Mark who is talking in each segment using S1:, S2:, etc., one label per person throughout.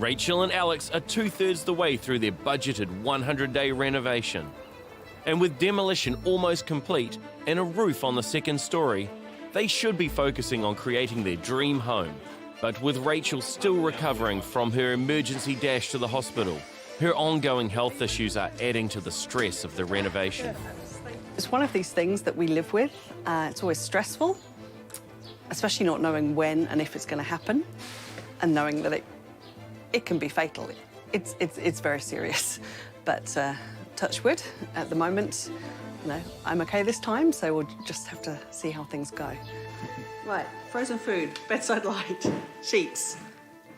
S1: Rachel and Alex are 2/3 the way through their budgeted 100-day renovation. And with demolition almost complete and a roof on the second story, they should be focusing on creating their dream home. But with Rachel still recovering from her emergency dash to the hospital, her ongoing health issues are adding to the stress of the renovation.
S2: It's one of these things that we live with. It's always stressful, especially not knowing when and if it's going to happen, and knowing that it can be fatal. It's very serious. But touch wood, at the moment, I'm okay this time, so we'll just have to see how things go. Right, frozen food, bedside light, sheets,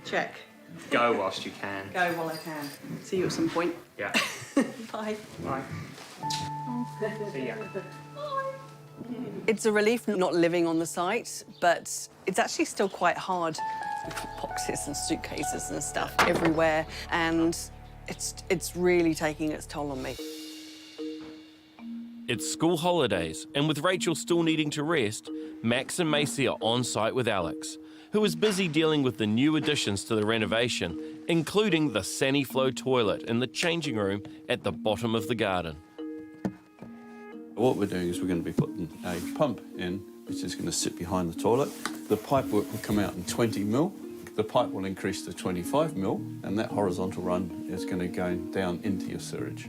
S2: check.
S3: Go whilst you can.
S2: Go while I can. See you at some point.
S3: Yeah.
S2: Bye.
S3: Bye. See ya.
S2: It's a relief not living on the site, but it's actually still quite hard. We've got boxes and suitcases and stuff everywhere, and it's really taking its toll on me.
S1: It's school holidays, and with Rachel still needing to rest, Max and Macy are on site with Alex, who is busy dealing with the new additions to the renovation, including the Saniflow toilet in the changing room at the bottom of the garden.
S4: What we're doing is we're going to be putting a pump in, which is going to sit behind the toilet. The pipe will come out in 20 mil. The pipe will increase to 25 mil, and that horizontal run is going to go down into your sewage.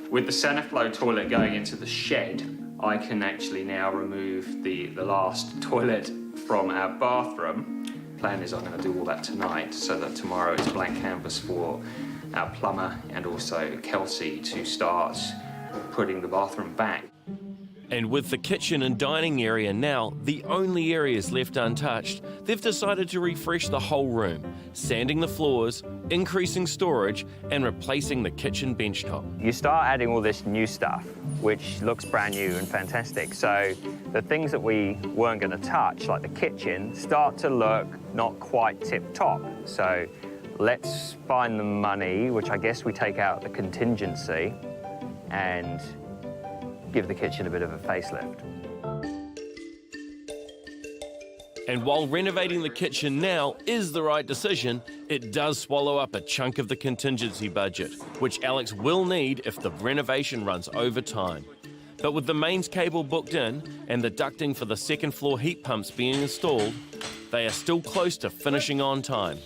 S3: With the Saniflow toilet going into the shed, I can actually now remove the last toilet from our bathroom. Plan is I'm going to do all that tonight, so that tomorrow it's blank canvas for our plumber and also Kelsey to start putting the bathroom back.
S1: And with the kitchen and dining area now the only areas left untouched, they've decided to refresh the whole room, sanding the floors, increasing storage, and replacing the kitchen benchtop.
S3: You start adding all this new stuff, which looks brand new and fantastic. So the things that we weren't going to touch, like the kitchen, start to look not quite tip-top. So let's find the money, which I guess we take out the contingency, and give the kitchen a bit of a facelift.
S1: And while renovating the kitchen now is the right decision, it does swallow up a chunk of the contingency budget, which Alex will need if the renovation runs over time. But with the mains cable booked in and the ducting for the second floor heat pumps being installed, they are still close to finishing on time.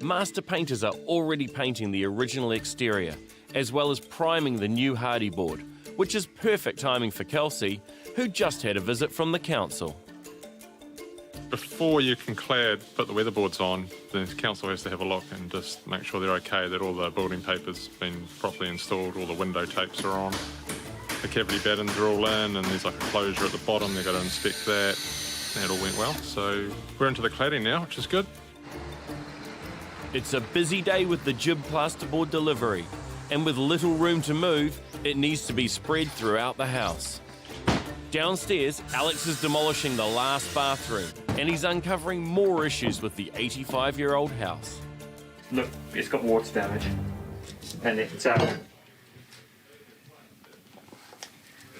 S1: Master painters are already painting the original exterior, as well as priming the new hardy board, which is perfect timing for Kelsey, who just had a visit from the council.
S5: Before you can put the weatherboards on, the council has to have a look and just make sure they're okay, that all the building paper's been properly installed, all the window tapes are on, the cavity battens are all in, and there's like a closure at the bottom, they've got to inspect that. That all went well, so we're into the cladding now, which is good.
S1: It's a busy day with the jib plasterboard delivery, and with little room to move, it needs to be spread throughout the house. Downstairs, Alex is demolishing the last bathroom, and he's uncovering more issues with the 85-year-old house.
S3: Look, it's got water damage, and it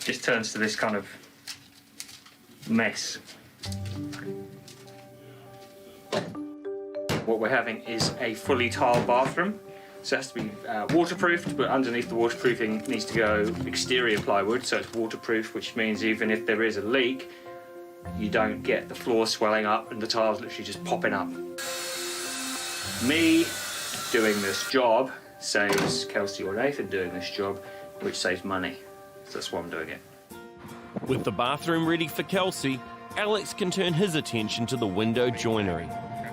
S3: just turns to this kind of mess. What we're having is a fully tiled bathroom. So it has to be waterproofed, but underneath the waterproofing needs to go exterior plywood, so it's waterproof, which means even if there is a leak, you don't get the floor swelling up and the tiles literally just popping up. Me doing this job saves Kelsey or Nathan doing this job, which saves money. So that's why I'm doing it.
S1: With the bathroom ready for Kelsey, Alex can turn his attention to the window joinery.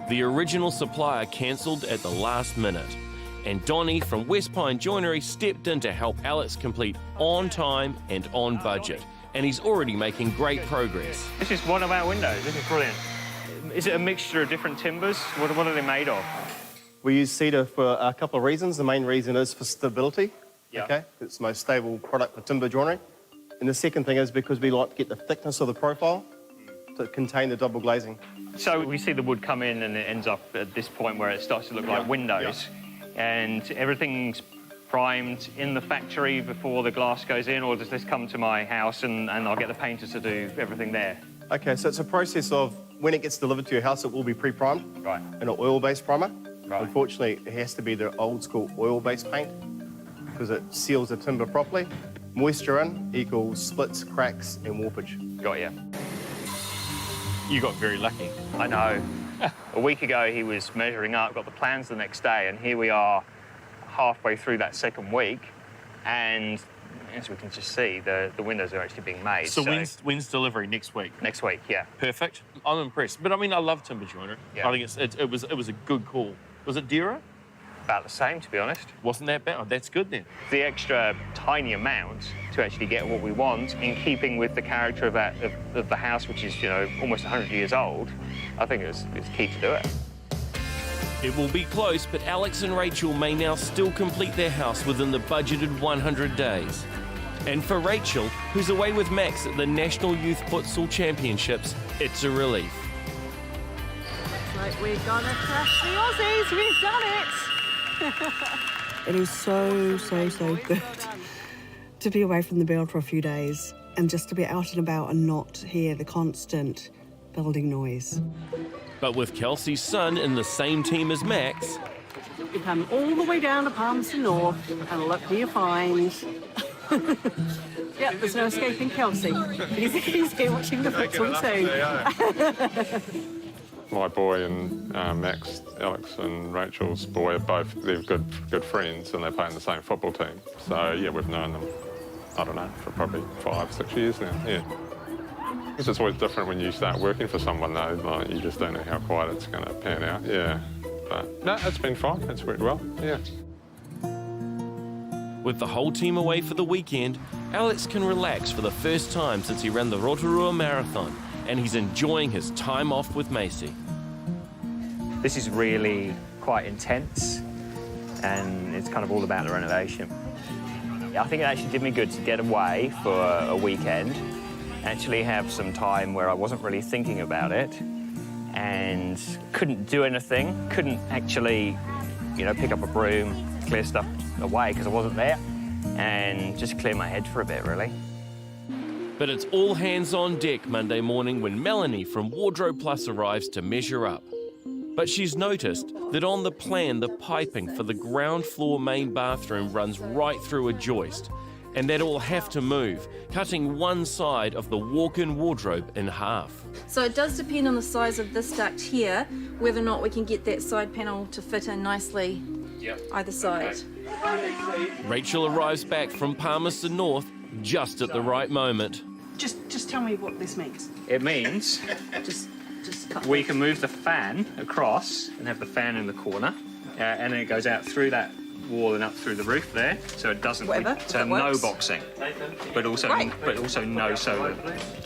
S1: The original supplier cancelled at the last minute, and Donnie from West Pine Joinery stepped in to help Alex complete on time and on budget, and he's already making great progress.
S3: This is one of our windows. This is brilliant. Is it a mixture of different timbers? What are they made of?
S6: We use cedar for a couple of reasons. The main reason is for stability.
S3: Yeah.
S6: Okay, it's the most stable product for timber joinery. And the second thing is because we like to get the thickness of the profile to contain the double glazing.
S3: So we see the wood come in and it ends up at this point where it starts to look like windows.
S6: Yeah.
S3: And everything's primed in the factory before the glass goes in, or does this come to my house and I'll get the painters to do everything there?
S6: Okay, so it's a process of when it gets delivered to your house, it will be pre-primed.
S3: Right.
S6: In an oil-based primer.
S3: Right. Right.
S6: Unfortunately, it has to be the old school oil-based paint because it seals the timber properly. Moisture in equals splits, cracks, and warpage.
S3: Got you.
S1: You got very lucky.
S3: I know. A week ago, he was measuring up, got the plans the next day, and here we are halfway through that second week, and as we can just see, the windows are actually being made.
S1: So when's delivery? Next week?
S3: Next week, yeah.
S1: Perfect. I'm impressed. But I mean, I love timber joinery.
S3: Yeah.
S1: I think it was a good call. Was it dearer?
S3: About the same, to be honest.
S1: Wasn't that bad? Oh, that's good then.
S3: The extra tiny amount to actually get what we want, in keeping with the character of the house, which is, you know, almost 100 years old, I think it's key to do it.
S1: It will be close, but Alex and Rachel may now still complete their house within the budgeted 100 days. And for Rachel, who's away with Max at the National Youth Futsal Championships, it's a relief.
S2: Looks like we're gonna crash the Aussies. We've done it. It is so good to be away from the build for a few days and just to be out and about and not hear the constant building noise.
S1: But with Kelsey's son in the same team as Max,
S2: You come all the way down to Palmerston North and look who you find. Yep, there's no escaping Kelsey. He's here watching the futsal too.
S5: My boy and Max, Alex and Rachel's boy are they're good friends and they play in the same football team. So yeah, we've known them, I don't know, for probably 5-6 years now, yeah. It's always different when you start working for someone though, like you just don't know how quiet it's going to pan out, yeah. But no, it's been fine, it's worked well, yeah.
S1: with the whole team away for the weekend, Alex can relax for the first time since he ran the Rotorua Marathon, and he's enjoying his time off with Macy.
S3: This is really quite intense, and it's kind of all about the renovation. I think it actually did me good to get away for a weekend, actually have some time where I wasn't really thinking about it, and couldn't do anything, couldn't actually, you know, pick up a broom, clear stuff away because I wasn't there, and just clear my head for a bit, really.
S1: But it's all hands on deck Monday morning when Melanie from Wardrobe Plus arrives to measure up. But she's noticed that on the plan, the piping for the ground floor main bathroom runs right through a joist, and that it will have to move, cutting one side of the walk-in wardrobe in half.
S7: So it does depend on the size of this duct here, whether or not we can get that side panel to fit in nicely either side.
S1: Rachel arrives back from Palmerston North just at the right moment.
S2: Just tell me what this means.
S3: It means
S2: Just cut.
S3: we can move the fan across and have the fan in the corner, and then it goes out through that wall and up through the roof there, so it doesn't.
S2: Whatever,
S3: So
S2: that
S3: no
S2: works.
S3: boxing, but also no solar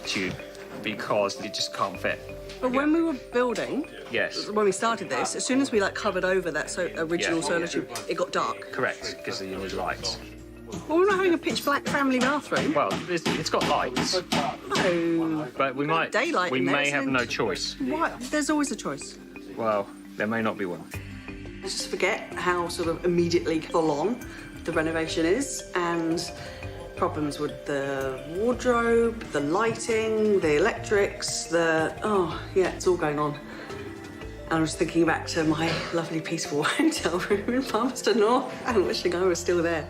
S3: tube because it just can't fit.
S2: But when we were building,
S3: Yes,
S2: when we started this, as soon as we covered over that original
S3: Yeah.
S2: solar tube, it got dark.
S3: correct, because you need lights.
S2: Well, we're not having a pitch black family bathroom.
S3: Well, it's got lights,
S2: No.
S3: but we might.
S2: Daylight
S3: We
S2: in there,
S3: may
S2: isn't
S3: have
S2: it?
S3: no choice.
S2: What? There's always a choice.
S3: Well, there may not be one.
S2: I just forget how sort of immediately full on the renovation is, and problems with the wardrobe, the lighting, the electrics, it's all going on. And I was thinking back to my lovely peaceful hotel room in Palmerston North and wishing I was still there.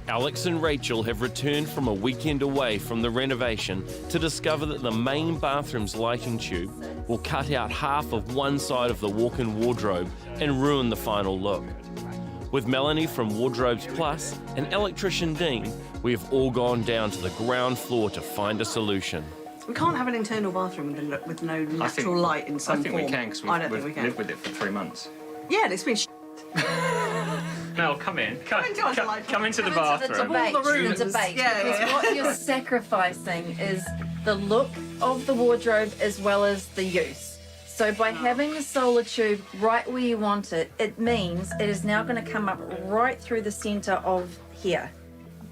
S1: Alex and Rachel have returned from a weekend away from the renovation to discover that the main bathroom's lighting tube will cut out half of one side of the walk-in wardrobe and ruin the final look. With Melanie from Wardrobes Plus and electrician Dean, we have all gone down to the ground floor to find a solution.
S2: We can't have an internal bathroom with no natural light in some
S3: I think
S2: form.
S3: we can because
S2: I don't think
S3: we've
S2: we can.
S3: lived with it for 3 months.
S2: Yeah, and it's been
S3: Mel, come in. Come
S2: into our delightful-
S3: come into the
S7: Come into
S3: bathroom.
S7: debate,
S2: All the rooms.
S7: the debate,
S2: Yeah,
S7: because
S2: yeah.
S7: what you're sacrificing is the look of the wardrobe as well as the use. So by having the solar tube right where you want it, it means it is now going to come up right through the centre of here.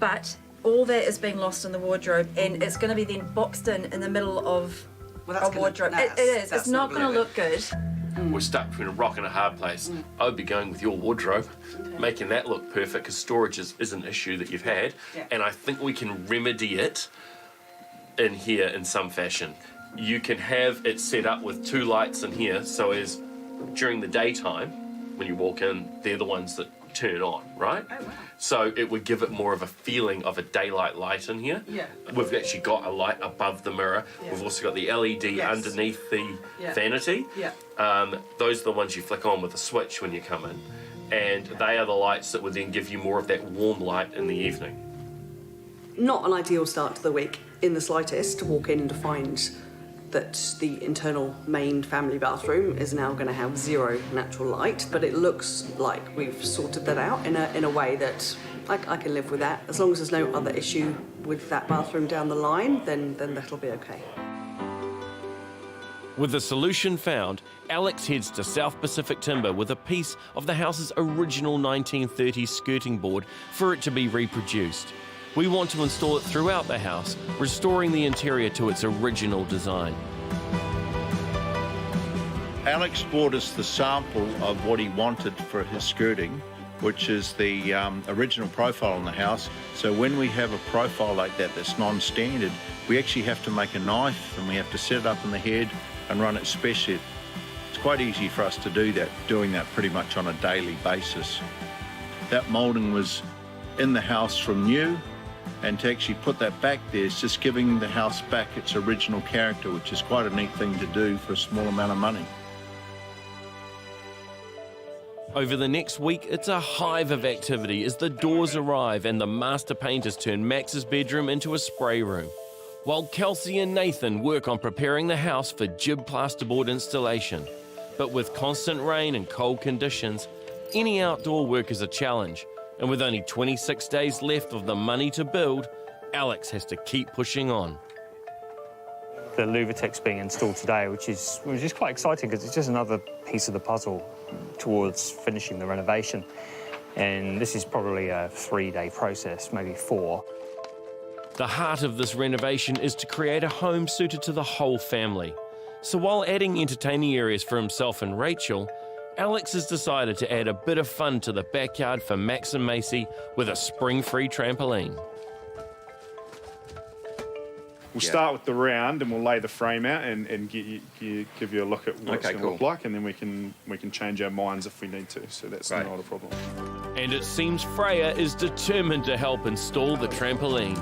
S7: But all that is being lost in the wardrobe, and it's going to be then boxed in the middle of a wardrobe. It is. It's not going to look good.
S1: We're stuck between a rock and a hard place. I would be going with your wardrobe, making that look perfect, because storage is an issue that you've had, and I think we can remedy it in here in some fashion. You can have it set up with 2 lights in here, so as during the daytime, when you walk in, they're the ones that turn on, right?
S2: Oh, wow.
S1: So it would give it more of a feeling of a daylight light in here.
S2: Yeah.
S1: We've actually got a light above the mirror.
S2: Yeah.
S1: We've also got the LED
S2: Yes.
S1: underneath the
S2: Yeah.
S1: vanity.
S2: Yeah.
S1: Those are the ones you flick on with a switch when you come in. And they are the lights that would then give you more of that warm light in the evening.
S2: Not an ideal start to the week in the slightest to walk in and to find that the internal main family bathroom is now going to have 0 natural light, but it looks like we've sorted that out in a way that I can live with that. As long as there's no other issue with that bathroom down the line, then that'll be okay.
S1: With the solution found, Alex heads to South Pacific Timber with a piece of the house's original 1930s skirting board for it to be reproduced. We want to install it throughout the house, restoring the interior to its original design.
S8: Alex brought us the sample of what he wanted for his skirting, which is the original profile on the house. So when we have a profile like that that's non-standard, we actually have to make a knife and we have to set it up in the head and run it specially. It's quite easy for us to do that, doing that pretty much on a daily basis. That moulding was in the house from new, and to actually put that back there is just giving the house back its original character, which is quite a neat thing to do for a small amount of money.
S1: Over the next week, it's a hive of activity as the doors arrive and the master painters turn Max's bedroom into a spray room, while Kelsey and Nathan work on preparing the house for jib plasterboard installation. But with constant rain and cold conditions, any outdoor work is a challenge. And with only 26 days left of the money to build, Alex has to keep pushing on.
S3: The Louvertex being installed today, which is quite exciting because it's just another piece of the puzzle towards finishing the renovation. And this is probably a 3-day process, maybe 4.
S1: The heart of this renovation is to create a home suited to the whole family. So while adding entertaining areas for himself and Rachel, Alex has decided to add a bit of fun to the backyard for Max and Macy with a spring-free trampoline.
S9: We'll start with the round and we'll lay the frame out and give you a look at what it's going to look like, and then we can change our minds if we need to, so that's not a problem.
S1: And it seems Freya is determined to help install the trampoline.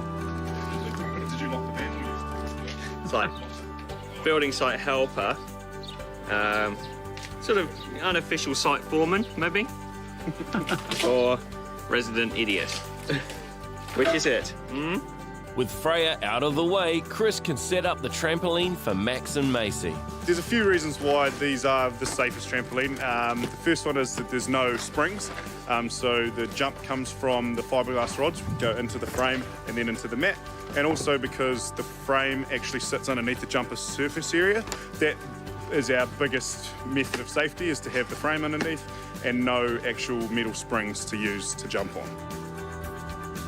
S9: Did you lock the band?
S3: It's like building site helper, sort of unofficial site foreman, maybe, or resident idiot. Which is it?
S1: With Freya out of the way, Chris can set up the trampoline for Max and Macy.
S9: There's a few reasons why these are the safest trampoline. The first one is that there's no springs, so the jump comes from the fiberglass rods, go into the frame and then into the mat, and also because the frame actually sits underneath the jumper surface area. That is our biggest method of safety, is to have the frame underneath and no actual metal springs to use to jump on.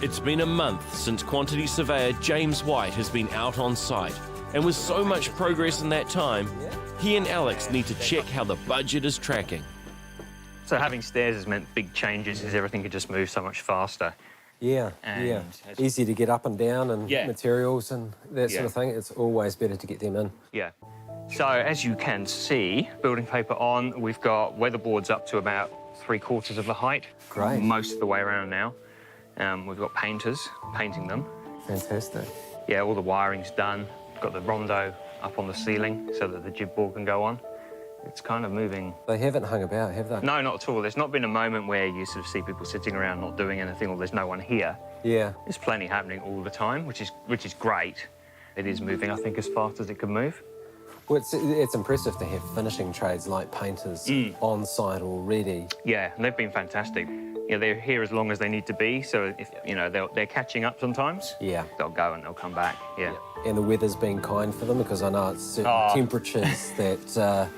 S1: It's been a month since quantity surveyor James White has been out on site, and with so much progress in that time, he and Alex need to check how the budget is tracking.
S3: So having stairs has meant big changes, as everything could just move so much faster.
S10: Yeah, yeah. Easy to get up and down and materials and that sort of thing. It's always better to get them in.
S3: Yeah. So as you can see, building paper on, we've got weatherboards up to about 3/4 of the height.
S10: Great.
S3: Most of the way around now. We've got painters painting them.
S10: Fantastic.
S3: Yeah, all the wiring's done. We've got the rondo up on the ceiling so that the jib board can go on. It's kind of moving.
S10: They haven't hung about, have they?
S3: No, not at all. There's not been a moment where you sort of see people sitting around not doing anything or there's no one here.
S10: Yeah.
S3: There's plenty happening all the time, which is great. It is moving, I think, as fast as it can move.
S10: Well, it's impressive to have finishing trades like painters on site already.
S3: Yeah, and they've been fantastic. Yeah, they're here as long as they need to be, so if they're catching up sometimes.
S10: Yeah.
S3: They'll go and they'll come back. Yeah.
S10: And the weather's been kind for them, because I know it's certain temperatures that.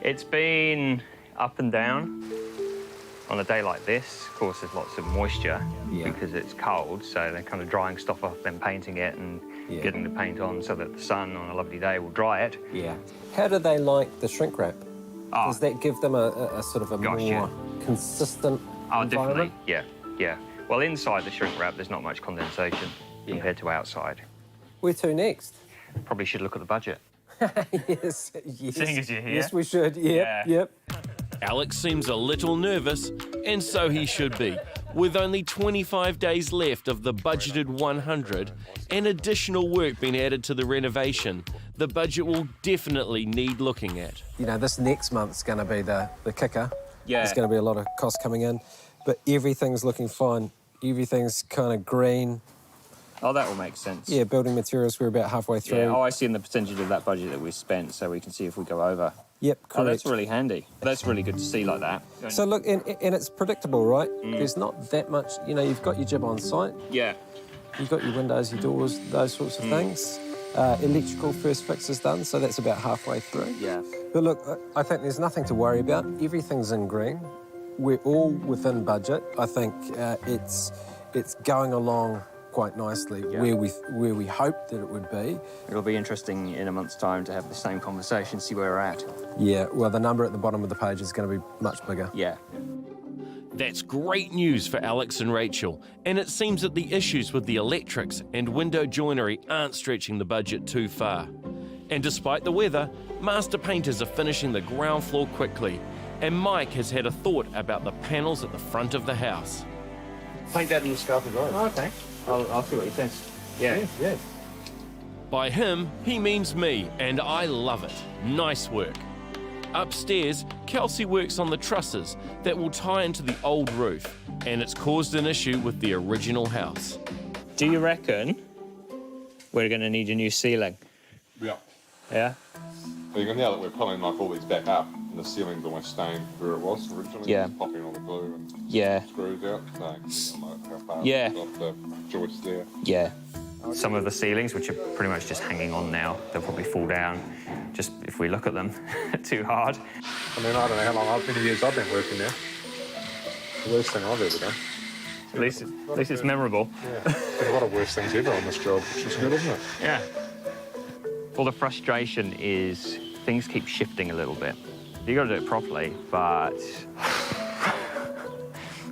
S3: It's been up and down. On a day like this, of course, there's lots of moisture because it's cold, so they're kind of drying stuff off, then painting it and getting the paint on so that the sun on a lovely day will dry it.
S10: Yeah. How do they like the shrink wrap? Does that give them a sort of a more consistent environment?
S3: Definitely. Yeah. Well, inside the shrink wrap, there's not much condensation compared to outside.
S10: Where to next?
S3: Probably should look at the budget.
S10: Yes.
S3: Seeing as you're here.
S10: Yes, we should. Yep.
S1: Alex seems a little nervous, and so he should be. With only 25 days left of the budgeted 100 and additional work being added to the renovation, the budget will definitely need looking at.
S10: You know, this next month's going to be the kicker.
S3: Yeah.
S10: There's going to be a lot of costs coming in, but everything's looking fine. Everything's kind of green.
S3: Oh, that will make sense.
S10: Yeah, building materials, we're about halfway through.
S3: Yeah, I see in the percentage of that budget that we've spent, so we can see if we go over.
S10: Yep, correct.
S3: Oh, that's really handy. That's really good to see like that.
S10: So look, and it's predictable, right? There's not that much, you know, you've got your jib on site,
S3: Yeah.
S10: you've got your windows, your doors, those sorts of things. Electrical first fix is done, so that's about halfway through.
S3: Yeah.
S10: But look, I think there's nothing to worry about. Everything's in green. We're all within budget. I think it's going along quite nicely where we hoped that it would be.
S3: It'll be interesting in a month's time to have the same conversation, see where we're at.
S10: Yeah, well, the number at the bottom of the page is going to be much bigger.
S3: Yeah.
S1: That's great news for Alex and Rachel, and it seems that the issues with the electrics and window joinery aren't stretching the budget too far. And despite the weather, master painters are finishing the ground floor quickly, and Mike has had a thought about the panels at the front of the house.
S6: Paint that in the sculpted road.
S3: Oh, okay. I'll see what he says. Yeah.
S6: Yeah.
S1: By him, he means me, and I love it. Nice work. Upstairs, Kelsey works on the trusses that will tie into the old roof, and it's caused an issue with the original house.
S3: Do you reckon we're going to need a new ceiling?
S5: Yeah.
S3: Yeah?
S5: Now that we're pulling like all these back up, and the ceiling's almost staying where it was originally.
S3: Yeah.
S5: Just popping all the glue and
S3: Yeah.
S5: screws out. So, how far
S3: Yeah.
S5: off the joists there.
S3: Yeah. Some of the ceilings, which are pretty much just hanging on now, they'll probably fall down just if we look at them too hard.
S5: I mean, I don't know how many years I've been working there. The worst thing I've ever done.
S3: At least it's memorable.
S5: Yeah. Been a lot of worse things ever on this job, which is good, isn't it?
S3: Yeah. Well, the frustration is things keep shifting a little bit. You got to do it properly, but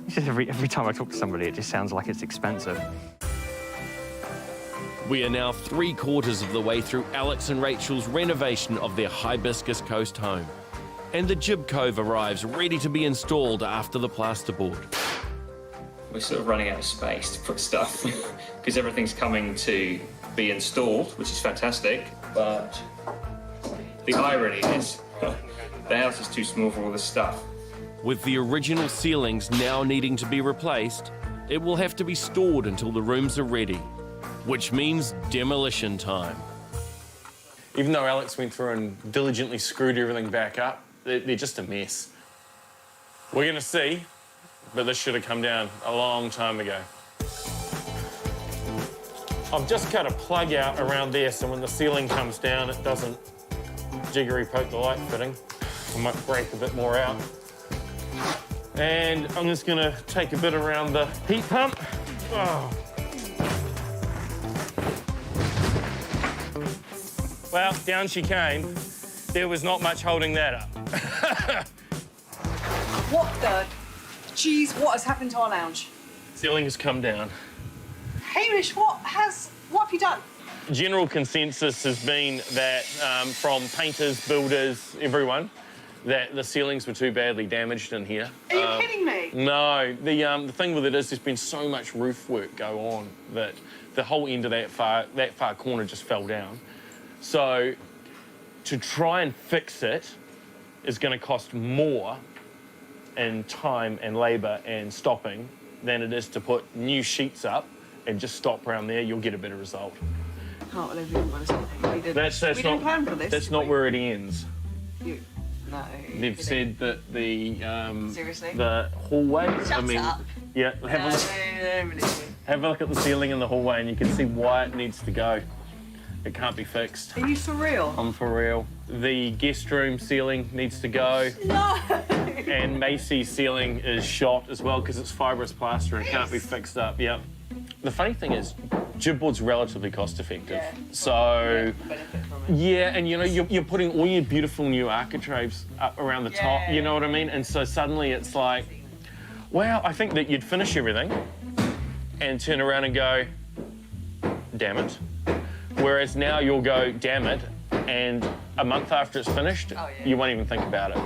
S3: it's just every time I talk to somebody, it just sounds like it's expensive.
S1: We are now 3/4 of the way through Alex and Rachel's renovation of their Hibiscus Coast home. And the jib cove arrives ready to be installed after the plasterboard.
S3: We're sort of running out of space to put stuff because everything's coming to be installed, which is fantastic, but the irony is the house is too small for all this stuff.
S1: With the original ceilings now needing to be replaced, it will have to be stored until the rooms are ready, which means demolition time.
S11: Even though Alex went through and diligently screwed everything back up, they're just a mess. We're going to see, but this should have come down a long time ago. I've just cut a plug out around there so when the ceiling comes down, it doesn't jiggery poke the light fitting. I might break a bit more out. And I'm just going to take a bit around the heat pump. Oh. Well, down she came. There was not much holding that up.
S2: What the? Jeez, what has happened to our lounge?
S11: Ceiling has come down.
S2: Hamish, what have you done?
S11: General consensus has been that from painters, builders, everyone, that the ceilings were too badly damaged in here.
S2: Are you kidding me?
S11: No, the thing with it is there's been so much roof work go on that the whole end of that far corner just fell down. So to try and fix it is going to cost more in time and labour and stopping than it is to put new sheets up and just stop around there. You'll get a better result.
S2: I can't believe we didn't want to say
S11: That's
S2: we didn't plan for this.
S11: That's not where it ends.
S2: No.
S11: They've said that the
S2: Seriously?
S11: the hallway.
S2: Shut up.
S11: Yeah. Have a look at the ceiling in the hallway, and you can see why it needs to go. It can't be fixed.
S2: Are you for real?
S11: I'm for real. The guest room ceiling needs to go.
S2: No.
S11: And Macy's ceiling is shot as well because it's fibrous plaster and can't be fixed up. Yep. The funny thing is, jibboard's relatively cost effective.
S2: Yeah.
S11: So,
S2: Benefit from it.
S11: yeah, and you know, you're putting all your beautiful new architraves up around the top, you know what I mean? And so suddenly it's like, wow, I think that you'd finish everything and turn around and go, damn it. Whereas now you'll go, damn it, and a month after it's finished, you won't even think about it.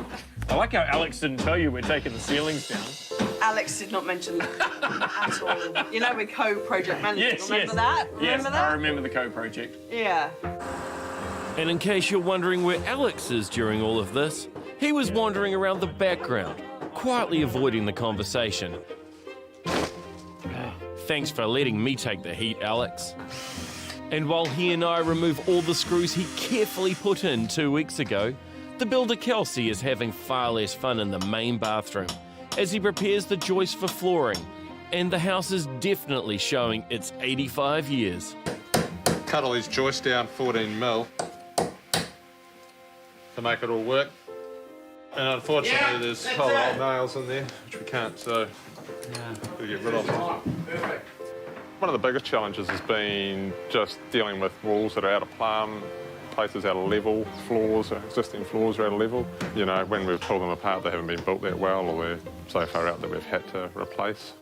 S11: I like how Alex didn't tell you we're taking the ceilings down.
S2: Alex did not mention that at all. You know, we're co-project managers. Remember that? Remember that?
S11: I remember the co-project.
S2: Yeah.
S1: And in case you're wondering where Alex is during all of this, he was wandering around the background, quietly avoiding the conversation. Thanks for letting me take the heat, Alex. And while he and I remove all the screws he carefully put in 2 weeks ago, the builder Kelsey is having far less fun in the main bathroom as he prepares the joist for flooring, and the house is definitely showing its 85 years.
S5: Cut all these joists down 14 mil to make it all work. And unfortunately there's a whole lot of nails in there, which we can't, so we'll get rid of them. One of the biggest challenges has been just dealing with walls that are out of plumb, places out of level, floors, existing floors are out of level. You know, when we've pulled them apart, they haven't been built that well, or they're so far out that we've had to replace.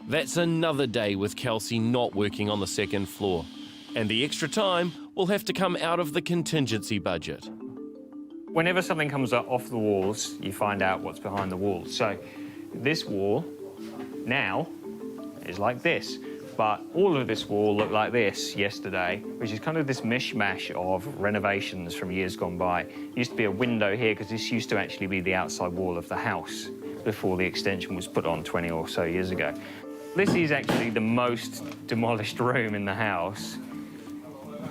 S1: That's another day with Kelsey not working on the second floor, and the extra time will have to come out of the contingency budget.
S3: Whenever something comes up off the walls, you find out what's behind the walls. So this wall now is like this, but all of this wall looked like this yesterday, which is kind of this mishmash of renovations from years gone by. There used to be a window here because this used to actually be the outside wall of the house before the extension was put on 20 or so years ago. This is actually the most demolished room in the house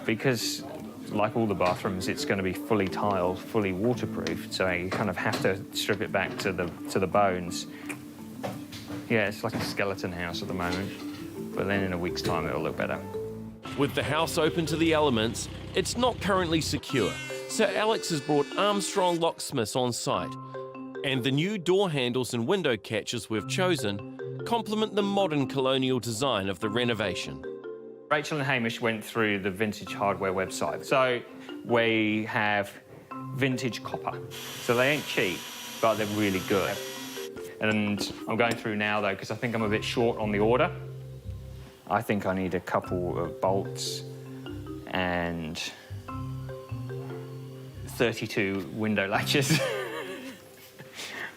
S3: because, like all the bathrooms, it's going to be fully tiled, fully waterproofed, so you kind of have to strip it back to the bones. Yeah, it's like a skeleton house at the moment, but then in a week's time it'll look better.
S1: With the house open to the elements, it's not currently secure, so Alex has brought Armstrong locksmiths on site, and the new door handles and window catches we've chosen complement the modern colonial design of the renovation.
S3: Rachel and Hamish went through the vintage hardware website. So we have vintage copper. So they ain't cheap, but they're really good. And I'm going through now, though, because I think I'm a bit short on the order. I think I need a couple of bolts and 32 window latches.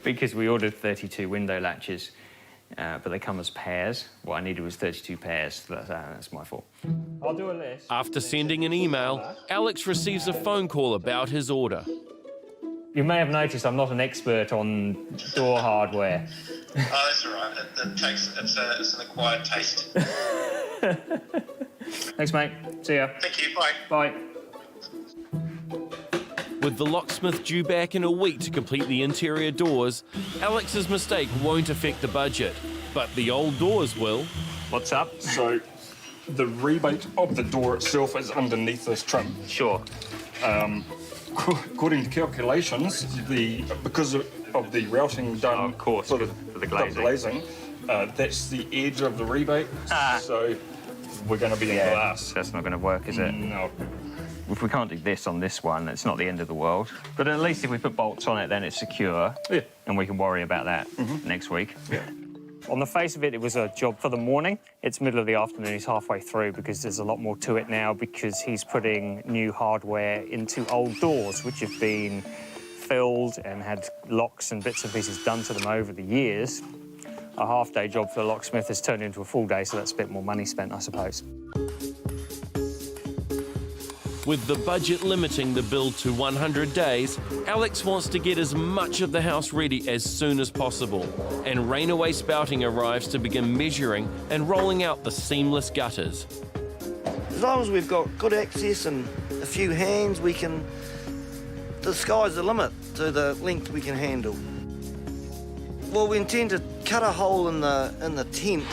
S3: Because we ordered 32 window latches. But they come as pairs. What I needed was 32 pairs. So that's my fault. I'll do a list.
S1: After sending an email, Alex receives a phone call about his order.
S3: You may have noticed I'm not an expert on door hardware.
S12: Oh, that's all right. It's an acquired taste.
S3: Thanks, mate. See ya.
S12: Thank you. Bye.
S3: Bye.
S1: With the locksmith due back in a week to complete the interior doors, Alex's mistake won't affect the budget, but the old doors will.
S3: What's up?
S13: So, the rebate of the door itself is underneath this trim.
S3: Sure.
S13: According to calculations, because of the routing done
S3: of course, for the glazing,
S13: that's the edge of the rebate. So, we're going to be in glass.
S3: That's not going to work, is it?
S13: No.
S3: If we can't do this on this one, it's not the end of the world. But at least if we put bolts on it, then it's secure.
S13: Yeah.
S3: And we can worry about that next week.
S13: Yeah.
S3: On the face of it, it was a job for the morning. It's middle of the afternoon, he's halfway through because there's a lot more to it now because he's putting new hardware into old doors, which have been filled and had locks and bits and pieces done to them over the years. A half-day job for the locksmith has turned into a full day, so that's a bit more money spent, I suppose.
S1: With the budget limiting the build to 100 days, Alex wants to get as much of the house ready as soon as possible, and Rainaway Spouting arrives to begin measuring and rolling out the seamless gutters.
S14: As long as we've got good access and a few hands, the sky's the limit to the length we can handle. Well, we intend to cut a hole in the tent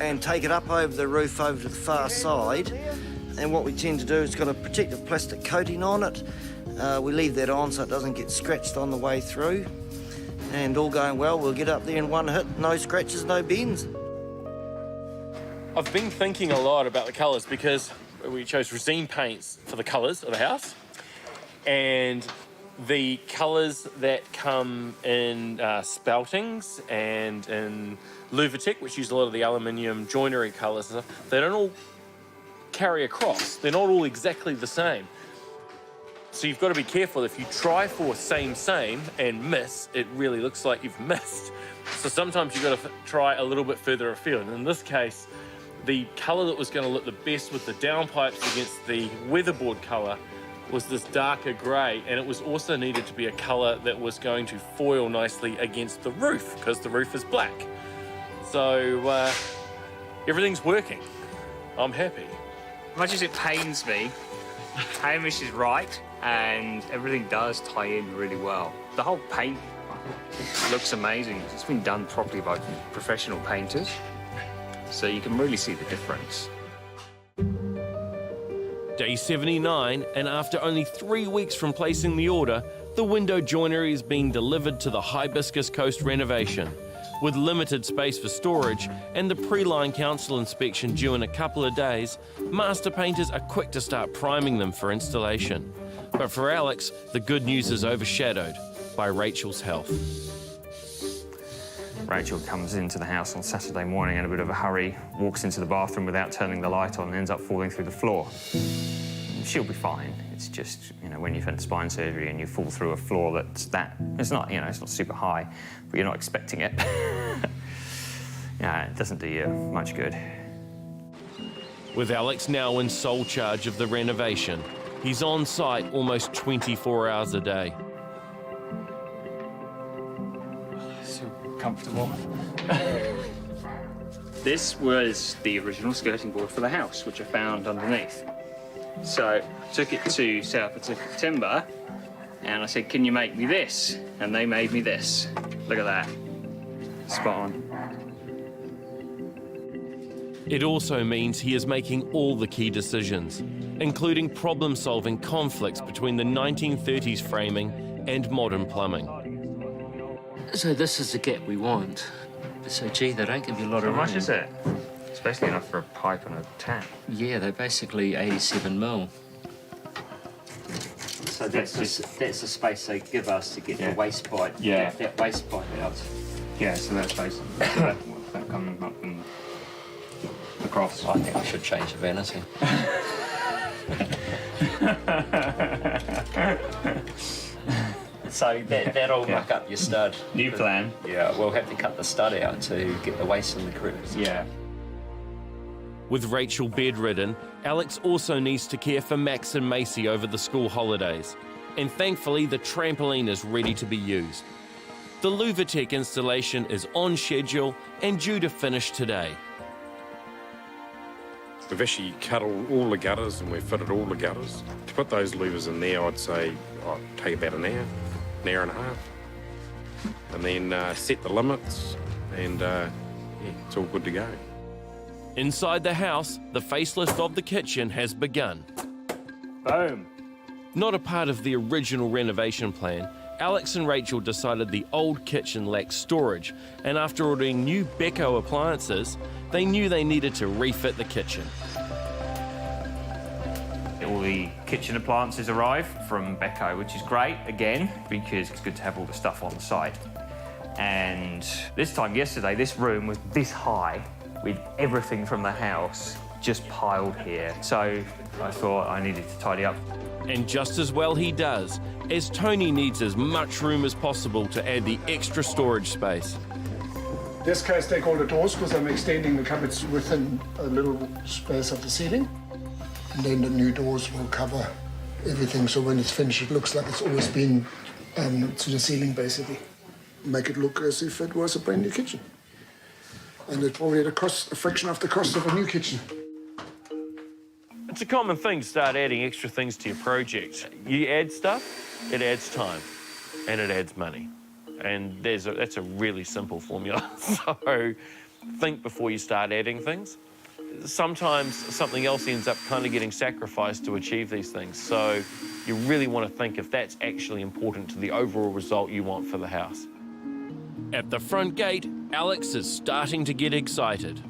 S14: and take it up over the roof over to the far side. And what we tend to do is got a protective plastic coating on it. We leave that on so it doesn't get scratched on the way through. And all going well, we'll get up there in one hit, no scratches, no bends.
S11: I've been thinking a lot about the colours because we chose resin paints for the colours of the house. And the colours that come in spoutings and in Luvatic, which use a lot of the aluminium joinery colours and stuff, they don't all carry across. They're not all exactly the same. So you've got to be careful. If you try for same and miss, it really looks like you've missed. So sometimes you've got to try a little bit further afield. And in this case, the colour that was going to look the best with the downpipes against the weatherboard colour was this darker grey, and it was also needed to be a colour that was going to foil nicely against the roof, because the roof is black. So everything's working. I'm happy.
S15: As much as it pains me, Hamish is right, and everything does tie in really well. The whole paint looks amazing. It's been done properly by professional painters, so you can really see the difference.
S1: Day 79, and after only 3 weeks from placing the order, the window joinery is being delivered to the Hibiscus Coast Renovation. With limited space for storage and the pre-line council inspection due in a couple of days, master painters are quick to start priming them for installation. But for Alex, the good news is overshadowed by Rachel's health.
S3: Rachel comes into the house on Saturday morning in a bit of a hurry, walks into the bathroom without turning the light on and ends up falling through the floor. She'll be fine. It's just, you know, when you've had spine surgery and you fall through a floor it's not, you know, it's not super high, but you're not expecting it. Yeah, it doesn't do you much good.
S1: With Alex now in sole charge of the renovation, he's on site almost 24 hours a day.
S15: So comfortable. This was the original skirting board for the house, which I found underneath. So I took it to South Pacific Timber, and I said, can you make me this? And they made me this. Look at that. Spot on.
S1: It also means he is making all the key decisions, including problem-solving conflicts between the 1930s framing and modern plumbing.
S16: So this is the gap we want. So, gee, they don't give you a lot of room.
S3: How much is it? Especially enough for a pipe and a tap.
S16: Yeah, they're basically 87 mil.
S15: So that's the space they give us to get the waste pipe.
S3: Yeah.
S15: That waste pipe out.
S3: Yeah, so that's basically that coming up and across.
S16: I think I should change the vanity. So that'll muck up your stud.
S3: New plan.
S16: Yeah, we'll have to cut the stud out to get the waste in the crevice.
S3: Yeah.
S1: With Rachel bedridden, Alex also needs to care for Max and Macy over the school holidays. And thankfully, the trampoline is ready to be used. The Louvertech installation is on schedule and due to finish today.
S17: We've actually cut all the gutters and we've fitted all the gutters. To put those louvers in there, I'd say take about an hour and a half. And then set the limits and yeah, it's all good to go.
S1: Inside the house, the facelift of the kitchen has begun.
S15: Boom.
S1: Not a part of the original renovation plan, Alex and Rachel decided the old kitchen lacked storage, and after ordering new Beko appliances, they knew they needed to refit the kitchen.
S3: All the kitchen appliances arrive from Beko, which is great, again, because it's good to have all the stuff on site. And this time yesterday, this room was this high, with everything from the house just piled here. So I thought I needed to tidy up.
S1: And just as well he does, as Tony needs as much room as possible to add the extra storage space.
S18: In this case, take all the doors because I'm extending the cupboards within a little space of the ceiling. And then the new doors will cover everything, so when it's finished, it looks like it's always been to the ceiling, basically. Make it look as if it was a brand new kitchen. And it probably at a fraction of the cost of a new kitchen.
S1: It's a common thing to start adding extra things to your project. You add stuff, it adds time, and it adds money. And that's a really simple formula. So think before you start adding things. Sometimes something else ends up kind of getting sacrificed to achieve these things. So you really want to think if that's actually important to the overall result you want for the house. At the front gate, Alex is starting to get excited.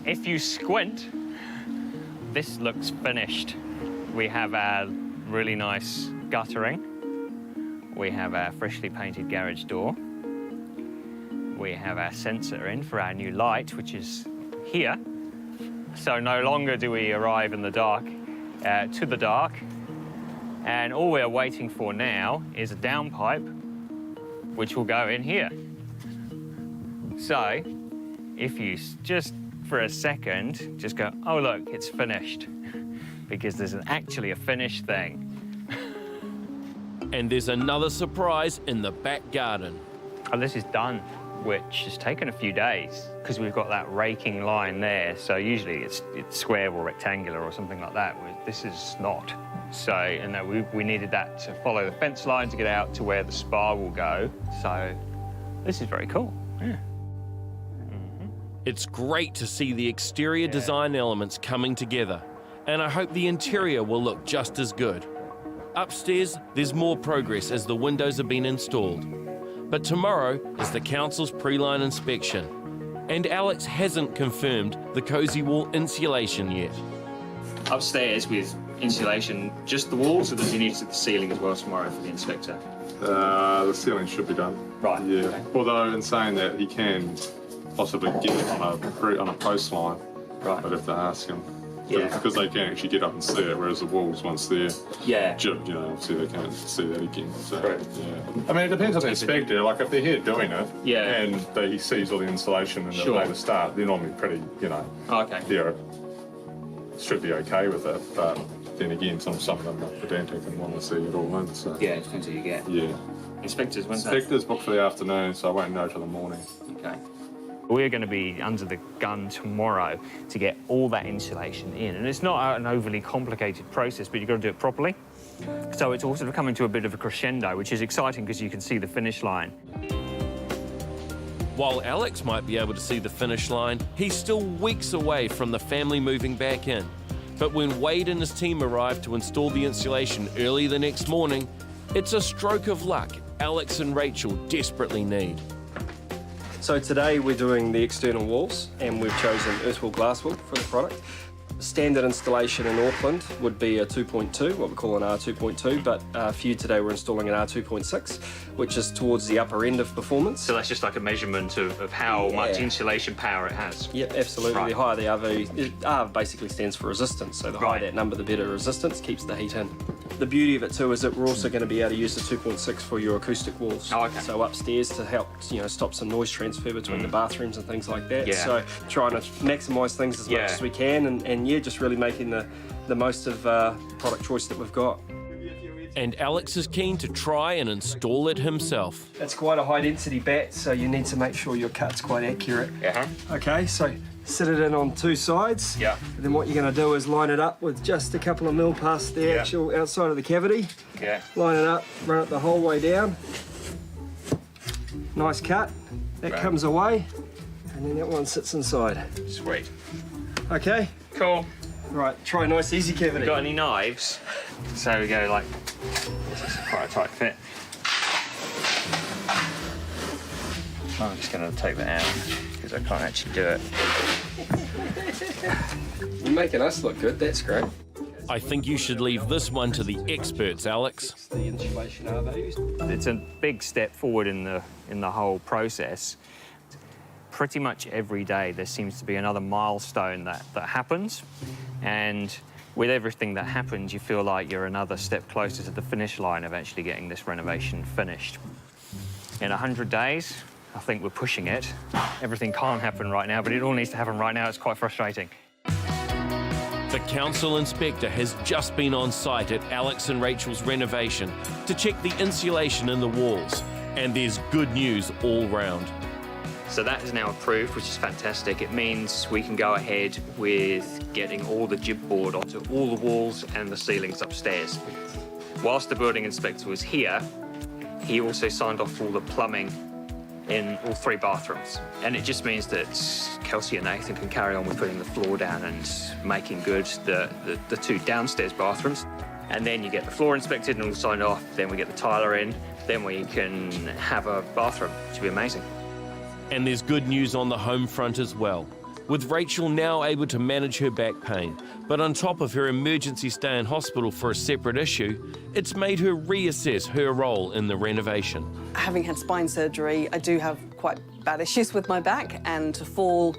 S15: If you squint, this looks finished. We have our really nice guttering. We have our freshly painted garage door. We have our sensor in for our new light, which is here. So no longer do we arrive in the dark, to the dark. And all we're waiting for now is a downpipe, which will go in here. So, if you just for a second just go, oh look, it's finished, because there's actually a finished thing.
S1: And there's another surprise in the back garden.
S15: Oh, this is done, which has taken a few days because we've got that raking line there. So usually it's square or rectangular or something like that. This is not. So, and that we needed that to follow the fence line to get out to where the spa will go. So this is very cool. Yeah.
S1: It's great to see the exterior design elements coming together, and I hope the interior will look just as good. Upstairs, there's more progress as the windows have been installed. But tomorrow is the council's pre-line inspection, and Alex hasn't confirmed the cosy wall insulation yet.
S15: Upstairs with insulation, just the walls, or does he need to do the ceiling as well tomorrow for the inspector?
S5: The ceiling should be done.
S15: Right.
S5: Yeah.
S15: Okay.
S5: Although in saying that, he can possibly get it on a post line.
S15: Right.
S5: I'd have to ask him.
S15: Yeah.
S5: Because they can actually get up and see it, whereas the walls, once they're
S15: chipped,
S5: you know, obviously they can't see that again. So,
S15: right.
S5: yeah. I mean, it depends on the inspector. Like, if they're here doing it, and he sees all the insulation and the way to start, they're normally pretty, you know, should be okay with it. But then again, some of them are pedantic and want to see it all in. So.
S15: Yeah, it depends who you get.
S5: Yeah.
S15: Inspectors, when's that?
S5: Inspectors booked for the afternoon, so I won't know till the morning.
S15: Okay. We're going to be under the gun tomorrow to get all that insulation in. And it's not an overly complicated process, but you've got to do it properly. So it's also coming to a bit of a crescendo, which is exciting because you can see the finish line.
S1: While Alex might be able to see the finish line, he's still weeks away from the family moving back in. But when Wade and his team arrive to install the insulation early the next morning, it's a stroke of luck Alex and Rachel desperately need.
S10: So today we're doing the external walls, and we've chosen earthwall glasswool for the product. Standard installation in Auckland would be a 2.2, what we call an R2.2, but for you today we're installing an R2.6, which is towards the upper end of performance.
S15: So that's just like a measurement of how much insulation power it has?
S10: Yep, absolutely.
S15: Right.
S10: The higher the RV, R basically stands for resistance, so the higher that number, the better resistance, keeps the heat in. The beauty of it too is that we're also going to be able to use the 2.6 for your acoustic walls.
S15: Oh, okay.
S10: So upstairs to help, you know, stop some noise transfer between the bathrooms and things like that.
S15: Yeah.
S10: So trying to maximise things as much as we can, and yeah, just really making the most of product choice that we've got.
S1: And Alex is keen to try and install it himself.
S10: It's quite a high density bat, so you need to make sure your cut's quite accurate. Okay, so sit it in on two sides.
S15: Yeah.
S10: And then what you're going to do is line it up with just a couple of mil past the actual outside of the cavity.
S15: Yeah.
S10: Line it up, run it the whole way down. Nice cut. That comes away, and then that one sits inside.
S15: Sweet.
S10: Okay.
S15: Cool.
S10: Right, try a nice easy cavity.
S15: Got any knives? So we go like, this is quite a tight fit. I'm just going to take that out because I can't actually do it.
S10: You're making us look good, that's great.
S1: I think you should leave this one to the experts, Alex.
S10: The insulation RVs.
S15: It's a big step forward in the whole process. Pretty much every day there seems to be another milestone that happens, and with everything that happens you feel like you're another step closer to the finish line of actually getting this renovation finished. In 100 days, I think we're pushing it. Everything can't happen right now, but it all needs to happen right now. It's quite frustrating.
S1: The council inspector has just been on site at Alex and Rachel's renovation to check the insulation in the walls, and there's good news all round.
S15: So that is now approved, which is fantastic. It means we can go ahead with getting all the jib board onto all the walls and the ceilings upstairs. Whilst the building inspector was here, he also signed off all the plumbing in all 3 bathrooms. And it just means that Kelsey and Nathan can carry on with putting the floor down and making good the 2 downstairs bathrooms. And then you get the floor inspected and all signed off, then we get the tiler in, then we can have a bathroom, which would be amazing.
S1: And there's good news on the home front as well, with Rachel now able to manage her back pain. But on top of her emergency stay in hospital for a separate issue, it's made her reassess her role in the renovation.
S2: Having had spine surgery, I do have quite bad issues with my back, and to fall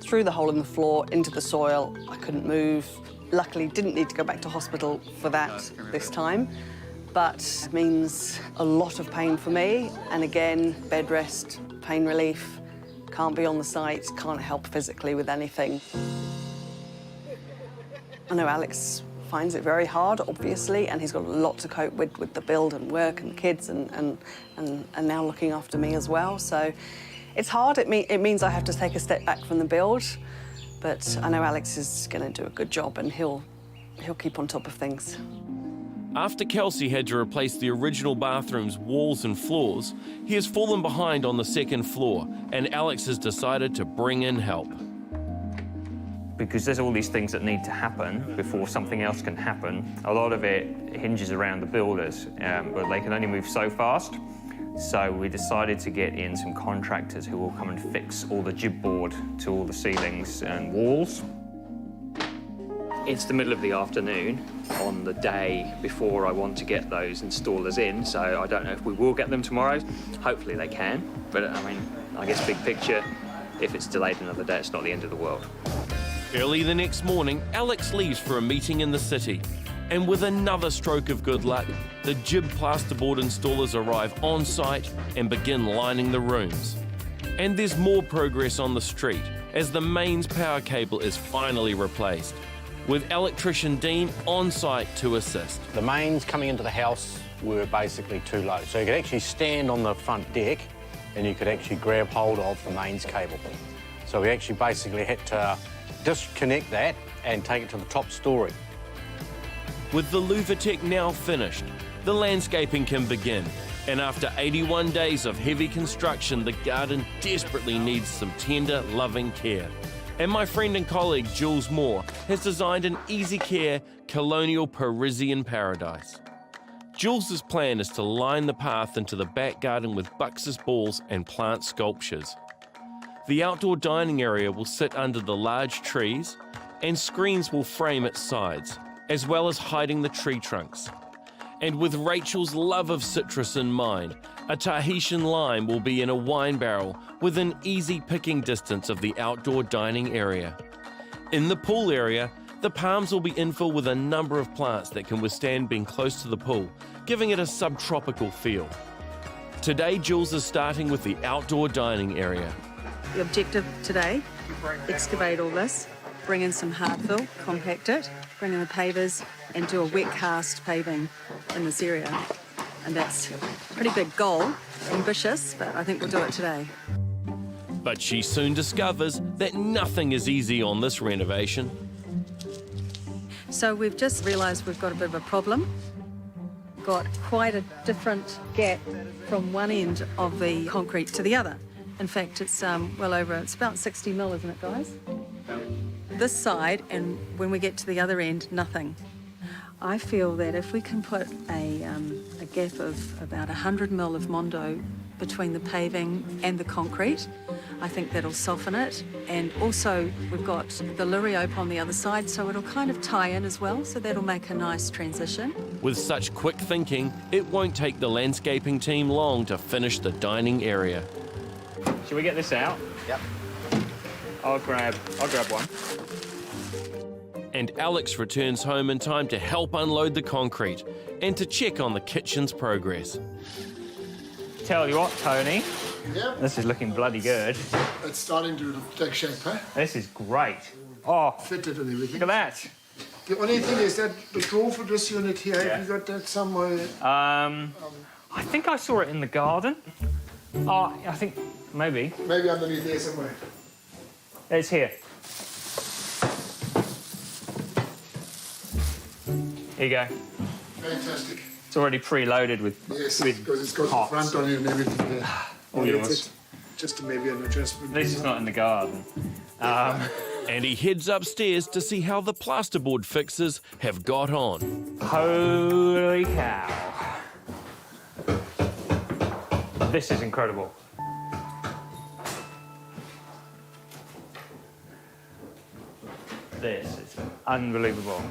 S2: through the hole in the floor into the soil, I couldn't move. Luckily, didn't need to go back to hospital for that this time, but means a lot of pain for me. And again, bed rest, pain relief, can't be on the site, can't help physically with anything. I know Alex finds it very hard, obviously, and he's got a lot to cope with the build and work and kids and now looking after me as well. So it's hard. It means I have to take a step back from the build, but I know Alex is going to do a good job and he'll keep on top of things.
S1: After Kelsey had to replace the original bathroom's walls and floors, he has fallen behind on the second floor, and Alex has decided to bring in help.
S3: Because there's all these things that need to happen before something else can happen. A lot of it hinges around the builders, but they can only move so fast. So we decided to get in some contractors who will come and fix all the jib board to all the ceilings and walls. It's the middle of the afternoon on the day before I want to get those installers in, so I don't know if we will get them tomorrow. Hopefully they can, but I mean, I guess big picture, if it's delayed another day, it's not the end of the world.
S1: Early the next morning, Alex leaves for a meeting in the city. And with another stroke of good luck, the jib plasterboard installers arrive on site and begin lining the rooms. And there's more progress on the street as the mains power cable is finally replaced, with electrician Dean on site to assist.
S19: The mains coming into the house were basically too low, so you could actually stand on the front deck and you could actually grab hold of the mains cable. So we actually basically had to disconnect that and take it to the top story.
S1: With the louver now finished, the landscaping can begin. And after 81 days of heavy construction, the garden desperately needs some tender, loving care. And my friend and colleague, Jules Moore, has designed an easy care colonial Parisian paradise. Jules's plan is to line the path into the back garden with Buxus balls and plant sculptures. The outdoor dining area will sit under the large trees, and screens will frame its sides, as well as hiding the tree trunks. And with Rachel's love of citrus in mind, a Tahitian lime will be in a wine barrel within easy picking distance of the outdoor dining area. In the pool area, the palms will be infilled with a number of plants that can withstand being close to the pool, giving it a subtropical feel. Today, Jules is starting with the outdoor dining area.
S2: The objective today, excavate all this, bring in some hard fill, compact it, bring in the pavers and do a wet cast paving in this area. And that's a pretty big goal, ambitious, but I think we'll do it today.
S1: But she soon discovers that nothing is easy on this renovation.
S2: So we've just realised we've got a bit of a problem. Got quite a different gap from one end of the concrete to the other. In fact, it's well over, it's about 60 mil, isn't it, guys? This side, and when we get to the other end, nothing. I feel that if we can put a gap of about 100 mil of Mondo between the paving and the concrete, I think that'll soften it. And also, we've got the Liriope on the other side, so it'll kind of tie in as well, so that'll make a nice transition.
S1: With such quick thinking, it won't take the landscaping team long to finish the dining area.
S3: Shall we get this out? Yep. I'll grab one.
S1: And Alex returns home in time to help unload the concrete and to check on the kitchen's progress.
S3: Tell you what, Tony.
S18: Yep.
S3: This is looking bloody good.
S18: It's starting to take shape, huh?
S3: This is great. Oh,
S18: fitted and everything.
S3: Look at that.
S18: The only thing is that the drawer for this unit here, have you got that somewhere?
S3: I think I saw it in the garden. Oh, I think maybe.
S18: Maybe underneath there somewhere.
S3: It's here. Here you go.
S18: Fantastic.
S3: It's already preloaded with.
S18: Yes, because it's got the front on it and everything there.
S3: All yours.
S18: Just maybe an adjustment.
S3: This is not in the garden.
S1: And he heads upstairs to see how the plasterboard fixers have got on.
S3: Holy cow. This is incredible. This is unbelievable.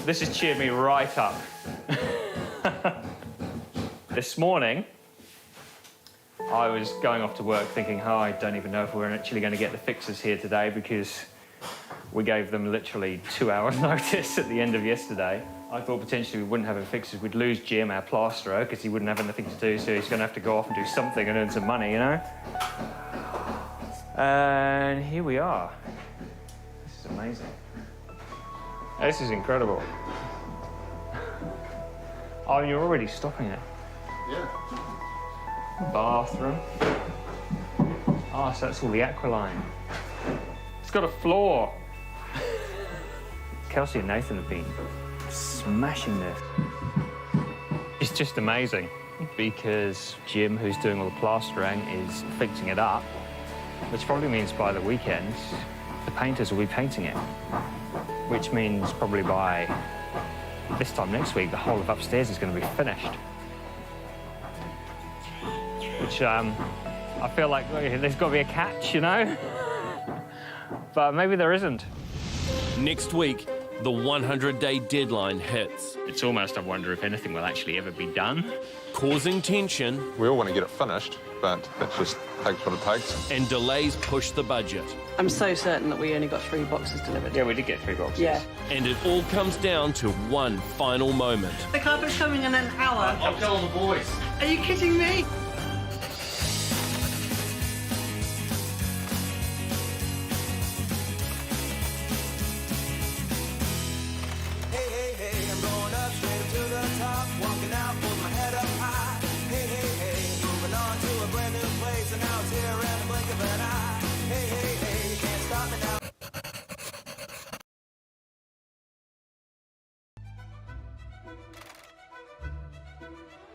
S3: This has cheered me right up. This morning, I was going off to work thinking, oh, I don't even know if we're actually going to get the fixers here today because
S15: We gave them literally 2 hours notice at the end of yesterday. I thought potentially we wouldn't have any fixtures. We'd lose Jim, our plasterer, because he wouldn't have anything to do, so he's going to have to go off and do something and earn some money, you know? And here we are. This is amazing. This is incredible. Oh, you're already stopping it.
S6: Yeah.
S15: Bathroom. Oh, so that's all the aqualine. It's got a floor. Kelsey and Nathan have been smashing this. It's just amazing because Jim, who's doing all the plastering, is fixing it up, which probably means by the weekend, the painters will be painting it, which means probably by this time next week, the whole of upstairs is going to be finished. Which I feel like there's got to be a catch, you know? But maybe there isn't.
S1: Next week, the 100-day deadline hits.
S15: It's almost, I wonder if anything will actually ever be done.
S1: Causing tension.
S5: We all want to get it finished, but that just takes what it takes.
S1: And delays push the budget.
S2: I'm so certain that we only got 3 boxes delivered.
S15: Yeah, we did get 3 boxes.
S2: Yeah.
S1: And it all comes down to one final moment.
S2: The carpet's coming in an hour.
S11: I'll tell the boys.
S2: Are you kidding me?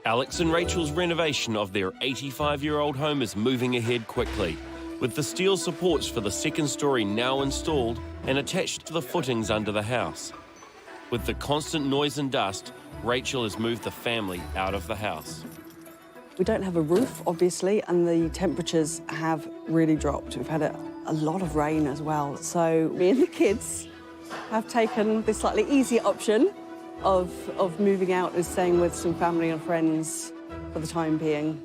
S1: Alex and Rachel's renovation of their 85-year-old home is moving ahead quickly, with the steel supports for the second story now installed and attached to the footings under the house. With the constant noise and dust, Rachel has moved the family out of the house.
S2: We don't have a roof, obviously, and the temperatures have really dropped. We've had a lot of rain as well. So me and the kids have taken the slightly easier option of moving out and staying with some family and friends for the time being.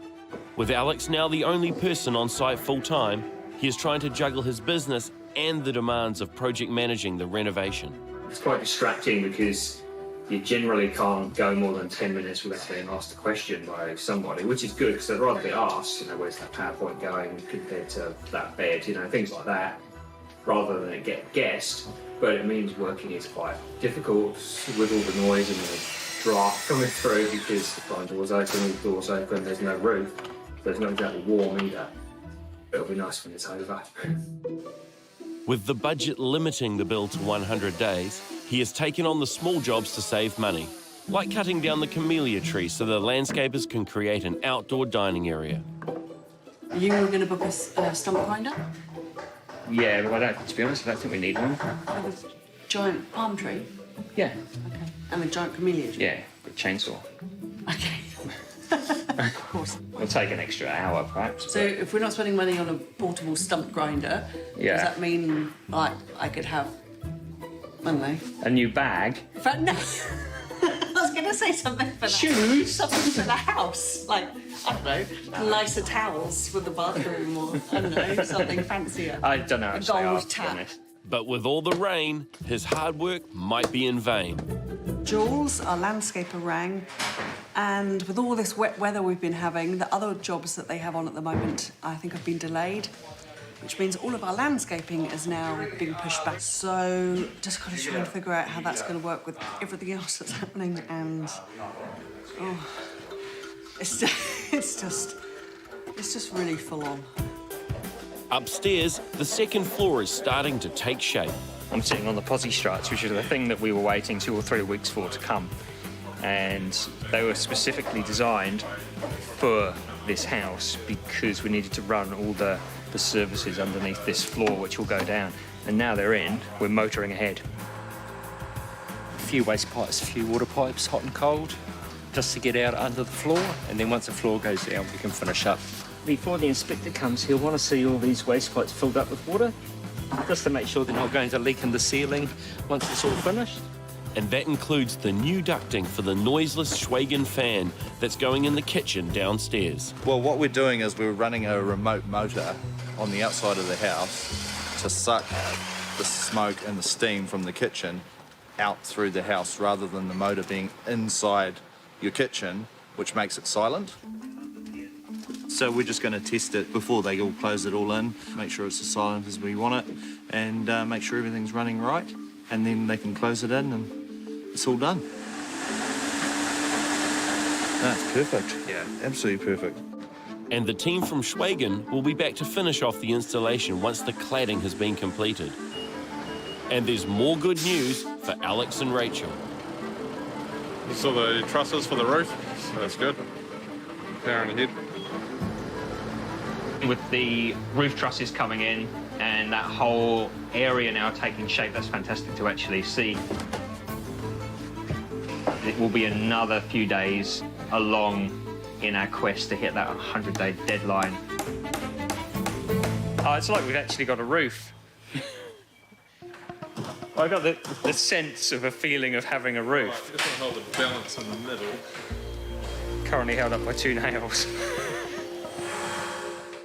S1: With Alex now the only person on site full-time, he is trying to juggle his business and the demands of project managing the renovation.
S15: It's quite distracting because you generally can't go more than 10 minutes without being asked a question by somebody, which is good because I'd rather be asked, you know, where's that PowerPoint going compared to that bed, you know, things like that, rather than it get guessed. But it means working is quite difficult with all the noise and the draft coming through because the front door's open, all the doors open, there's no roof, so it's not exactly warm either. It'll be nice when it's over.
S1: With the budget limiting the bill to 100 days, he has taken on the small jobs to save money, like cutting down the camellia tree so the landscapers can create an outdoor dining area.
S2: Are you going to book a stump grinder?
S15: Yeah, but to be honest, I don't think we need one.
S2: With a giant palm tree?
S15: Yeah.
S2: Okay. And a giant camellia tree?
S15: Yeah, with a chainsaw.
S2: Okay. Of course.
S15: It'll take an extra hour, perhaps.
S2: So if we're not spending money on a portable stump grinder,
S15: Yeah.
S2: does that mean, like, I could have, I don't know...
S15: A new bag?
S2: But no, I was going to say something for that. Shoes? Something for the house. Like, I don't know, nicer towels for the bathroom or, I don't know, something fancier.
S15: I don't know.
S2: A
S15: Actually,
S2: gold tap.
S1: But with all the rain, his hard work might be in vain.
S2: Jules, our landscaper, rang, and with all this wet weather we've been having, the other jobs that they have on at the moment, I think, have been delayed, which means all of our landscaping is now being pushed back. So just got to try and figure out how that's going to work with everything else that's happening, and it's just really full on.
S1: Upstairs, the second floor is starting to take shape.
S15: I'm sitting on the posy struts, which is the thing that we were waiting 2 or 3 weeks for to come. And they were specifically designed for this house because we needed to run all the services underneath this floor, which will go down. And now they're in, we're motoring ahead.
S16: A few waste pipes, a few water pipes, hot and cold, just to get out under the floor. And then once the floor goes down, we can finish up.
S15: Before the inspector comes, he'll want to see all these waste pipes filled up with water,
S16: just to make sure they're not going to leak in the ceiling once it's all finished.
S1: And that includes the new ducting for the noiseless Schwagen fan that's going in the kitchen downstairs.
S8: Well, what we're doing is we're running a remote motor on the outside of the house to suck
S20: the smoke and the steam from the kitchen out through the house rather than the motor being inside your kitchen, which makes it silent. So we're just going to test it before they all close it all in, make sure it's as silent as we want it, and make sure everything's running right, and then they can close it in and it's all done. That's perfect. Yeah, absolutely perfect.
S1: And the team from Schwagen will be back to finish off the installation once the cladding has been completed. And there's more good news for Alex and Rachel.
S5: You saw the trusses for the roof, so that's good. Powering ahead.
S15: With the roof trusses coming in and that whole area now taking shape, that's fantastic to actually see. It will be another few days along in our quest to hit that 100-day deadline. Oh, it's like we've actually got a roof. I got the sense of a feeling of having a roof.
S5: Right, just want to hold the balance in the middle.
S15: Currently held up by 2 nails.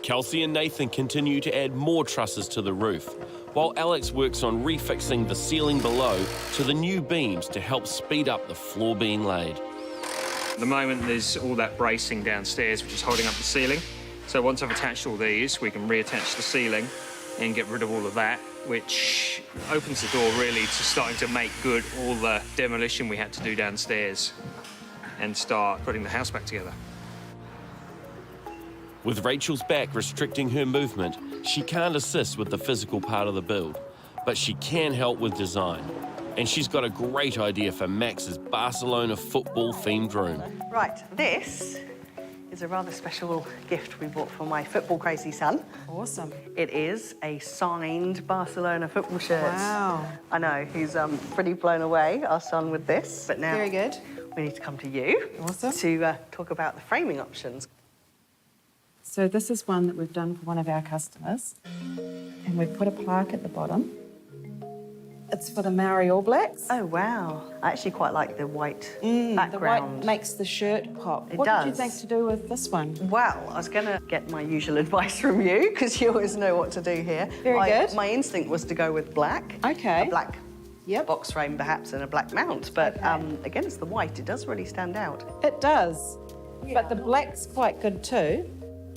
S1: Kelsey and Nathan continue to add more trusses to the roof, while Alex works on refixing the ceiling below to the new beams to help speed up the floor being laid.
S15: At the moment, there's all that bracing downstairs, which is holding up the ceiling. So once I've attached all these, we can reattach the ceiling and get rid of all of that, which opens the door really to starting to make good all the demolition we had to do downstairs and start putting the house back together.
S1: With Rachel's back restricting her movement, she can't assist with the physical part of the build, but she can help with design. And she's got a great idea for Max's Barcelona football-themed room.
S2: Right, this is a rather special gift we bought for my football-crazy son.
S21: Awesome.
S2: It is a signed Barcelona football shirt.
S21: Wow.
S2: I know, he's pretty blown away, our son, with this. But now
S21: Very good.
S2: we need to come to you to talk about the framing options.
S21: So this is one that we've done for one of our customers, and we've put a plaque at the bottom. It's for the Maori All Blacks.
S2: Oh, wow. I actually quite like the white
S21: The
S2: background.
S21: white makes the shirt pop.
S2: It
S21: what
S2: does.
S21: did you think to do with this one?
S2: Well, I was going to get my usual advice from you, because you always know what to do here.
S21: Very good.
S2: My instinct was to go with black.
S21: Okay.
S2: A black box frame, perhaps, and a black mount. But against the white, it does really stand out.
S21: It does. But the black's quite good too.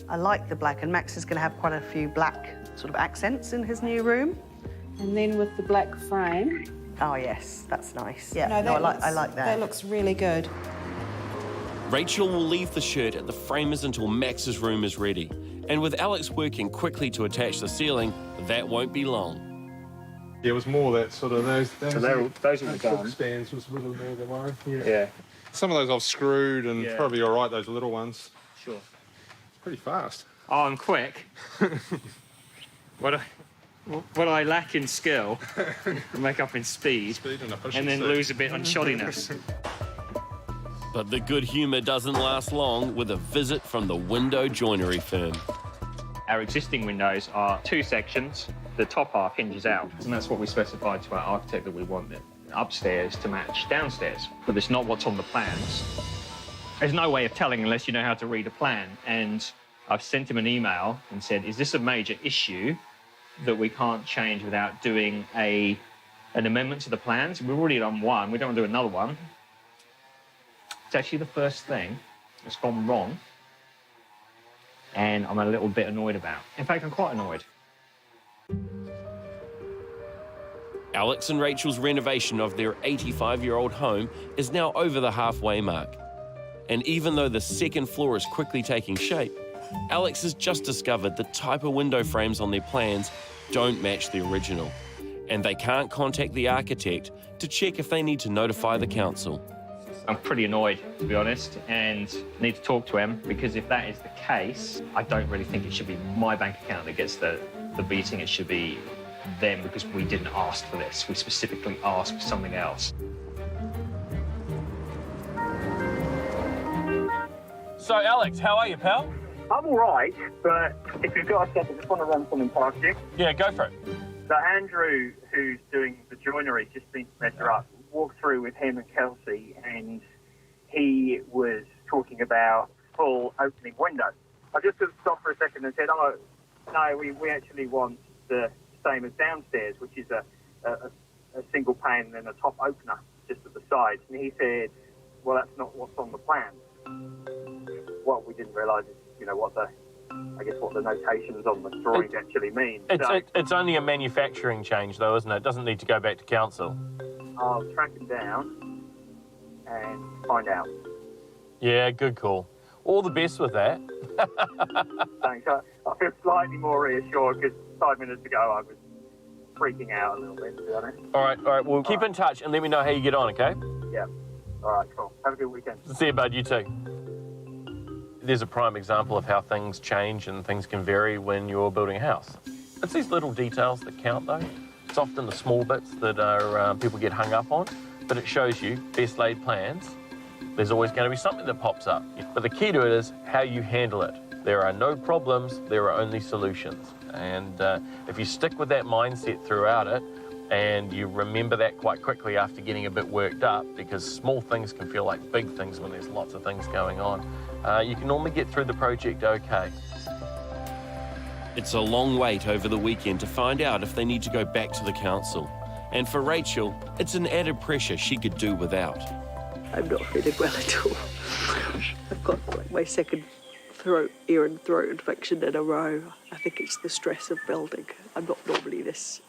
S2: I like the black, and Max is going to have quite a few black sort of accents in his new room.
S21: And then with the black frame.
S2: Oh, yes, that's nice. Yeah,
S21: No,
S2: I like that.
S21: That looks really good.
S1: Rachel will leave the shirt at the framers until Max's room is ready. And with Alex working quickly to attach the ceiling, that won't be long.
S5: Yeah, it was more that sort of those
S3: So those are done.
S5: spans was a little more the worry.
S3: Yeah.
S5: Some of those I've screwed and
S3: Yeah.
S5: probably all right, those little ones.
S3: Sure.
S5: It's pretty fast.
S15: Oh, I'm quick. What I lack in skill, I make up in speed and then lose a bit on shoddiness.
S1: But the good humour doesn't last long with a visit from the window joinery firm.
S15: Our existing windows are 2 sections. The top half hinges out, and that's what we specified to our architect that we want it upstairs to match downstairs. But it's not what's on the plans. There's no way of telling unless you know how to read a plan. And I've sent him an email and said, is this a major issue that we can't change without doing an amendment to the plans? We've already done one, we don't want to do another one. It's actually the first thing that's gone wrong, and I'm a little bit annoyed about. In fact, I'm quite annoyed.
S1: Alex and Rachel's renovation of their 85-year-old home is now over the halfway mark. And even though the second floor is quickly taking shape, Alex has just discovered the type of window frames on their plans don't match the original, and they can't contact the architect to check if they need to notify the council.
S15: I'm pretty annoyed, to be honest, and need to talk to him, because if that is the case, I don't really think it should be my bank account that gets the beating. It should be them, because we didn't ask for this. We specifically asked for something else.
S1: So, Alex, how are you, pal?
S22: I'm all right, but if you've got a second, I just want to run something past you.
S1: Yeah, go for it.
S22: So Andrew, who's doing the joinery, just been to measure up, walked through with him and Kelsey, and he was talking about full opening windows. I just sort of stopped for a second and said, oh, no, we actually want the same as downstairs, which is a single pane and then a top opener just at the side. And he said, well, that's not what's on the plan. What we didn't realise is, you know, what the notations on the drawings actually mean.
S1: It's only a manufacturing change, though, isn't it? It doesn't need to go back to council.
S22: I'll track him down and find out.
S1: Yeah, good call. All the best with that.
S22: Thanks. I feel slightly more reassured because 5 minutes ago I was freaking out a little bit, to be honest.
S1: All right. Well, keep in touch and let me know how you get on, okay?
S22: Yeah. All right, cool. Have a good weekend.
S1: See you, bud. You too. There's a prime example of how things change and things can vary when you're building a house. It's these little details that count, though. It's often the small bits that are people get hung up on, but it shows you best laid plans. There's always going to be something that pops up. But the key to it is how you handle it. There are no problems, there are only solutions. And if you stick with that mindset throughout it, and you remember that quite quickly after getting a bit worked up, because small things can feel like big things when there's lots of things going on, you can normally get through the project okay. It's a long wait over the weekend to find out if they need to go back to the council. And for Rachel, it's an added pressure she could do without.
S2: I'm not feeling well at all. I've got like my second ear and throat infection in a row. I think it's the stress of building. I'm not normally this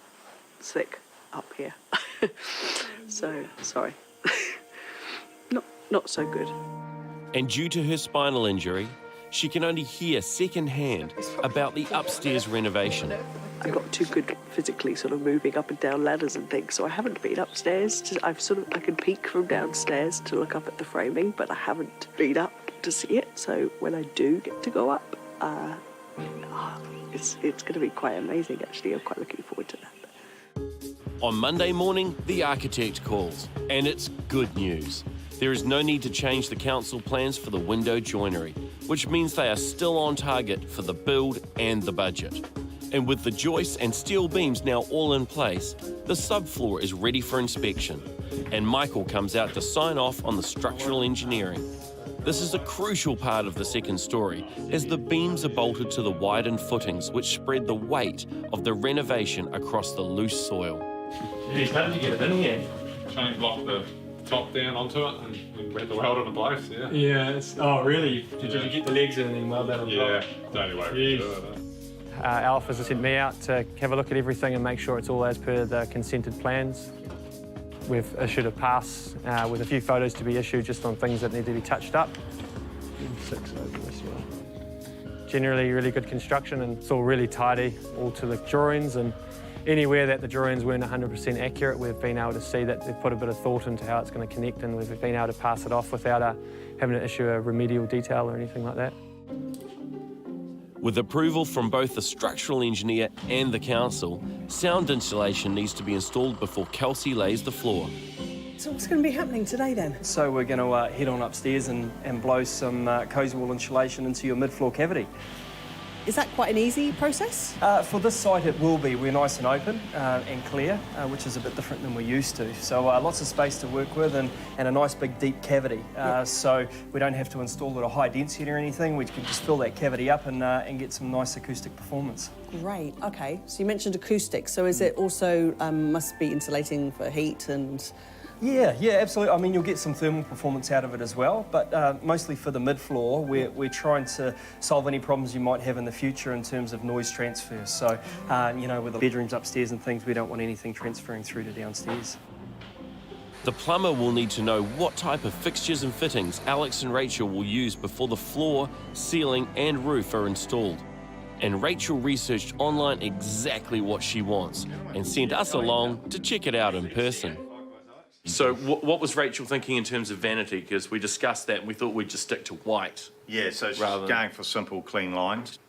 S2: sick up here. So, sorry. Not so good.
S1: And due to her spinal injury, she can only hear secondhand about the upstairs renovation.
S2: I'm not too good physically sort of moving up and down ladders and things, so I haven't been upstairs. I can peek from downstairs to look up at the framing, but I haven't been up to see it. So when I do get to go up, it's going to be quite amazing, actually. I'm quite looking forward to that.
S1: On Monday morning, the architect calls, and it's good news. There is no need to change the council plans for the window joinery, which means they are still on target for the build and the budget. And with the joists and steel beams now all in place, the subfloor is ready for inspection. And Michael comes out to sign off on the structural engineering. This is a crucial part of the second story, as the beams are bolted to the widened footings, which spread the weight of the renovation across the loose soil.
S5: Geez, how did you get it in here? Chain block the top down onto it and wet the weld into place, yeah.
S13: Yeah, oh really? Did you get the legs in and then weld that on top?
S5: Yeah, the only way we could do it.
S4: Alf has sent me out to have a look at everything and make sure it's all as per the consented plans. We've issued a pass with a few photos to be issued just on things that need to be touched up. 6 over this one. Generally really good construction, and it's all really tidy, all to the drawings, and anywhere that the drawings weren't 100% accurate, we've been able to see that they've put a bit of thought into how it's going to connect, and we've been able to pass it off without having to issue a remedial detail or anything like that.
S1: With approval from both the structural engineer and the council, sound insulation needs to be installed before Kelsey lays the floor.
S7: So what's going to be happening today then?
S23: So we're going to head on upstairs and blow some cosy wall insulation into your mid-floor cavity.
S7: Is that quite an easy process?
S23: For this site it will be. We're nice and open and clear, which is a bit different than we're used to. So lots of space to work with and a nice big deep cavity. So we don't have to install it a high density or anything. We can just fill that cavity up and get some nice acoustic performance.
S7: Great, okay. So you mentioned acoustic, so is it also must be insulating for heat and...
S23: Yeah, absolutely. I mean, you'll get some thermal performance out of it as well, but mostly for the mid-floor, we're trying to solve any problems you might have in the future in terms of noise transfer. So, you know, with the bedrooms upstairs and things, we don't want anything transferring through to downstairs.
S1: The plumber will need to know what type of fixtures and fittings Alex and Rachel will use before the floor, ceiling and roof are installed. And Rachel researched online exactly what she wants and sent us along to check it out in person. So what was Rachel thinking in terms of vanity? Because we discussed that and we thought we'd just stick to white.
S8: Yeah, so she's going for simple, clean lines.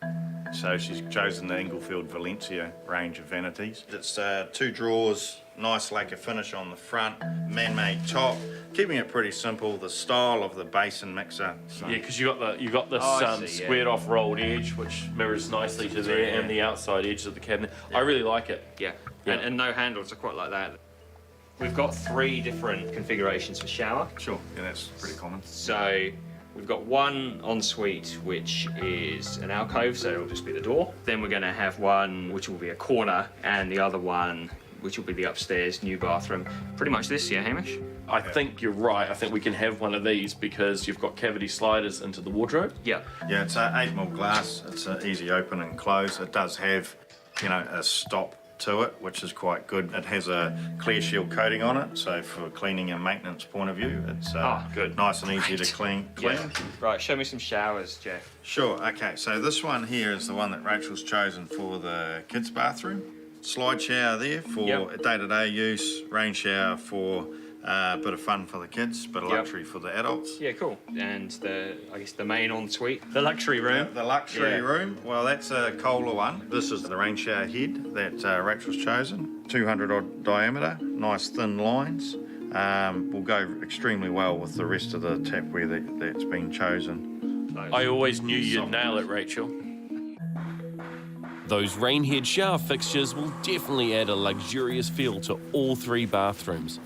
S8: So she's chosen the Inglefield Valencia range of vanities. It's 2 drawers, nice lacquer finish on the front, man-made top, keeping it pretty simple. The style of the basin mixer. So.
S1: Yeah, because you got this squared off rolled edge, which mirrors nicely to there, and the outside edge of the cabinet. Yeah. I really like it.
S15: Yeah, and no handles. I quite like that. We've got 3 different configurations for shower.
S8: Sure, yeah, that's pretty common.
S15: So We've got one ensuite, which is an alcove, so it'll just be the door. Then we're going to have one, which will be a corner, and the other one, which will be the upstairs new bathroom. Pretty much this, yeah, Hamish?
S1: I think you're right. I think we can have one of these because you've got cavity sliders into the wardrobe.
S15: Yeah.
S9: Yeah, it's a 8mm glass. It's an easy open and close. It does have, you know, a stop to it, which is quite good. It has a clear shield coating on it, so for cleaning and maintenance point of view, it's
S1: good.
S9: Nice and easy to clean.
S15: Yeah. Right, show me some showers, Jeff.
S9: Sure, okay, so this one here is the one that Rachel's chosen for the kids' bathroom. Slide shower there for day-to-day use, rain shower for a bit of fun for the kids, bit of luxury for the adults.
S15: Yeah, cool. And I guess the main ensuite, the luxury room.
S9: The luxury room, well, that's a Kohler one. This is the rain shower head that Rachel's chosen. 200 odd diameter, nice thin lines. Will go extremely well with the rest of the tapware that's been chosen.
S1: I always knew you'd nail it, Rachel. Those rainhead shower fixtures will definitely add a luxurious feel to all 3 bathrooms.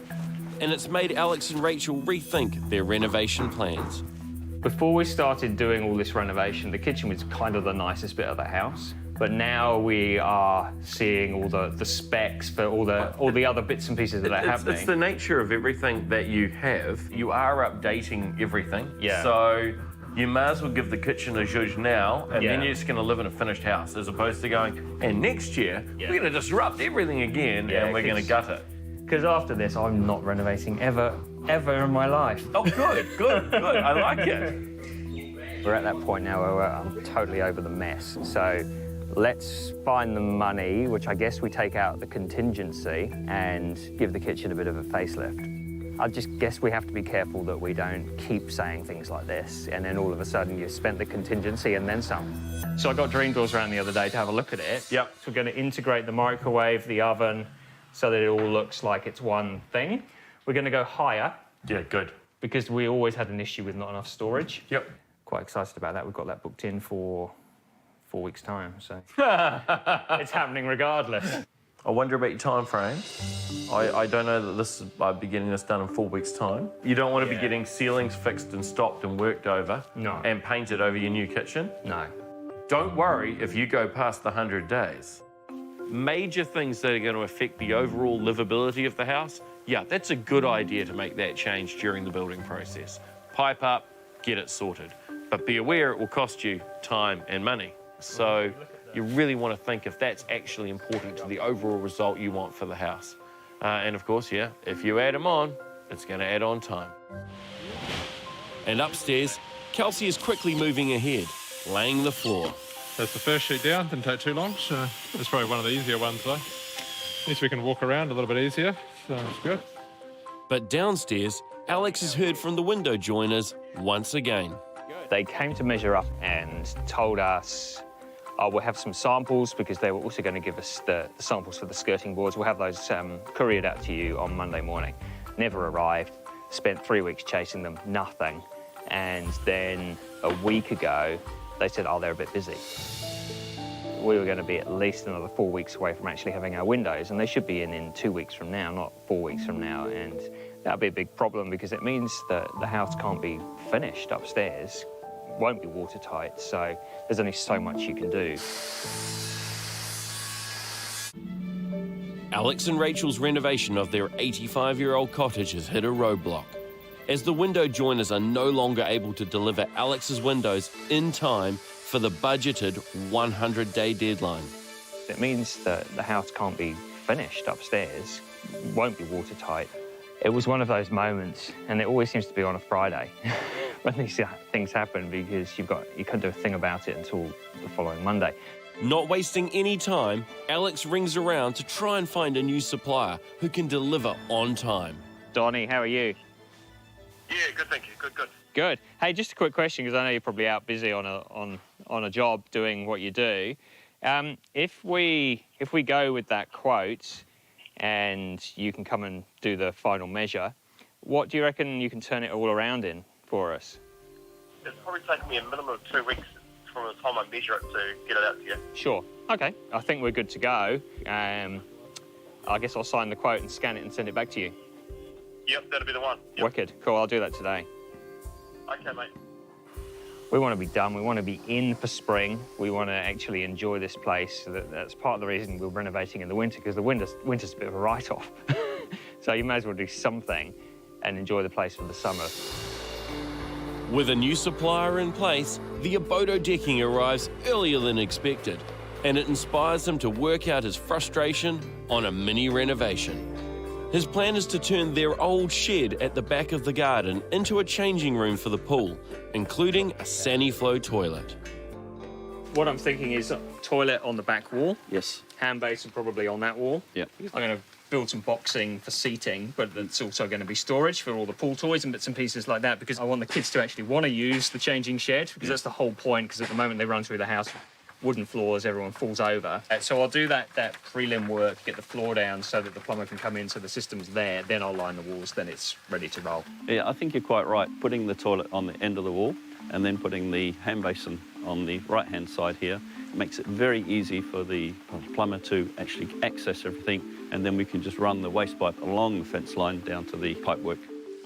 S1: And it's made Alex and Rachel rethink their renovation plans.
S15: Before we started doing all this renovation, the kitchen was kind of the nicest bit of the house. But now we are seeing all the specs for all the other bits and pieces that are happening.
S1: It's the nature of everything that you have. You are updating everything.
S15: Yeah.
S1: So you may as well give the kitchen a zhuzh now, and then you're just going to live in a finished house, as opposed to going, and next year, we're going to disrupt everything again, and we're going to gut it.
S15: Because after this, I'm not renovating ever in my life.
S1: Oh, good. I like it.
S15: We're at that point now where I'm totally over the mess. So let's find the money, which I guess we take out the contingency, and give the kitchen a bit of a facelift. I just guess we have to be careful that we don't keep saying things like this, and then all of a sudden you've spent the contingency and then some. So I got Dream Doors around the other day to have a look at it.
S1: Yep.
S15: So we're going to integrate the microwave, the oven, so that it all looks like it's one thing. We're going to go higher.
S1: Yeah, good.
S15: Because we always had an issue with not enough storage.
S1: Yep.
S15: Quite excited about that. We've got that booked in for 4 weeks' time, so it's happening regardless.
S1: I wonder about your time frame. I don't know that this is be getting this done in 4 weeks' time. You don't want to be getting ceilings fixed and stopped and worked over.
S15: No.
S1: And painted over your new kitchen.
S15: No.
S1: Don't worry if you go past the 100 days. Major things that are going to affect the overall livability of the house, yeah, that's a good idea to make that change during the building process. Pipe up, get it sorted. But be aware it will cost you time and money. So you really want to think if that's actually important to the overall result you want for the house. And of course, yeah, if you add them on, it's going to add on time. And upstairs, Kelsey is quickly moving ahead, laying the floor.
S5: That's the first sheet down, didn't take too long. So it's probably one of the easier ones though. At least we can walk around a little bit easier, so it's good.
S1: But downstairs, Alex has heard from the window joiners once again.
S15: They came to measure up and told us, we'll have some samples because they were also going to give us the samples for the skirting boards. We'll have those couriered out to you on Monday morning. Never arrived. Spent 3 weeks chasing them, nothing. And then a week ago, they said, they're a bit busy. We were going to be at least another 4 weeks away from actually having our windows, and they should be in 2 weeks from now, not 4 weeks from now. And that'll be a big problem because it means that the house can't be finished upstairs, won't be watertight, so there's only so much you can do.
S1: Alex and Rachel's renovation of their 85-year-old cottage has hit a roadblock, as the window joiners are no longer able to deliver Alex's windows in time for the budgeted 100-day deadline.
S15: It means that the house can't be finished upstairs, won't be watertight. It was one of those moments, and it always seems to be on a Friday when these things happen because you can't do a thing about it until the following Monday.
S1: Not wasting any time, Alex rings around to try and find a new supplier who can deliver on time.
S15: Donnie, how are you?
S12: Yeah, good, thank you. Good.
S15: Good. Hey, just a quick question, because I know you're probably out busy on a job doing what you do. If we go with that quote and you can come and do the final measure, what do you reckon you can turn it all around in for us?
S12: It'll probably take me a minimum of 2 weeks from the time I measure it to get it out to you.
S15: Sure. Okay. I think we're good to go. I guess I'll sign the quote and scan it and send it back to you.
S12: Yep, that'll be the one. Yep.
S15: Wicked. Cool. I'll do that today.
S12: Okay, mate.
S15: We want to be done. We want to be in for spring. We want to actually enjoy this place. So that's part of the reason we're renovating in the winter, because the winter's a bit of a write-off. So you may as well do something and enjoy the place for the summer.
S1: With a new supplier in place, the Abode decking arrives earlier than expected, and it inspires him to work out his frustration on a mini renovation. His plan is to turn their old shed at the back of the garden into a changing room for the pool, including a Saniflow toilet.
S15: What I'm thinking is a toilet on the back wall.
S10: Yes.
S15: Hand basin probably on that wall.
S10: Yeah.
S15: I'm going to build some boxing for seating, but it's also going to be storage for all the pool toys and bits and pieces like that, because I want the kids to actually want to use the changing shed, because that's the whole point, because at the moment they run through the house, wooden floors, everyone falls over. So I'll do that prelim work, get the floor down so that the plumber can come in, so the system's there, then I'll line the walls, then it's ready to roll.
S10: Yeah, I think you're quite right. Putting the toilet on the end of the wall and then putting the hand basin on the right-hand side here makes it very easy for the plumber to actually access everything, and then we can just run the waste pipe along the fence line down to the pipework.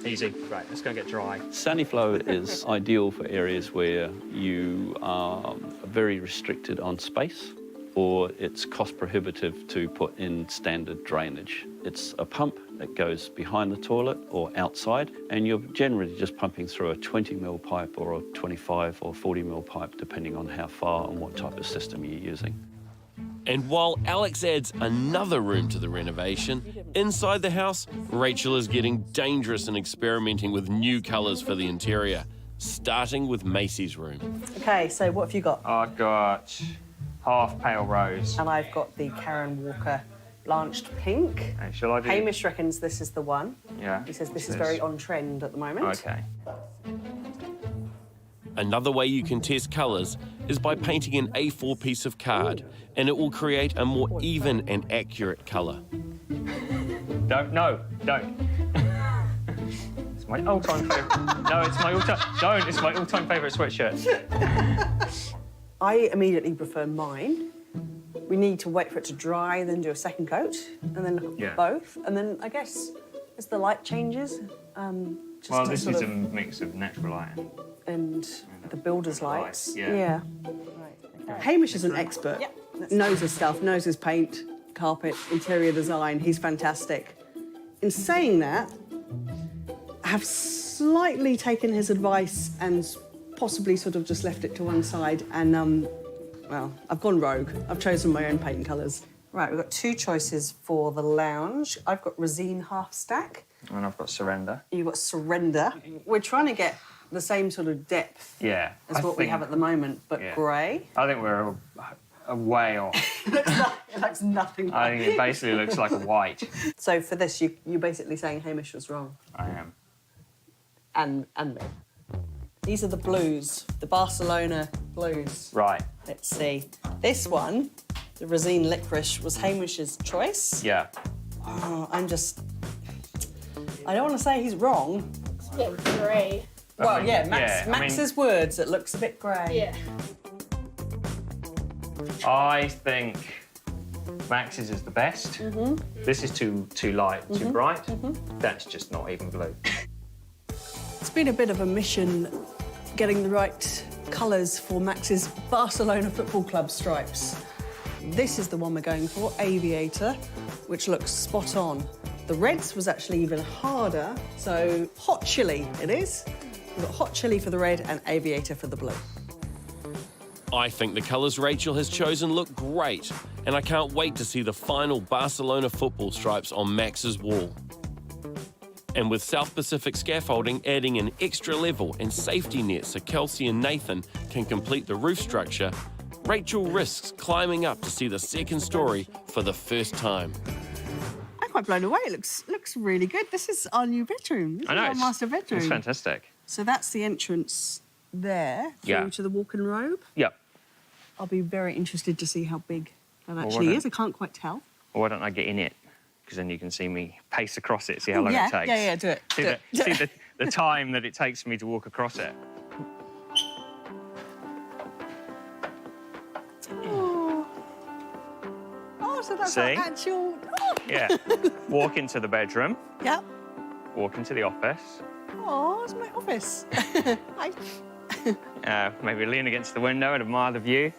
S15: Easy. Right, let's go get dry.
S10: Saniflow is ideal for areas where you are very restricted on space, or it's cost prohibitive to put in standard drainage. It's a pump that goes behind the toilet or outside, and you're generally just pumping through a 20mm pipe or a 25 or 40mm pipe, depending on how far and what type of system you're using.
S1: And while Alex adds another room to the renovation, inside the house, Rachel is getting dangerous and experimenting with new colours for the interior, starting with Macy's room.
S7: Okay, so what have you got?
S15: I've got half pale rose.
S7: And I've got the Karen Walker blanched pink.
S15: And shall I do...
S7: Hamish reckons this is the one.
S15: Yeah.
S7: He says this is very on trend at the moment.
S15: Okay.
S1: Another way you can test colours is by painting an A4 piece of card, and it will create a more even and accurate colour.
S15: Don't. It's my all-time favourite. No, it's my all-time... Don't, it's my all-time favourite sweatshirt.
S7: I immediately prefer mine. We need to wait for it to dry, then do a second coat, and then look at both. And then, I guess, as the light changes...
S15: well, this is a mix of natural light
S7: and the builder's lights.
S15: Yeah.
S7: Right. Hamish is an expert. Knows his stuff, knows his paint, carpet, interior design. He's fantastic. In saying that, I have slightly taken his advice and possibly sort of just left it to one side. And, well, I've gone rogue. I've chosen my own paint colours. Right, we've got two choices for the lounge. I've got Resine Half Stack.
S15: And I've got Surrender.
S7: You've got Surrender. We're trying to get the same sort of depth as what we have at the moment, but grey.
S15: I think we're a way off.
S7: It looks nothing like
S15: I think it basically looks like a white.
S7: So for this, you're basically saying Hamish was wrong.
S15: I am.
S7: And me. These are the blues, the Barcelona blues.
S15: Right.
S7: Let's see. This one, the Resine Licorice, was Hamish's choice.
S15: Yeah.
S7: Oh, I don't want to say he's wrong.
S14: It's a bit grey.
S7: Well, yeah, Max's words, it looks a bit grey.
S14: Yeah.
S15: I think Max's is the best. This is too light, too bright. That's just not even blue.
S7: It's been a bit of a mission getting the right colours for Max's Barcelona Football Club stripes. This is the one we're going for, Aviator, which looks spot on. The reds was actually even harder, so hot chili it is. We've got hot chili for the red and Aviator for the blue.
S1: I think the colours Rachel has chosen look great, and I can't wait to see the final Barcelona football stripes on Max's wall. And with South Pacific scaffolding adding an extra level and safety net so Kelsey and Nathan can complete the roof structure, Rachel risks climbing up to see the second story for the first time.
S2: I'm quite blown away. It looks really good. This is our new bedroom. This is our master bedroom.
S15: It's fantastic.
S2: So that's the entrance there through to the walk-in robe.
S15: Yep.
S2: I'll be very interested to see how big that actually is. I can't quite tell.
S15: Well, why don't I get in it? Because then you can see me pace across it, see how long it takes.
S2: Yeah, do it.
S15: See the time that it takes me to walk across it.
S2: Oh, so that's
S15: See?
S2: our actual... Oh.
S15: Yeah. Walk into the bedroom.
S2: Yeah.
S15: Walk into the office.
S2: Oh, it's my office. Hi.
S15: Maybe lean against the window and admire the view.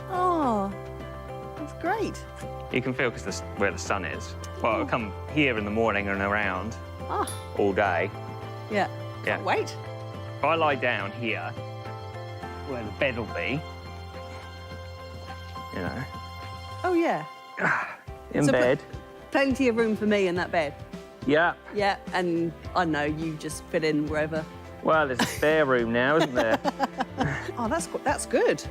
S2: Oh, that's great.
S15: You can feel because where the sun is. Well, I'll come here in the morning and around all day.
S2: Yeah. Can't wait.
S15: If I lie down here, where the bed will be, you know.
S2: Oh, yeah.
S15: In bed.
S2: Plenty of room for me in that bed.
S15: Yeah.
S2: Yeah, and I know you just fit in wherever.
S15: Well, there's a spare room now, isn't there?
S2: Oh, that's good.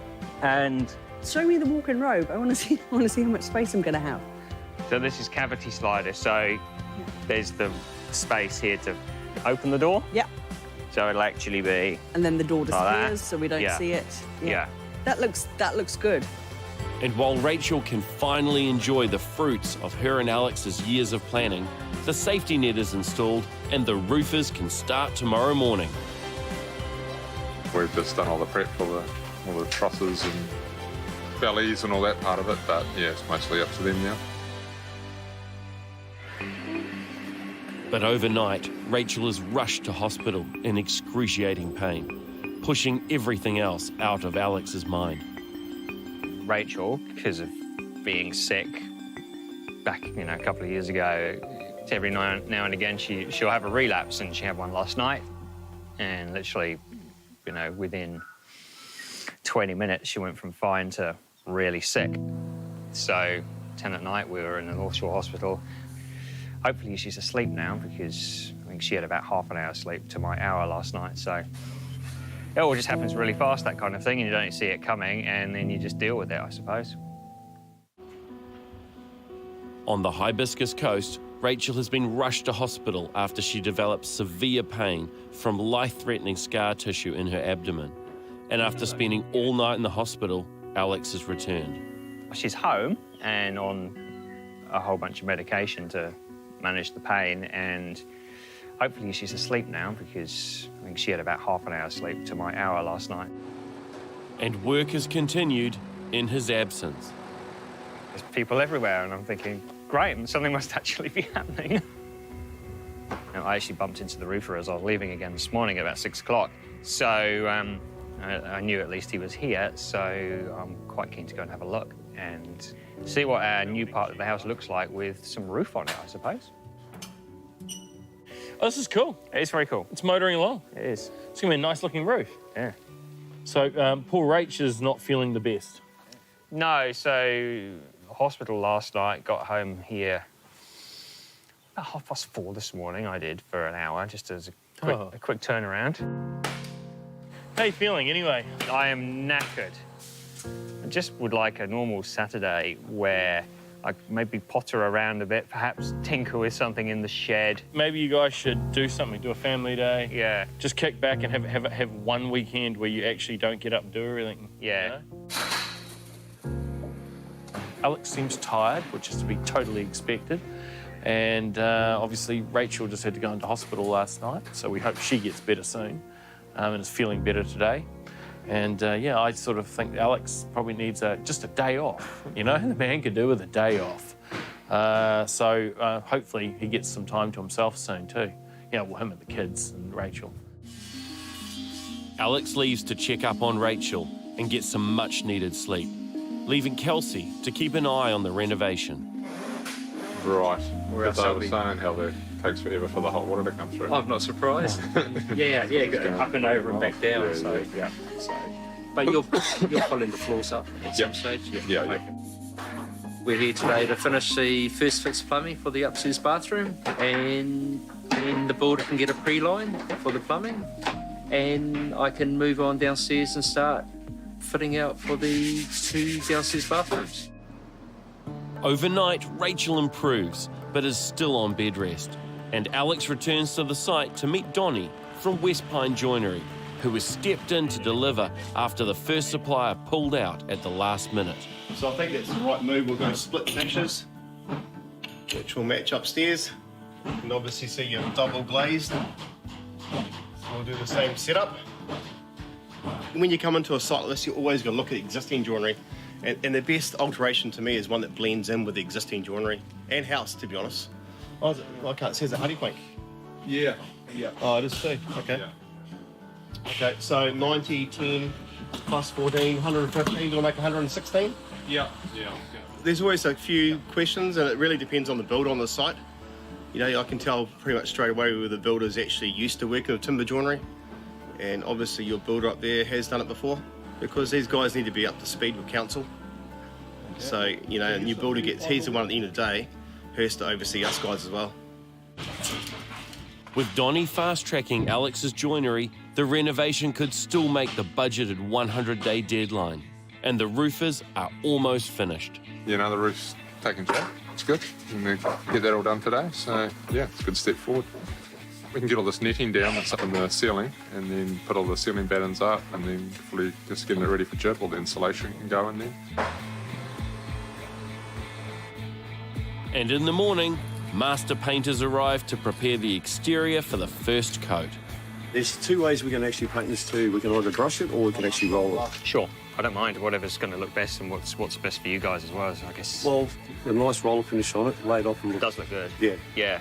S15: And
S2: show me the walk-in robe. I want to see how much space I'm going to have.
S15: so this is cavity slider. So there's the space here to open the door.
S2: Yeah.
S15: So it'll actually be.
S2: And then the door
S15: like that.
S2: disappears, so we don't see it.
S15: Yeah.
S2: That looks good.
S1: And while Rachel can finally enjoy the fruits of her and Alex's years of planning, the safety net is installed and the roofers can start tomorrow morning.
S5: We've just done all the prep for all the trusses and bellies and all that part of it, but yeah, it's mostly up to them now.
S1: But overnight, Rachel is rushed to hospital in excruciating pain, pushing everything else out of Alex's mind.
S15: Rachel, because of being sick back, a couple of years ago, every now and again she'll have a relapse, and she had one last night, and literally, within 20 minutes she went from fine to really sick. So 10 at night we were in the North Shore Hospital. Hopefully she's asleep now, because I think she had about half an hour sleep to my hour last night. So it all just happens really fast, that kind of thing, and you don't see it coming, and then you just deal with it, I suppose.
S1: On the Hibiscus Coast, Rachel has been rushed to hospital after she developed severe pain from life-threatening scar tissue in her abdomen. And after spending all night in the hospital, Alex has returned.
S15: She's home and on a whole bunch of medication to manage the pain, and hopefully she's asleep now, because I think she had about half an hour sleep to my hour last night.
S1: And work has continued in his absence.
S15: There's people everywhere, and I'm thinking, great, something must actually be happening. I actually bumped into the roofer as I was leaving again this morning at about 6 o'clock. So I knew at least he was here, so I'm quite keen to go and have a look and see what our new part of the house looks like with some roof on it, I suppose.
S11: Oh, this is cool.
S15: It is very cool.
S11: It's motoring along.
S15: It is.
S11: It's going to be a nice-looking roof.
S15: Yeah.
S11: So poor Rach is not feeling the best.
S15: No, so hospital last night, got home here about 4:30 this morning. I did for an hour, just as a quick turnaround.
S11: How are you feeling anyway?
S15: I am knackered. I just would like a normal Saturday where I maybe potter around a bit, perhaps tinker with something in the shed.
S11: Maybe you guys should do something, do a family day.
S15: Yeah.
S11: Just kick back and have one weekend where you actually don't get up and do everything.
S15: Yeah.
S11: Alex seems tired, which is to be totally expected. And obviously Rachel just had to go into hospital last night, so we hope she gets better soon and is feeling better today. And yeah, I sort of think Alex probably needs just a day off. The man could do with a day off. So hopefully he gets some time to himself soon too. Well, him and the kids and Rachel.
S1: Alex leaves to check up on Rachel and get some much-needed sleep, leaving Kelsey to keep an eye on the renovation.
S5: Right.
S16: Where
S5: But
S16: else
S5: they
S16: are
S5: were
S16: we?
S5: saying how it takes forever for the hot water to come through.
S16: I'm not surprised. yeah, go up and over and back down.
S5: Yeah.
S16: But you're pulling the floors up at some stage.
S5: Yeah.
S16: Okay. We're here today to finish the first fix plumbing for the upstairs bathroom, and then the builder can get a pre-line for the plumbing, and I can move on downstairs and start fitting out for the 2 downstairs bathrooms.
S1: Overnight, Rachel improves, but is still on bed rest. And Alex returns to the site to meet Donnie from West Pine Joinery, who has stepped in to deliver after the first supplier pulled out at the last minute.
S6: So I think that's the right move. We're going to split finishes, which will match upstairs. You can obviously see you're double glazed. So we'll do the same setup. When you come into a site like this, you're always going to look at existing joinery. And the best alteration to me is one that blends in with the existing joinery and house, to be honest. Oh, I can't see, is it honey plank?
S5: Yeah.
S6: Oh, it is too. Okay.
S5: Yeah.
S6: Okay, so 90, 10, plus 14, 115, do I make 116?
S5: Yeah.
S6: There's always a few questions, and it really depends on the builder on the site. You know, I can tell pretty much straight away whether the builder's actually used to working with timber joinery, and obviously your builder up there has done it before, because these guys need to be up to speed with council. So, you know, a new builder he's the one at the end of the day who has to oversee us guys as well.
S1: With Donnie fast-tracking Alex's joinery, the renovation could still make the budgeted 100-day deadline, and the roofers are almost finished.
S5: You know, the roof's taken shape. It's good. And we get that all done today, so yeah, it's a good step forward. We can get all this netting down that's up in the ceiling, and then put all the ceiling battens up, and then hopefully just getting it ready for jib. All the insulation can go in there.
S1: And in the morning, master painters arrive to prepare the exterior for the first coat.
S14: There's two ways we can actually paint this too. We can either brush it or we can actually roll it.
S15: Sure. I don't mind whatever's going to look best and what's best for you guys as well, so I guess.
S14: Well, a nice roller finish on it, laid off and
S15: It does look good.
S14: Yeah.
S15: Yeah.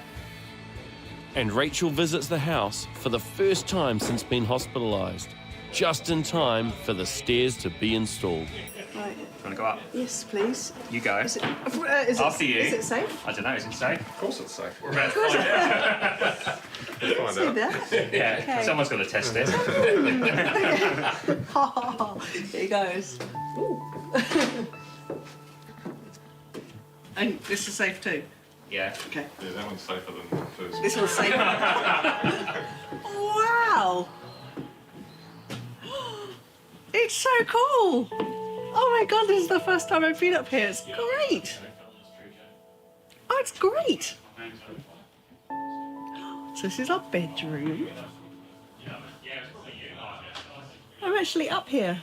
S1: And Rachel visits the house for the first time since being hospitalised, just in time for the stairs to be installed.
S2: Right.
S15: Do you want to go up?
S2: Yes, please.
S15: You go.
S2: Is it
S15: After you.
S2: Is it safe?
S15: I don't know, is it safe?
S5: Of course it's safe.
S15: We're about to find out.
S5: We'll find out.
S15: Yeah,
S2: Okay.
S15: someone's got to test it.
S2: Here he goes. Ooh. And this is safe too?
S15: Yeah.
S2: Okay.
S5: Yeah, that one's safer than the first.
S2: This one's safer. Wow! It's so cool! Oh my god, this is the first time I've been up here. It's great! Oh, it's great! So this is our bedroom. I'm actually up here.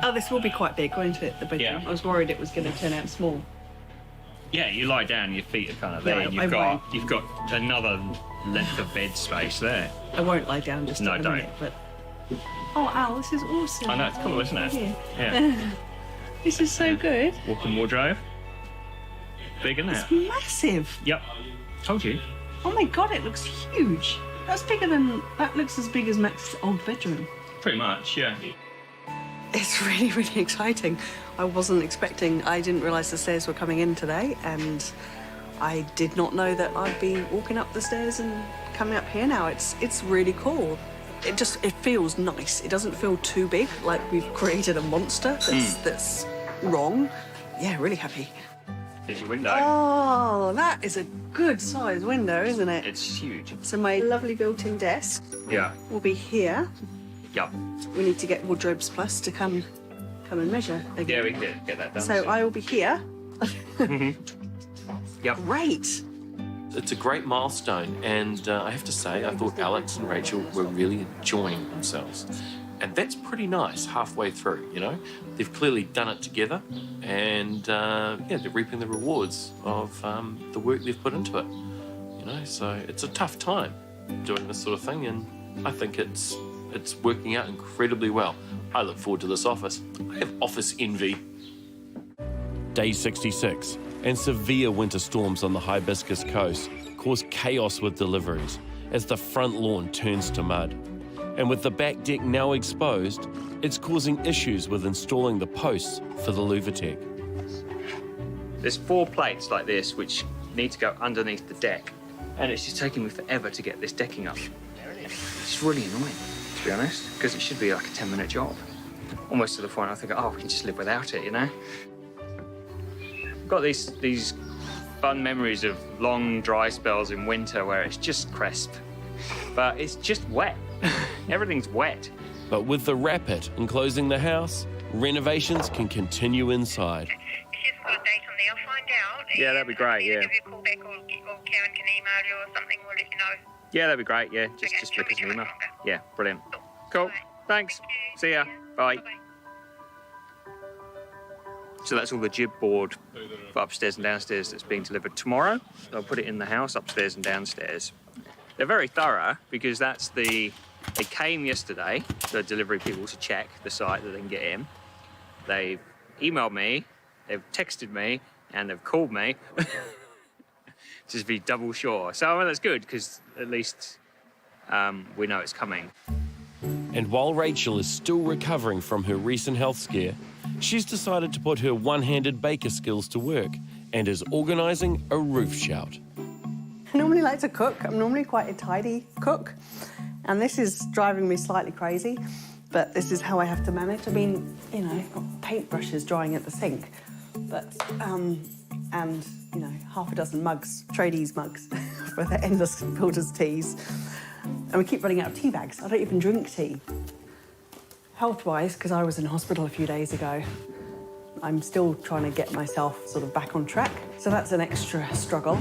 S2: Oh, this will be quite big, won't it, the bedroom?
S15: Yeah.
S2: I was worried it was going to turn out small.
S15: Yeah, you lie down, your feet are kind of there,
S2: No,
S15: and
S2: I
S15: you've got another length of bed space there.
S2: I won't lie down just
S15: No,
S2: at the
S15: don't.
S2: minute, but... Oh, Al, this is awesome.
S15: I know, it's cool, isn't it?
S2: Yeah.
S15: Yeah.
S2: This is so good.
S15: Walk-in wardrobe. Big, isn't it?
S2: It's massive.
S15: Yep. Told you.
S2: Oh my god, it looks huge. That's bigger than... That looks as big as Max's old bedroom.
S15: Pretty much, yeah.
S2: It's really, really exciting. I wasn't expecting... I didn't realise the stairs were coming in today, and I did not know that I'd be walking up the stairs and coming up here now. It's really cool. It feels nice. It doesn't feel too big, like we've created a monster that's wrong. Yeah, really happy.
S15: There's your window.
S2: Oh, that is a good sized window, isn't it?
S15: It's huge.
S2: So my lovely built-in desk
S15: Yeah.
S2: will be here.
S15: Yep.
S2: We need to get Wardrobes Plus to come and measure again.
S15: Yeah, we can get that done.
S2: So I will be here.
S15: Yep.
S2: Great.
S1: It's a great milestone, and I have to say, I thought Alex and Rachel were really enjoying themselves. And that's pretty nice halfway through, you know? They've clearly done it together, and yeah, they're reaping the rewards of the work they've put into it, you know? So it's a tough time doing this sort of thing, and I think it's working out incredibly well. I look forward to this office. I have office envy. Day 66, and severe winter storms on the Hibiscus coast cause chaos with deliveries as the front lawn turns to mud. And with the back deck now exposed, it's causing issues with installing the posts for the louveteck.
S15: There's 4 plates like this which need to go underneath the deck, and it's just taking me forever to get this decking up. It's really annoying, to be honest, because it should be like a 10-minute job. Almost to the point I think, oh, we can just live without it, you know? Got these fun memories of long dry spells in winter where it's just crisp, but it's just wet. Everything's wet.
S1: But with the rapid enclosing the house, renovations can continue inside.
S15: Yeah, that'd be great, yeah.
S17: Give you a call back, or Karen can email you or something, we'll let you know.
S15: Yeah, that'd be great, yeah. Just flick us an email. Yeah, brilliant. Cool. Thanks. See ya. Bye. So that's all the jib board for upstairs and downstairs that's being delivered tomorrow. I'll put it in the house upstairs and downstairs. They're very thorough because they came yesterday, the delivery people, to check the site that they can get in. They've emailed me, they've texted me, and they've called me. Just be double sure. So well, that's good because at least we know it's coming.
S1: And while Rachel is still recovering from her recent health scare, she's decided to put her one-handed baker skills to work and is organising a roof shout.
S7: I normally like to cook. I'm normally quite a tidy cook, and this is driving me slightly crazy, but this is how I have to manage. I mean, you know, I've got paintbrushes drying at the sink, but, and, you know, half a dozen mugs, tradies mugs, for the endless builders' teas. And we keep running out of tea bags. I don't even drink tea. Health-wise, because I was in hospital a few days ago, I'm still trying to get myself sort of back on track. So that's an extra struggle.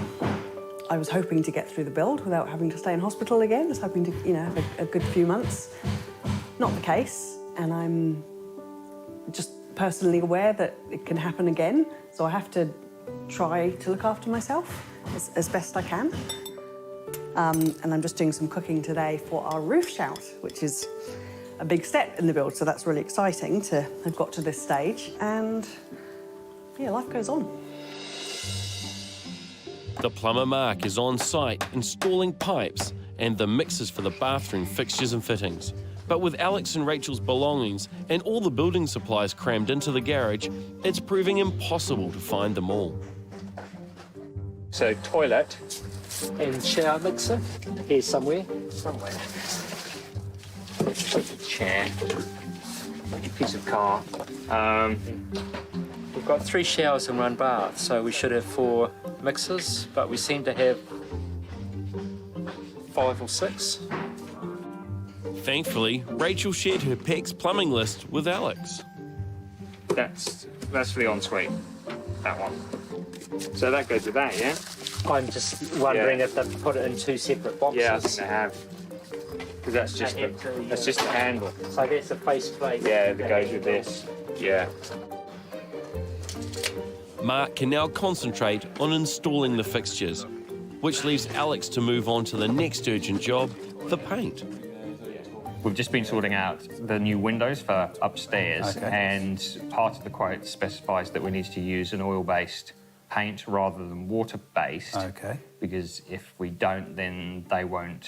S7: I was hoping to get through the build without having to stay in hospital again. I was hoping to, you know, have a good few months. Not the case, and I'm just personally aware that it can happen again. So I have to try to look after myself as best I can. And I'm just doing some cooking today for our roof shout, which is a big step in the build, so that's really exciting to have got to this stage. And yeah, life goes on.
S1: The plumber Mark is on site installing pipes and the mixers for the bathroom fixtures and fittings. But with Alex and Rachel's belongings and all the building supplies crammed into the garage, it's proving impossible to find them all.
S16: So toilet and shower mixer here somewhere. Chair, piece of car. We've got 3 showers and 1 bath, so we should have 4 mixers, but we seem to have 5 or 6.
S1: Thankfully, Rachel shared her PEX plumbing list with Alex.
S15: That's for the ensuite, that one. So that goes with that, yeah?
S16: I'm just wondering if they've put it in 2 separate boxes.
S15: Yeah, I think they have. Because that's just the handle.
S16: So that's a faceplate.
S15: Yeah, that goes with this. Yeah.
S1: Mark can now concentrate on installing the fixtures, which leaves Alex to move on to the next urgent job, the paint.
S15: We've just been sorting out the new windows for upstairs, and part of the quote specifies that we need to use an oil-based paint rather than water-based.
S18: Okay.
S15: Because if we don't, then they won't,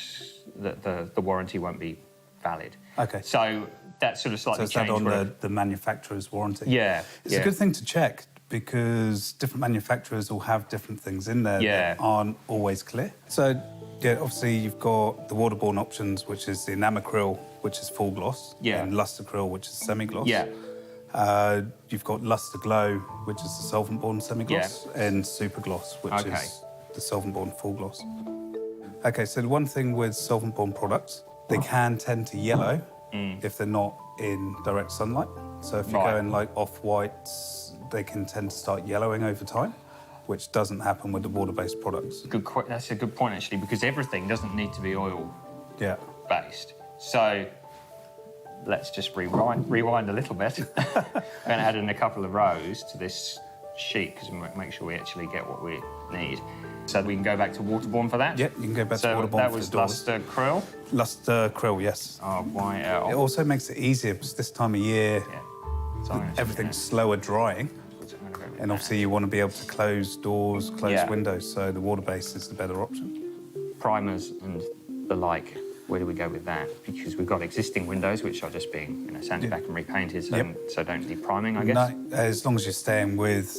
S15: the warranty won't be valid.
S18: Okay.
S15: So that's sort of slightly changed.
S18: So is that on the manufacturer's warranty?
S15: Yeah.
S18: It's a good thing to check because different manufacturers will have different things in there that aren't always clear. So, yeah, obviously you've got the waterborne options, which is the enamacryl, which is full gloss, and lustercryl, which is semi-gloss.
S15: Yeah.
S18: You've got Luster Glow, which is the solvent-borne semi-gloss, and Super Gloss, which is the solvent-borne full gloss. Okay, so the one thing with solvent-borne products, they can tend to yellow if they're not in direct sunlight. So if you go in like off-whites, they can tend to start yellowing over time, which doesn't happen with the water-based products.
S15: That's a good point, actually, because everything doesn't need to be oil-based. So let's just rewind a little bit and add in a couple of rows to this sheet because we make sure we actually get what we need. So we can go back to waterborne for that?
S18: Yep, you can go back to waterborne for
S15: that was Luster Krill?
S18: Luster Krill, yes.
S15: RYL.
S18: It also makes it easier because this time of year, everything's slower drying. And obviously you want to be able to close doors, close windows, so the water-based is the better option.
S15: Primers and the like, where do we go with that? Because we've got existing windows which are just being sanded back and repainted, so don't need priming, I guess?
S18: No, as long as you're staying with,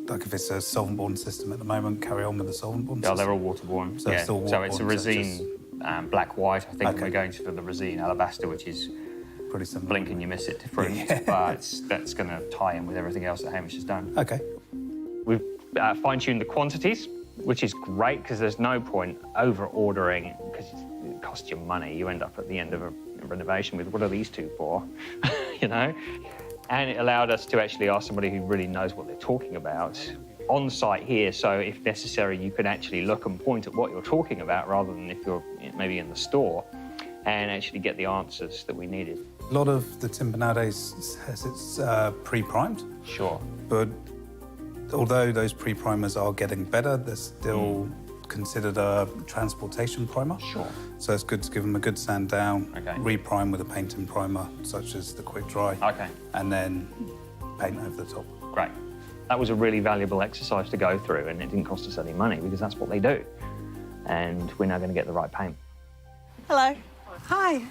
S18: like if it's a solvent-borne system at the moment, carry on with the solvent-borne system.
S15: They're all waterborne.
S18: So, it's, all waterborne,
S15: so it's a resine black-white. I think we're going to the resine alabaster, which is
S18: pretty simple.
S15: Blink and you miss it different, but that's going to tie in with everything else that Hamish has done.
S18: Okay.
S15: We've fine-tuned the quantities, which is great because there's no point over-ordering because it costs you money. You end up at the end of a renovation with, what are these two for? you know? And it allowed us to actually ask somebody who really knows what they're talking about on site here, so if necessary, you can actually look and point at what you're talking about rather than if you're maybe in the store and actually get the answers that we needed.
S18: A lot of the timber nowadays has its pre-primed.
S15: Sure.
S18: But although those pre-primers are getting better, they're still considered a transportation primer.
S15: Sure.
S18: So it's good to give them a good sand down, re-prime with a painting primer, such as the quick dry, and then paint over the top.
S15: Great. That was a really valuable exercise to go through, and it didn't cost us any money because that's what they do. And we're now going to get the right paint.
S7: Hello. Hi.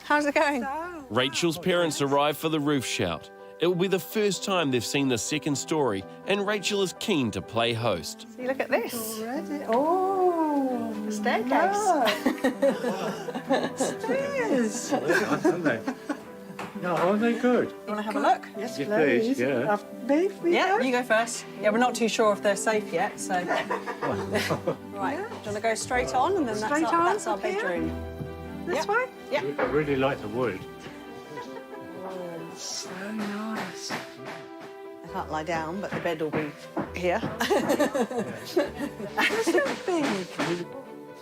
S2: How's it going?
S1: Rachel's parents arrive for the roof shout. It will be the first time they've seen the second story, and Rachel is keen to play host.
S2: See, look at this.
S7: Already? Oh,
S2: The staircase.
S7: Stairs.
S14: Aren't they? No, aren't they good?
S2: You want to have a look?
S7: Yes,
S14: Yeah,
S7: please.
S14: please, yeah.
S2: Yeah, you go first. Yeah, we're not too sure if they're safe yet, so. Right, do you want to go straight on, and then
S7: Straight
S2: that's our
S7: on up here?
S2: bedroom.
S7: This way?
S2: Yeah.
S14: I really like the wood.
S7: So nice.
S2: I can't lie down, but the bed will be here.
S7: That's so big.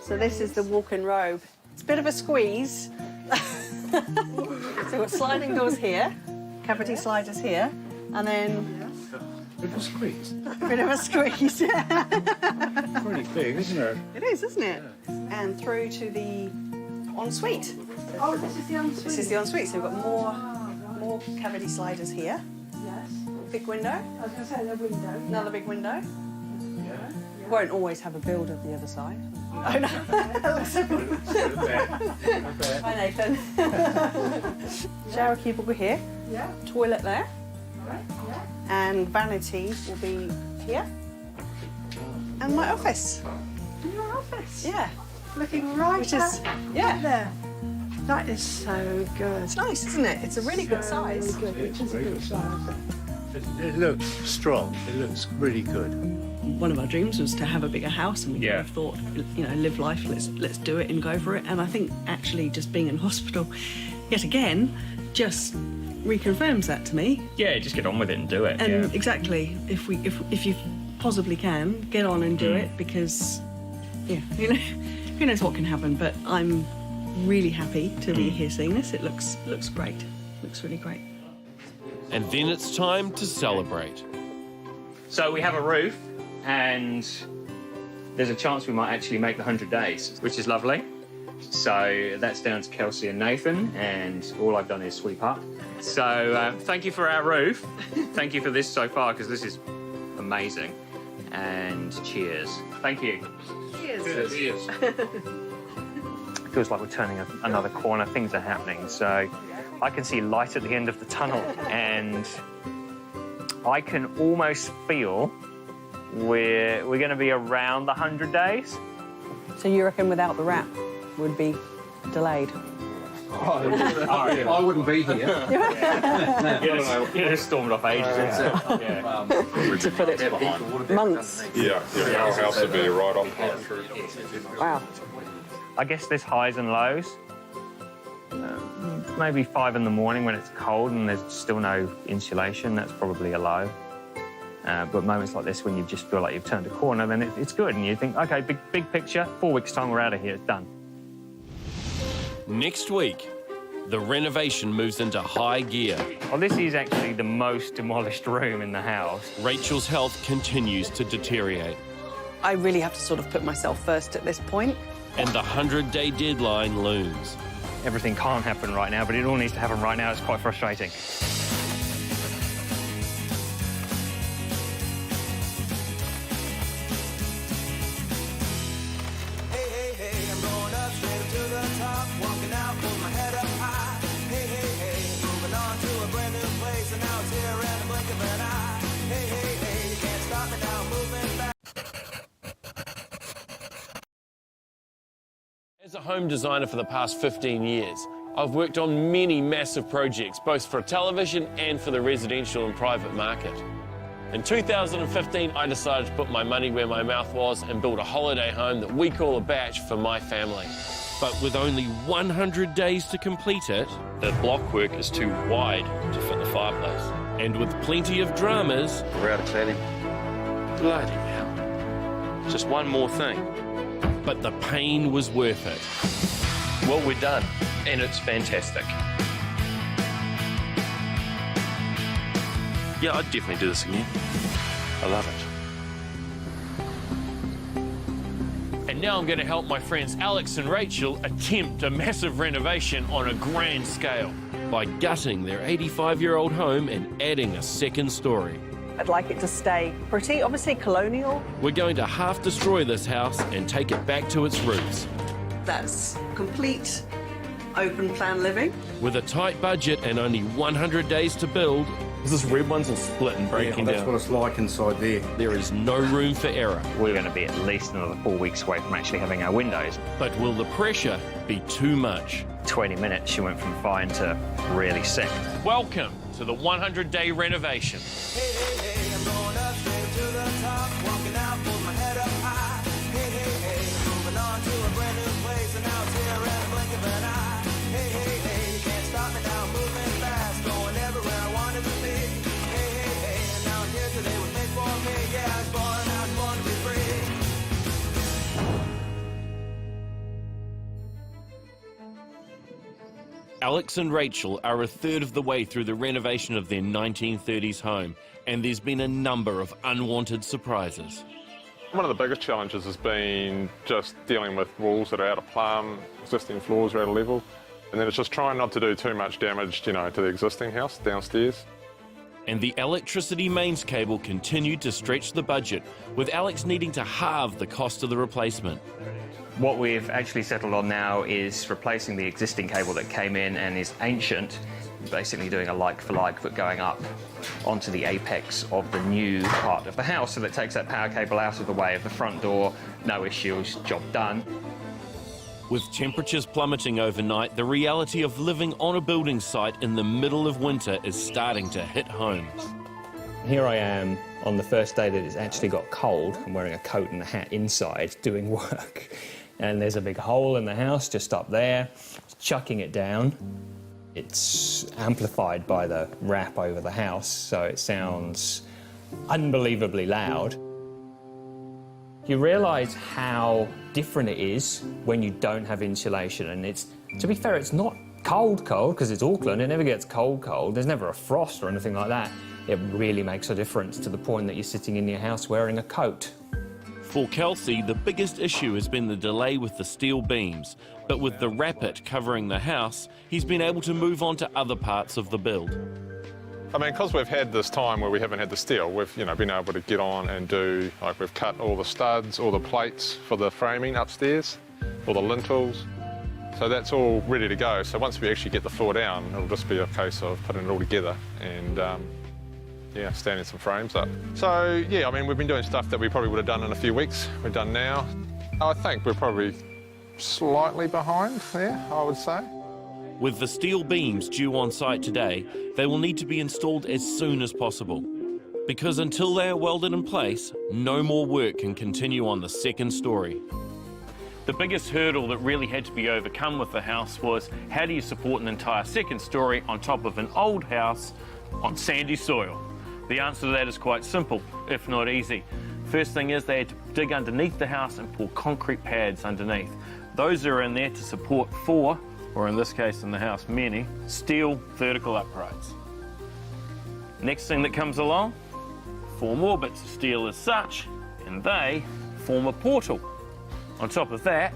S2: So this is the walk-in robe. It's a bit of a squeeze. So we've got sliding doors here, cavity sliders here, and then
S14: Bit of a squeeze.
S2: bit of a squeeze.
S14: Pretty big, isn't it?
S2: It is, isn't it? And through to the ensuite.
S7: Oh, this is the ensuite.
S2: This is the ensuite. So we've got more cavity sliders here.
S7: Yes.
S2: Big window.
S7: I was going to say the window.
S2: Another big window.
S14: Yeah.
S2: Won't always have a build at the other side. Oh no. Hi Nathan. Shower cubicle here.
S7: Yeah.
S2: Toilet there.
S7: Right. Yeah.
S2: And vanity will be here. And my office.
S7: In your office.
S2: Yeah.
S7: Looking right
S2: Which is,
S7: right there. That is so good.
S2: It's nice, isn't it? It's a really good size.
S7: Really good. It is a good size.
S8: It looks strong. It looks really good.
S2: One of our dreams was to have a bigger house, and we kind of thought, live life, let's do it and go for it. And I think actually just being in hospital, yet again, just reconfirms that to me.
S15: Yeah, just get on with it and do it.
S2: And exactly, if you possibly can, get on and do it, because who knows what can happen. But I'm really happy to be here seeing this. It looks great. Looks really great.
S1: And then it's time to celebrate.
S15: So we have a roof, and there's a chance we might actually make the 100 days, which is lovely. So that's down to Kelsey and Nathan, and all I've done is sweep up. So thank you for our roof. Thank you for this so far, because this is amazing. And cheers. Thank you.
S2: Cheers.
S15: Cheers. It feels like we're turning another corner. Things are happening. So I can see light at the end of the tunnel, and I can almost feel we're going to be around the 100 days.
S2: So you reckon without the wrap would be delayed?
S14: I wouldn't be here.
S15: You'd have stormed off ages.
S2: To put it months.
S5: Yeah, our house would be right on part.
S2: Wow.
S3: I guess there's highs and lows. Maybe 5 in the morning when it's cold and there's still no insulation, that's probably a low. But moments like this, when you just feel like you've turned a corner, then it's good, and you think, okay, big picture, 4 weeks' time, we're out of here, it's done.
S1: Next week, the renovation moves into high gear.
S3: Well, this is actually the most demolished room in the house.
S1: Rachel's health continues to deteriorate.
S2: I really have to sort of put myself first at this point.
S1: And the 100-day deadline looms.
S3: Everything can't happen right now, but it all needs to happen right now. It's quite frustrating.
S1: As a home designer for the past 15 years, I've worked on many massive projects, both for television and for the residential and private market. In 2015, I decided to put my money where my mouth was and build a holiday home that we call a batch for my family. But with only 100 days to complete it, the blockwork is too wide to fit the fireplace. And with plenty of dramas...
S19: We're out of cladding.
S1: Bloody hell. Just one more thing. But the pain was worth it. Well, we're done, and it's fantastic. Yeah, I'd definitely do this again. I love it. And now I'm going to help my friends Alex and Rachel attempt a massive renovation on a grand scale by gutting their 85-year-old home and adding a second story.
S2: I'd like it to stay pretty, obviously colonial.
S1: We're going to half destroy this house and take it back to its roots.
S2: That's complete open plan living.
S1: With a tight budget and only 100 days to build,
S11: This red one's all split and breaking
S14: that's
S11: down.
S14: what it's like inside there.
S1: there is no room for error.
S3: We're going to be at least another 4 weeks away from actually having our windows.
S1: But will the pressure be too much?
S3: 20 minutes, she went from fine to really sick.
S1: Welcome to the 100-day renovation. Alex and Rachel are a third of the way through the renovation of their 1930s home, and there's been a number of unwanted surprises.
S5: One of the biggest challenges has been just dealing with walls that are out of plumb, existing floors are out of level, and then it's just trying not to do too much damage, to the existing house downstairs.
S1: And the electricity mains cable continued to stretch the budget, with Alex needing to halve the cost of the replacement.
S3: What we've actually settled on now is replacing the existing cable that came in and is ancient, basically doing a like for like but going up onto the apex of the new part of the house, so that takes that power cable out of the way of the front door. No issues, job done.
S1: With temperatures plummeting overnight, the reality of living on a building site in the middle of winter is starting to hit home.
S15: Here I am on the first day that it's actually got cold. I'm wearing a coat and a hat inside doing work. And there's a big hole in the house just up there, chucking it down. It's amplified by the wrap over the house, so it sounds unbelievably loud. You realise how different it is when you don't have insulation, and it's, to be fair, it's not cold because it's Auckland, it never gets cold. There's never a frost or anything like that. It really makes a difference to the point that you're sitting in your house wearing a coat.
S1: For Kelsey, the biggest issue has been the delay with the steel beams, but with the wrap-it covering the house, he's been able to move on to other parts of the build.
S5: I mean, because we've had this time where we haven't had the steel, we've been able to get on and do, like we've cut all the studs, all the plates for the framing upstairs, all the lintels. So that's all ready to go. So once we actually get the floor down, it'll just be a case of putting it all together and standing some frames up. So yeah, I mean, we've been doing stuff that we probably would have done in a few weeks. We're done now. I think we're probably slightly behind there, I would say.
S1: With the steel beams due on site today, they will need to be installed as soon as possible. Because until they are welded in place, no more work can continue on the second story. The biggest hurdle that really had to be overcome with the house was how do you support an entire second story on top of an old house on sandy soil? The answer to that is quite simple, if not easy. First thing is they had to dig underneath the house and pour concrete pads underneath. Those are in there to support 4, or in this case in the house, many, steel vertical uprights. Next thing that comes along, 4 more bits of steel as such, and they form a portal. On top of that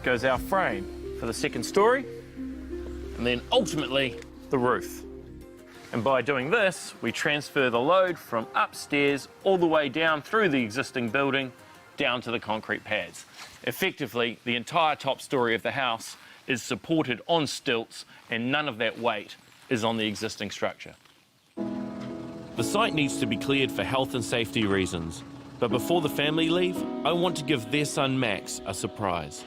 S1: goes our frame for the second story, and then ultimately the roof. And by doing this, we transfer the load from upstairs all the way down through the existing building, down to the concrete pads. Effectively, the entire top story of the house is supported on stilts, and none of that weight is on the existing structure. The site needs to be cleared for health and safety reasons, but before the family leave, I want to give their son Max a surprise.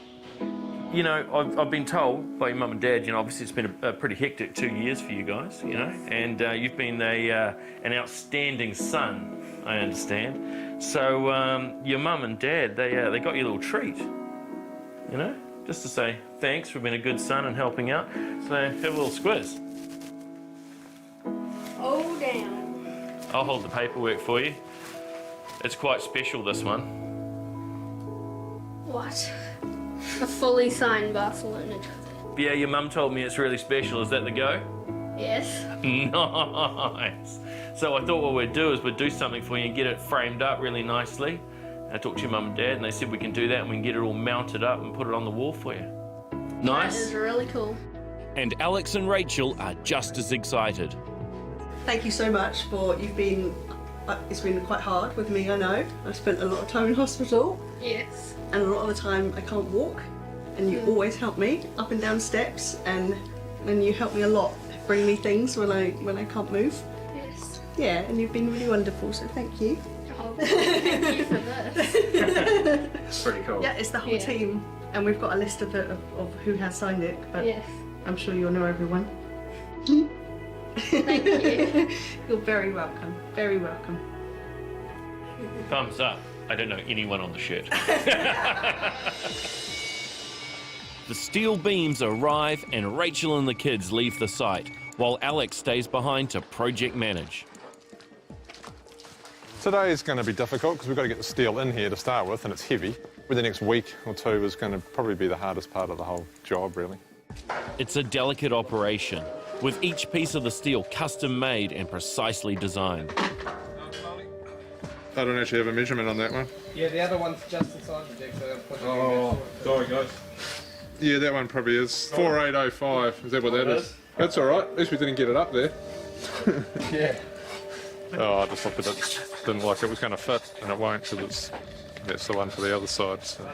S11: You know, I've been told by your mum and dad, obviously it's been a pretty hectic 2 years for you guys, and you've been an outstanding son, I understand. So your mum and dad, they got you a little treat, just to say thanks for being a good son and helping out. So have a little squiz.
S19: Oh, damn.
S11: I'll hold the paperwork for you. It's quite special, this one.
S19: What? A fully signed Barcelona jersey.
S11: Yeah, your mum told me it's really special. Is that the go?
S19: Yes.
S11: Nice. So I thought what we'd do is we'd do something for you and get it framed up really nicely. I talked to your mum and dad and they said we can do that and we can get it all mounted up and put it on the wall for you. Nice?
S19: That is really cool.
S1: And Alex and Rachel are just as excited.
S7: Thank you so much for, it's been quite hard with me, I know. I've spent a lot of time in hospital.
S19: Yes.
S7: And a lot of the time I can't walk. and you always help me up and down steps, and you help me a lot, bring me things when I can't move.
S19: Yes.
S7: Yeah, and you've been really wonderful, so thank you.
S19: Oh, thank you for this.
S3: It's pretty cool.
S7: Yeah, it's the whole team, and we've got a list of who has signed it, but
S19: Yes.
S7: I'm sure you'll know everyone.
S19: Thank you.
S7: You're very welcome, very welcome.
S1: Thumbs up. I don't know anyone on the shirt. The steel beams arrive and Rachel and the kids leave the site, while Alex stays behind to project manage.
S5: Today is going to be difficult because we've got to get the steel in here to start with, and it's heavy. The next week or two is going to probably be the hardest part of the whole job, really.
S1: It's a delicate operation, with each piece of the steel custom made and precisely designed.
S5: I don't actually have a measurement on that one.
S23: Yeah, the other one's just inside the deck, so I'll put it
S5: Oh, sorry guys. Yeah, that one probably is 4805. Is that what that is? That's all right. At least we didn't get it up there.
S23: Yeah.
S5: Oh, I just looked at it. Didn't like it was going to fit, and it won't because that's the one for the other side. So.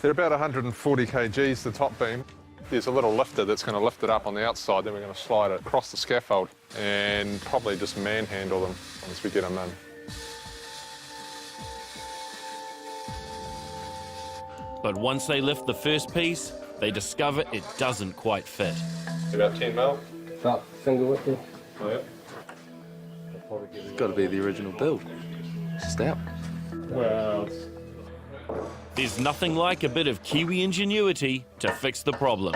S5: They're about 140 kgs, the top beam. There's a little lifter that's going to lift it up on the outside, then we're going to slide it across the scaffold and probably just manhandle them once we get them in.
S1: But once they lift the first piece, they discover it doesn't quite fit.
S5: About 10 mil?
S23: About finger width, yeah.
S5: Oh, yeah.
S20: It's got to be the original build. It's just out.
S5: Well,
S1: There's nothing like a bit of Kiwi ingenuity to fix the problem.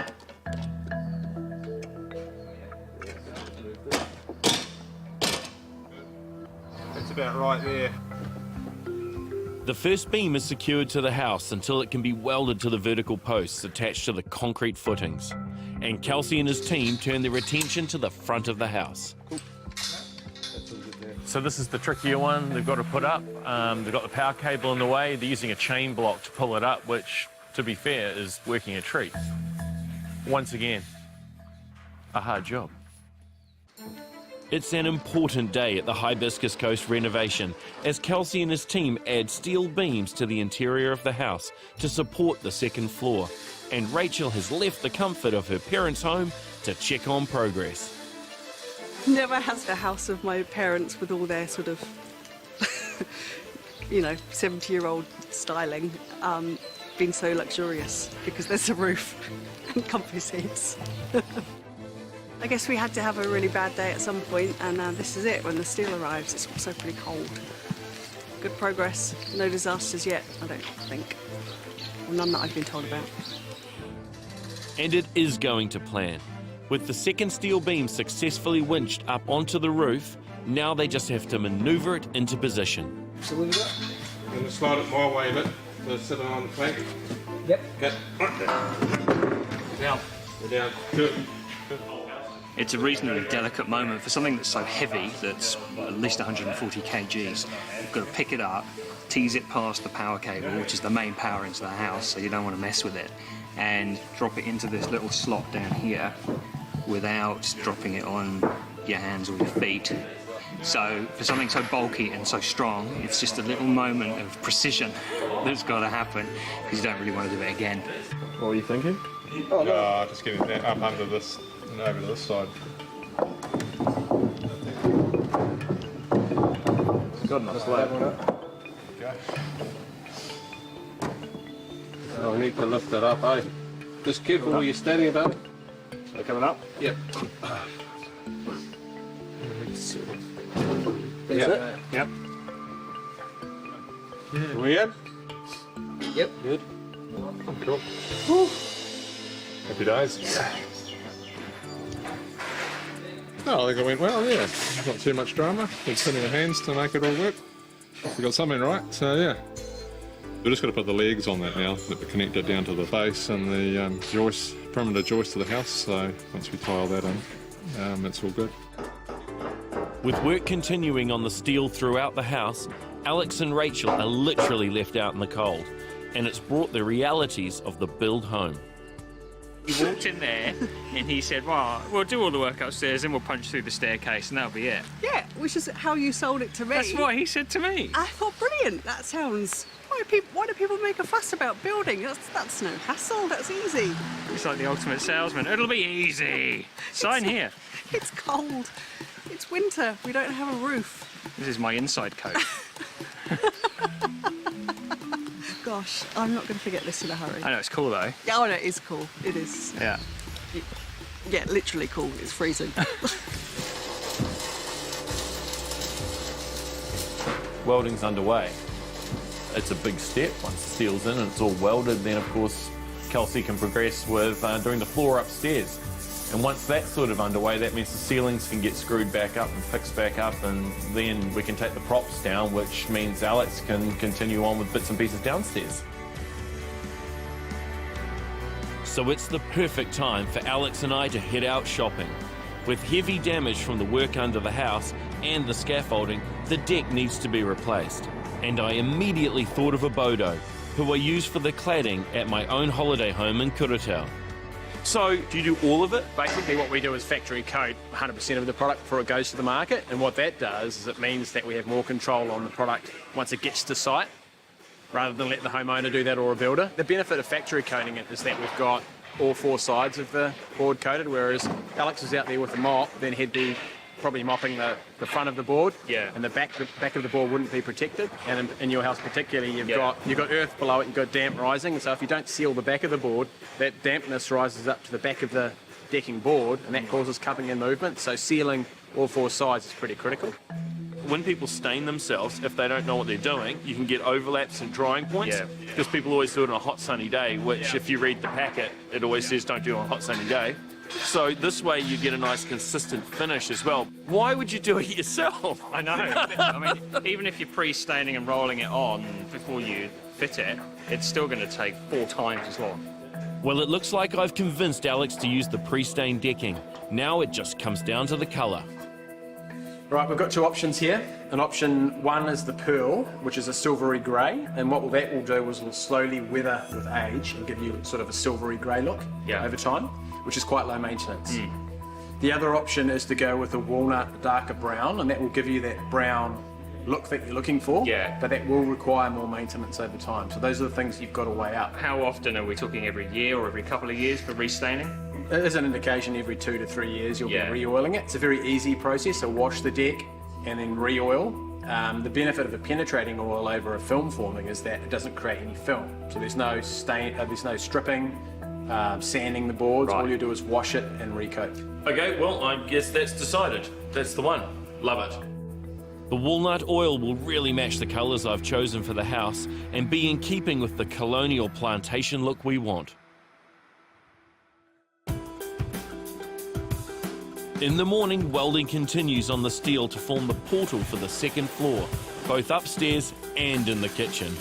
S5: it's about right there.
S1: The first beam is secured to the house until it can be welded to the vertical posts attached to the concrete footings. And Kelsey and his team turn their attention to the front of the house. So this is the trickier one they've got to put up. They've got the power cable in the way. They're using a chain block to pull it up, which, to be fair, is working a treat. Once again, a hard job. It's an important day at the Hibiscus Coast renovation as Kelsey and his team add steel beams to the interior of the house to support the second floor. And Rachel has left the comfort of her parents' home to check on progress.
S7: Never has the house of my parents with all their sort of, 70-year-old styling been so luxurious because there's a roof and comfy seats. I guess we had to have a really bad day at some point, and this is it when the steel arrives. It's also pretty cold. Good progress, no disasters yet, I don't think. Well, none that I've been told about.
S1: And it is going to plan. With the second steel beam successfully winched up onto the roof, now they just have to maneuver it into position.
S5: So I'm going to slide it my way a bit, so sit it on the plank.
S23: Yep.
S5: Okay. Down. We're down. Good.
S23: It's a reasonably delicate moment for something that's so heavy, that's at least 140 kgs. You've got to pick it up, tease it past the power cable, which is the main power into the house, so you don't want to mess with it, and drop it into this little slot down here without dropping it on your hands or your feet. So for something so bulky and so strong, it's just a little moment of precision that's got to happen, because you don't really want to do it again.
S5: What were you thinking? Oh, no. Just get it up under this and over to this side.
S23: Good enough. Just lay one up.
S5: Okay.
S20: Oh, we need to lift it up, eh? Just careful where you're standing about it.
S5: Are they coming up?
S20: Yep.
S23: Yep.
S5: Yep. We in?
S23: Yep.
S5: Good. Cool. Woo. Happy days. No, I think it went well, yeah. Not too much drama. It's sitting in hands to make it all work. We got something right, so yeah. We've just got to put the legs on that now that connect it down to the base and the joist, perimeter joist to the house. So once we tile that in, it's all good.
S1: With work continuing on the steel throughout the house, Alex and Rachel are literally left out in the cold, and it's brought the realities of the build home.
S15: He walked in there and he said, well, we'll do all the work upstairs and we'll punch through the staircase and that'll be it.
S7: Yeah, which is how you sold it to me.
S15: That's what he said to me.
S7: I thought, brilliant, that sounds Why do people make a fuss about building? That's no hassle. That's easy.
S15: It's like the ultimate salesman. It'll be easy. Sign here.
S7: It's cold. It's winter. We don't have a roof.
S15: This is my inside coat.
S7: Gosh, I'm not going to forget this in a hurry.
S15: I know, it's cool though.
S7: Yeah, oh no, it is cool. It is.
S15: Yeah.
S7: Yeah, literally cool. It's freezing.
S1: Welding's underway. It's a big step once the steel's in and it's all welded. Then, of course, Kelsey can progress with doing the floor upstairs. And once that's sort of underway, that means the ceilings can get screwed back up and fixed back up, and then we can take the props down, which means Alex can continue on with bits and pieces downstairs. So it's the perfect time for Alex and I to head out shopping. With heavy damage from the work under the house and the scaffolding, the deck needs to be replaced. And I immediately thought of Abode, who I use for the cladding at my own holiday home in Kuratau. So, do you do all of it?
S23: Basically what we do is factory coat 100% of the product before it goes to the market, and what that does is it means that we have more control on the product once it gets to site, rather than let the homeowner do that or a builder. The benefit of factory coating it is that we've got all 4 sides of the board coated, whereas Alex is out there with a mop, then he'd be probably mopping the front of the board, and the back of the board wouldn't be protected. And in your house particularly, you've got earth below it, you've got damp rising, and so if you don't seal the back of the board, that dampness rises up to the back of the decking board, and that causes cupping and movement. So sealing all 4 sides is pretty critical.
S1: When people stain themselves, if they don't know what they're doing, you can get overlaps and drying points, because people always do it on a hot sunny day, which if you read the packet, it always says don't do it on a hot sunny day. So this way you get a nice consistent finish as well. Why would you do it yourself?
S15: I know. I mean, even if you're pre-staining and rolling it on before you fit it, it's still going to take 4 times as long.
S1: Well, it looks like I've convinced Alex to use the pre-stained decking. Now it just comes down to the colour.
S23: Right, we've got 2 options here. And option 1 is the pearl, which is a silvery grey, and what that will do is it'll slowly weather with age and give you sort of a silvery grey look over time, which is quite low maintenance. The other option is to go with a walnut darker brown, and that will give you that brown look that you're looking for, but that will require more maintenance over time. So those are the things you've got to weigh up.
S15: How often are we talking, every year or every couple of years for restaining?
S23: As an indication, every 2 to 3 years you'll be re-oiling it. It's a very easy process, so wash the deck and then re-oil. The benefit of a penetrating oil over a film forming is that it doesn't create any film. So there's no stain, there's no stripping, sanding the boards. All you do is wash it and recoat.
S1: Okay, well, I guess that's decided. That's the one. Love it. The walnut oil will really match the colours I've chosen for the house and be in keeping with the colonial plantation look we want. In the morning, welding continues on the steel to form the portal for the 2nd floor, both upstairs and in the kitchen.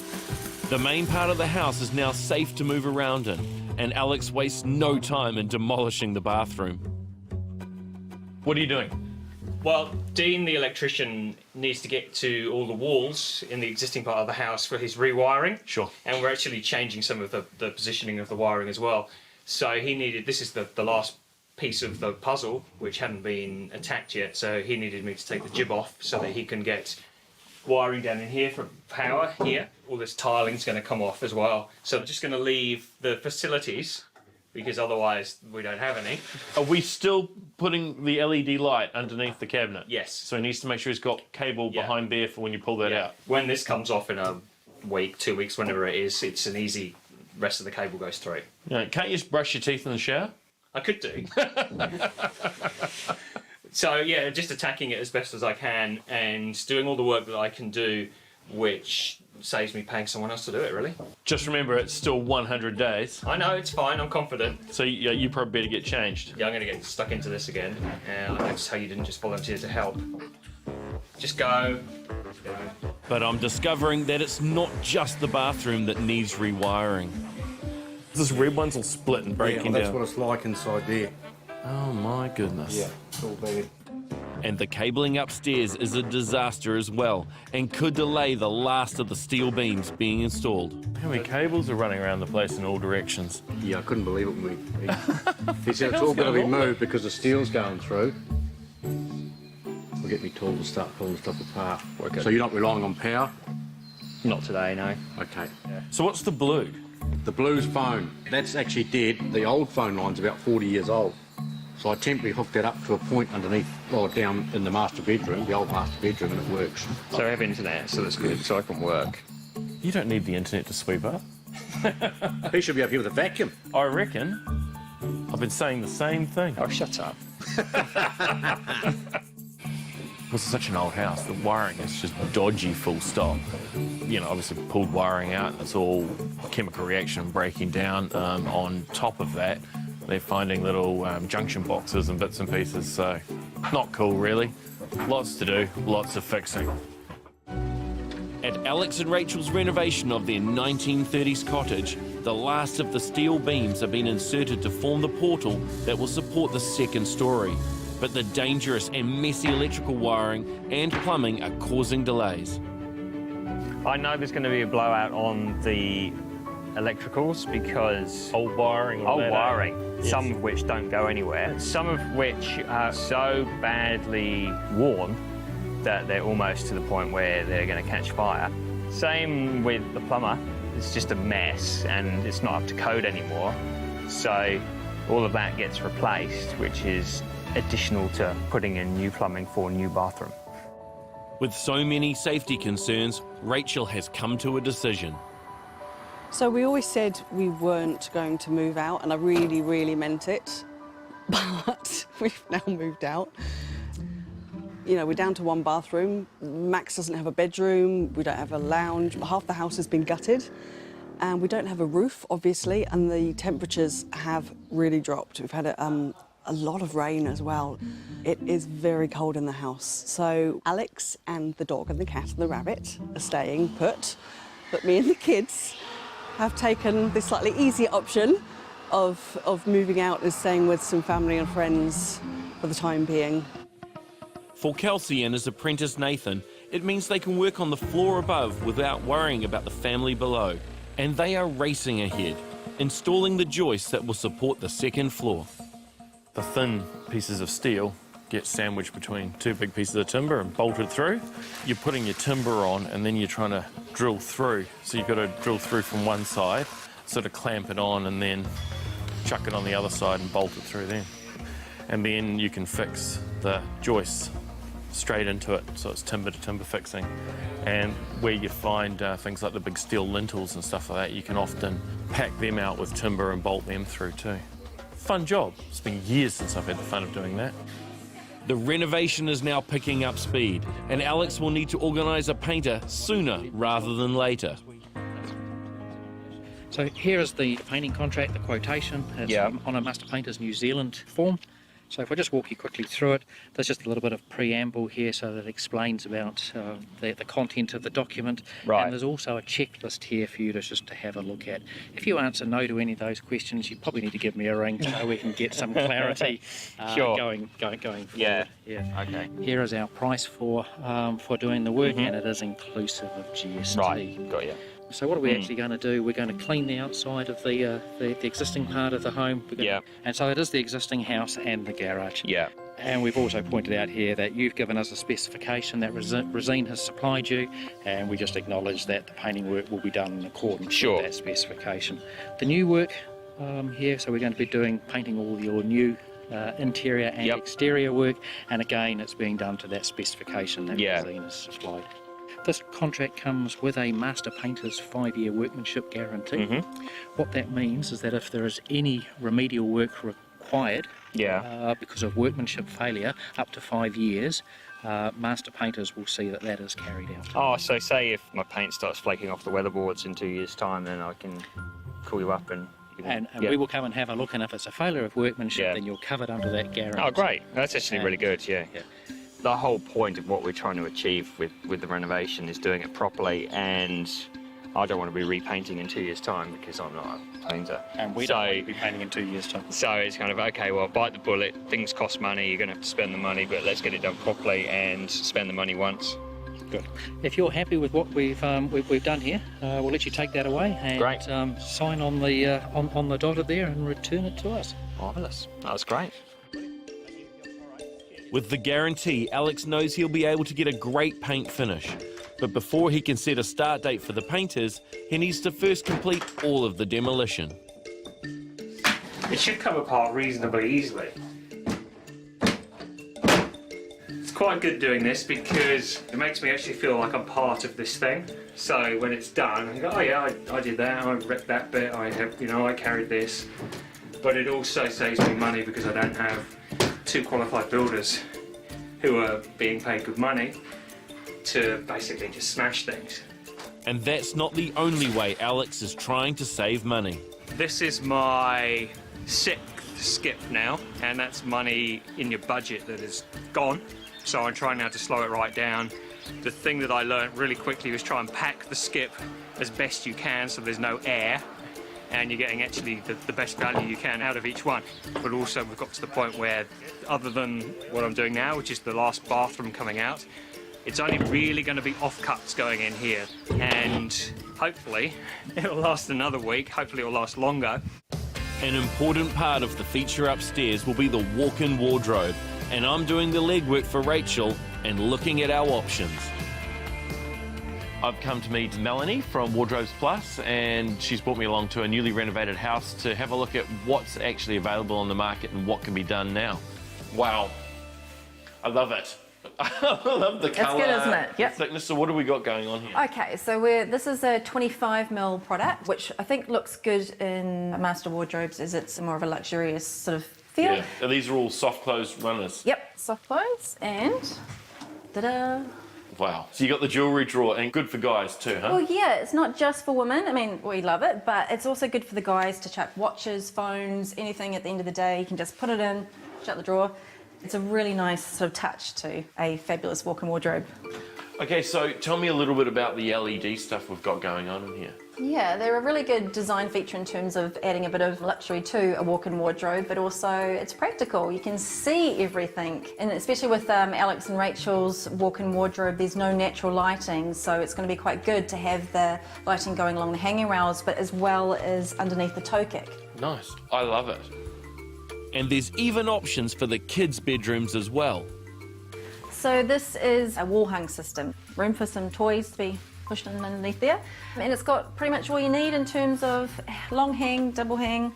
S1: The main part of the house is now safe to move around in, and Alex wastes no time in demolishing the bathroom. What are you doing?
S15: Well, Dean, the electrician, needs to get to all the walls in the existing part of the house for his rewiring.
S1: Sure.
S15: And we're actually changing some of the positioning of the wiring as well. So he needed, this is the last piece of the puzzle which hadn't been attacked yet, so he needed me to take the jib off so that he can get wiring down in here for power here. All this tiling's going to come off as well. So I'm just going to leave the facilities because otherwise we don't have any.
S1: Are we still putting the LED light underneath the cabinet?
S15: Yes.
S1: So he needs to make sure he's got cable behind there for when you pull that out.
S15: When this comes off in a week, 2 weeks, whenever it is, it's an easy, rest of the cable goes through.
S1: Yeah, can't you just brush your teeth in the shower?
S15: I could do. So yeah, just attacking it as best as I can and doing all the work that I can do, which saves me paying someone else to do it, really.
S1: Just remember, it's still 100 days.
S15: I know, it's fine, I'm confident.
S1: So you probably better get changed.
S15: Yeah, I'm going to get stuck into this again. I noticed how you didn't just volunteer to help. Just go.
S1: But I'm discovering that it's not just the bathroom that needs rewiring. This red one's all split and breaking
S14: that's
S1: down.
S14: what it's like inside there.
S1: Oh my goodness.
S14: Yeah, it's all bad.
S1: And the cabling upstairs is a disaster as well and could delay the last of the steel beams being installed. How many cables are running around the place in all directions?
S14: Yeah, I couldn't believe it when he said it's all going to be moved because the steel's going through. We'll get me tool to start pulling stuff apart. Okay. So you're not relying on power.
S15: Not today, no.
S20: Okay.
S1: So what's the blue?
S20: The blue's phone. That's actually dead. The old phone line's about 40 years old. So I temporarily hooked that up to a point underneath, or down in the master bedroom, the old master bedroom, and it works.
S15: So I have internet, so that's good, so I can work.
S1: You don't need the internet to sweep up.
S20: He should be up here with a vacuum.
S1: I reckon. I've been saying the same thing.
S15: Oh, shut up.
S1: Because it's such an old house, the wiring is just dodgy, full stop. You know, obviously pulled wiring out, it's all chemical reaction breaking down. On top of that, they're finding little junction boxes and bits and pieces, so not cool, really. Lots to do, lots of fixing. At Alex and Rachel's renovation of their 1930s cottage, the last of the steel beams have been inserted to form the portal that will support the second story. But the dangerous and messy electrical wiring and plumbing are causing delays.
S15: I know there's going to be a blowout on the electricals because
S1: old wiring,
S15: yes. Some of which don't go anywhere, some of which are so badly worn that they're almost to the point where they're going to catch fire. Same with the plumber. It's just a mess and it's not up to code anymore. So all of that gets replaced, which is additional to putting in new plumbing for a new bathroom.
S1: With so many safety concerns, Rachel has come to a decision.
S7: So we always said we weren't going to move out, and I really, really meant it. But we've now moved out. You know, we're down to one bathroom. Max doesn't have a bedroom. We don't have a lounge. Half the house has been gutted. And we don't have a roof, obviously, and the temperatures have really dropped. We've had a lot of rain as well. It is very cold in the house. So Alex and the dog and the cat and the rabbit are staying put, but me and the kids have taken the slightly easier option of moving out and staying with some family and friends for the time being.
S1: For Kelsey and his apprentice Nathan, it means they can work on the floor above without worrying about the family below. And they are racing ahead, installing the joists that will support the second floor. The thin pieces of steel get sandwiched between two big pieces of timber and bolted through. You're putting your timber on and then you're trying to drill through. So you've got to drill through from one side, sort of clamp it on and then chuck it on the other side and bolt it through then. And then you can fix the joists straight into it, so it's timber to timber fixing. And where you find things like the big steel lintels and stuff like that, you can often pack them out with timber and bolt them through too. Fun job. It's been years since I've had the fun of doing that. The renovation is now picking up speed, and Alex will need to organise a painter sooner rather than later.
S13: So here is the painting contract, the quotation. It's on a Master Painters New Zealand form. So if I just walk you quickly through it, there's just a little bit of preamble here so that it explains about the content of the document.
S15: Right.
S13: And there's also a checklist here for you to just to have a look at. If you answer no to any of those questions, you probably need to give me a ring so we can get some clarity
S15: Sure.
S13: going forward.
S15: Yeah.
S13: Okay. Here is our price for doing the work, and it is inclusive of GST.
S15: Right, got you.
S13: So what are we actually going to do? We're going to clean the outside of the existing part of the home. And so it is the existing house and the garage.
S15: Yeah.
S13: And we've also pointed out here that you've given us a specification that Resine has supplied you, and we just acknowledge that the painting work will be done in accordance with that specification. The new work here, so we're going to be painting all your new interior and exterior work, and again it's being done to that specification that Resine has supplied. This contract comes with a Master Painter's 5-year workmanship guarantee. What that means is that if there is any remedial work required because of workmanship failure up to 5 years, Master Painters will see that that is carried out.
S15: Oh, so say if my paint starts flaking off the weatherboards in 2 years' time, then I can call you up and...
S13: And we will come and have a look, and if it's a failure of workmanship, then you're covered under that guarantee.
S15: Oh, great. That's actually really good, yeah. The whole point of what we're trying to achieve with the renovation is doing it properly, and I don't want to be repainting in 2 years' time because I'm not a painter.
S13: And we don't want to be painting in 2 years' time.
S15: So it's kind of, okay, well, bite the bullet, things cost money, you're going to have to spend the money, but let's get it done properly and spend the money once.
S13: Good. If you're happy with what we've done here, we'll let you take that away and sign on the dotted there and return it to us.
S15: Marvellous. That was great.
S1: With the guarantee, Alex knows he'll be able to get a great paint finish. But before he can set a start date for the painters, he needs to first complete all of the demolition.
S13: It should come apart reasonably easily. It's quite good doing this because it makes me actually feel like I'm part of this thing. So when it's done, I go, oh yeah, I did that, I ripped that bit, I have, you know, I carried this. But it also saves me money because I don't have 2 qualified builders who are being paid good money to basically just smash things.
S1: And that's not the only way Alex is trying to save money.
S13: This is my 6th skip now, and that's money in your budget that is gone. So I'm trying now to slow it right down. The thing that I learned really quickly was try and pack the skip as best you can so there's no air, and you're getting actually the best value you can out of each one. But also we've got to the point where, other than what I'm doing now, which is the last bathroom coming out, it's only really going to be offcuts going in here. And hopefully it'll last another week, hopefully it'll last longer.
S1: An important part of the feature upstairs will be the walk-in wardrobe, and I'm doing the legwork for Rachel and looking at our options. I've come to meet Melanie from Wardrobes Plus, and she's brought me along to a newly renovated house to have a look at what's actually available on the market and what can be done now. Wow, I love it. I love the colour.
S4: It's good, isn't it? Yep.
S1: Thickness. So what do we got going on here?
S4: Okay, so this is a 25mm product, which I think looks good in master wardrobes as it's more of a luxurious sort of feel.
S1: Yeah, and these are all soft close runners.
S4: Yep, soft close, and ta-da!
S1: Wow. So you got the jewellery drawer, and good for guys too, huh?
S4: Well, yeah, it's not just for women. I mean, we love it, but it's also good for the guys to chuck watches, phones, anything at the end of the day. You can just put it in, shut the drawer. It's a really nice sort of touch to a fabulous walk-in wardrobe.
S1: Okay, so tell me a little bit about the LED stuff we've got going on in here.
S4: Yeah, they're a really good design feature in terms of adding a bit of luxury to a walk-in wardrobe, but also it's practical. You can see everything, and especially with Alex and Rachel's walk-in wardrobe, there's no natural lighting, so it's going to be quite good to have the lighting going along the hanging rails, but as well as underneath the toe kick.
S1: Nice. I love it. And there's even options for the kids' bedrooms as well.
S4: So this is a wall-hung system, room for some toys to be pushed in underneath there. And it's got pretty much all you need in terms of long hang, double hang,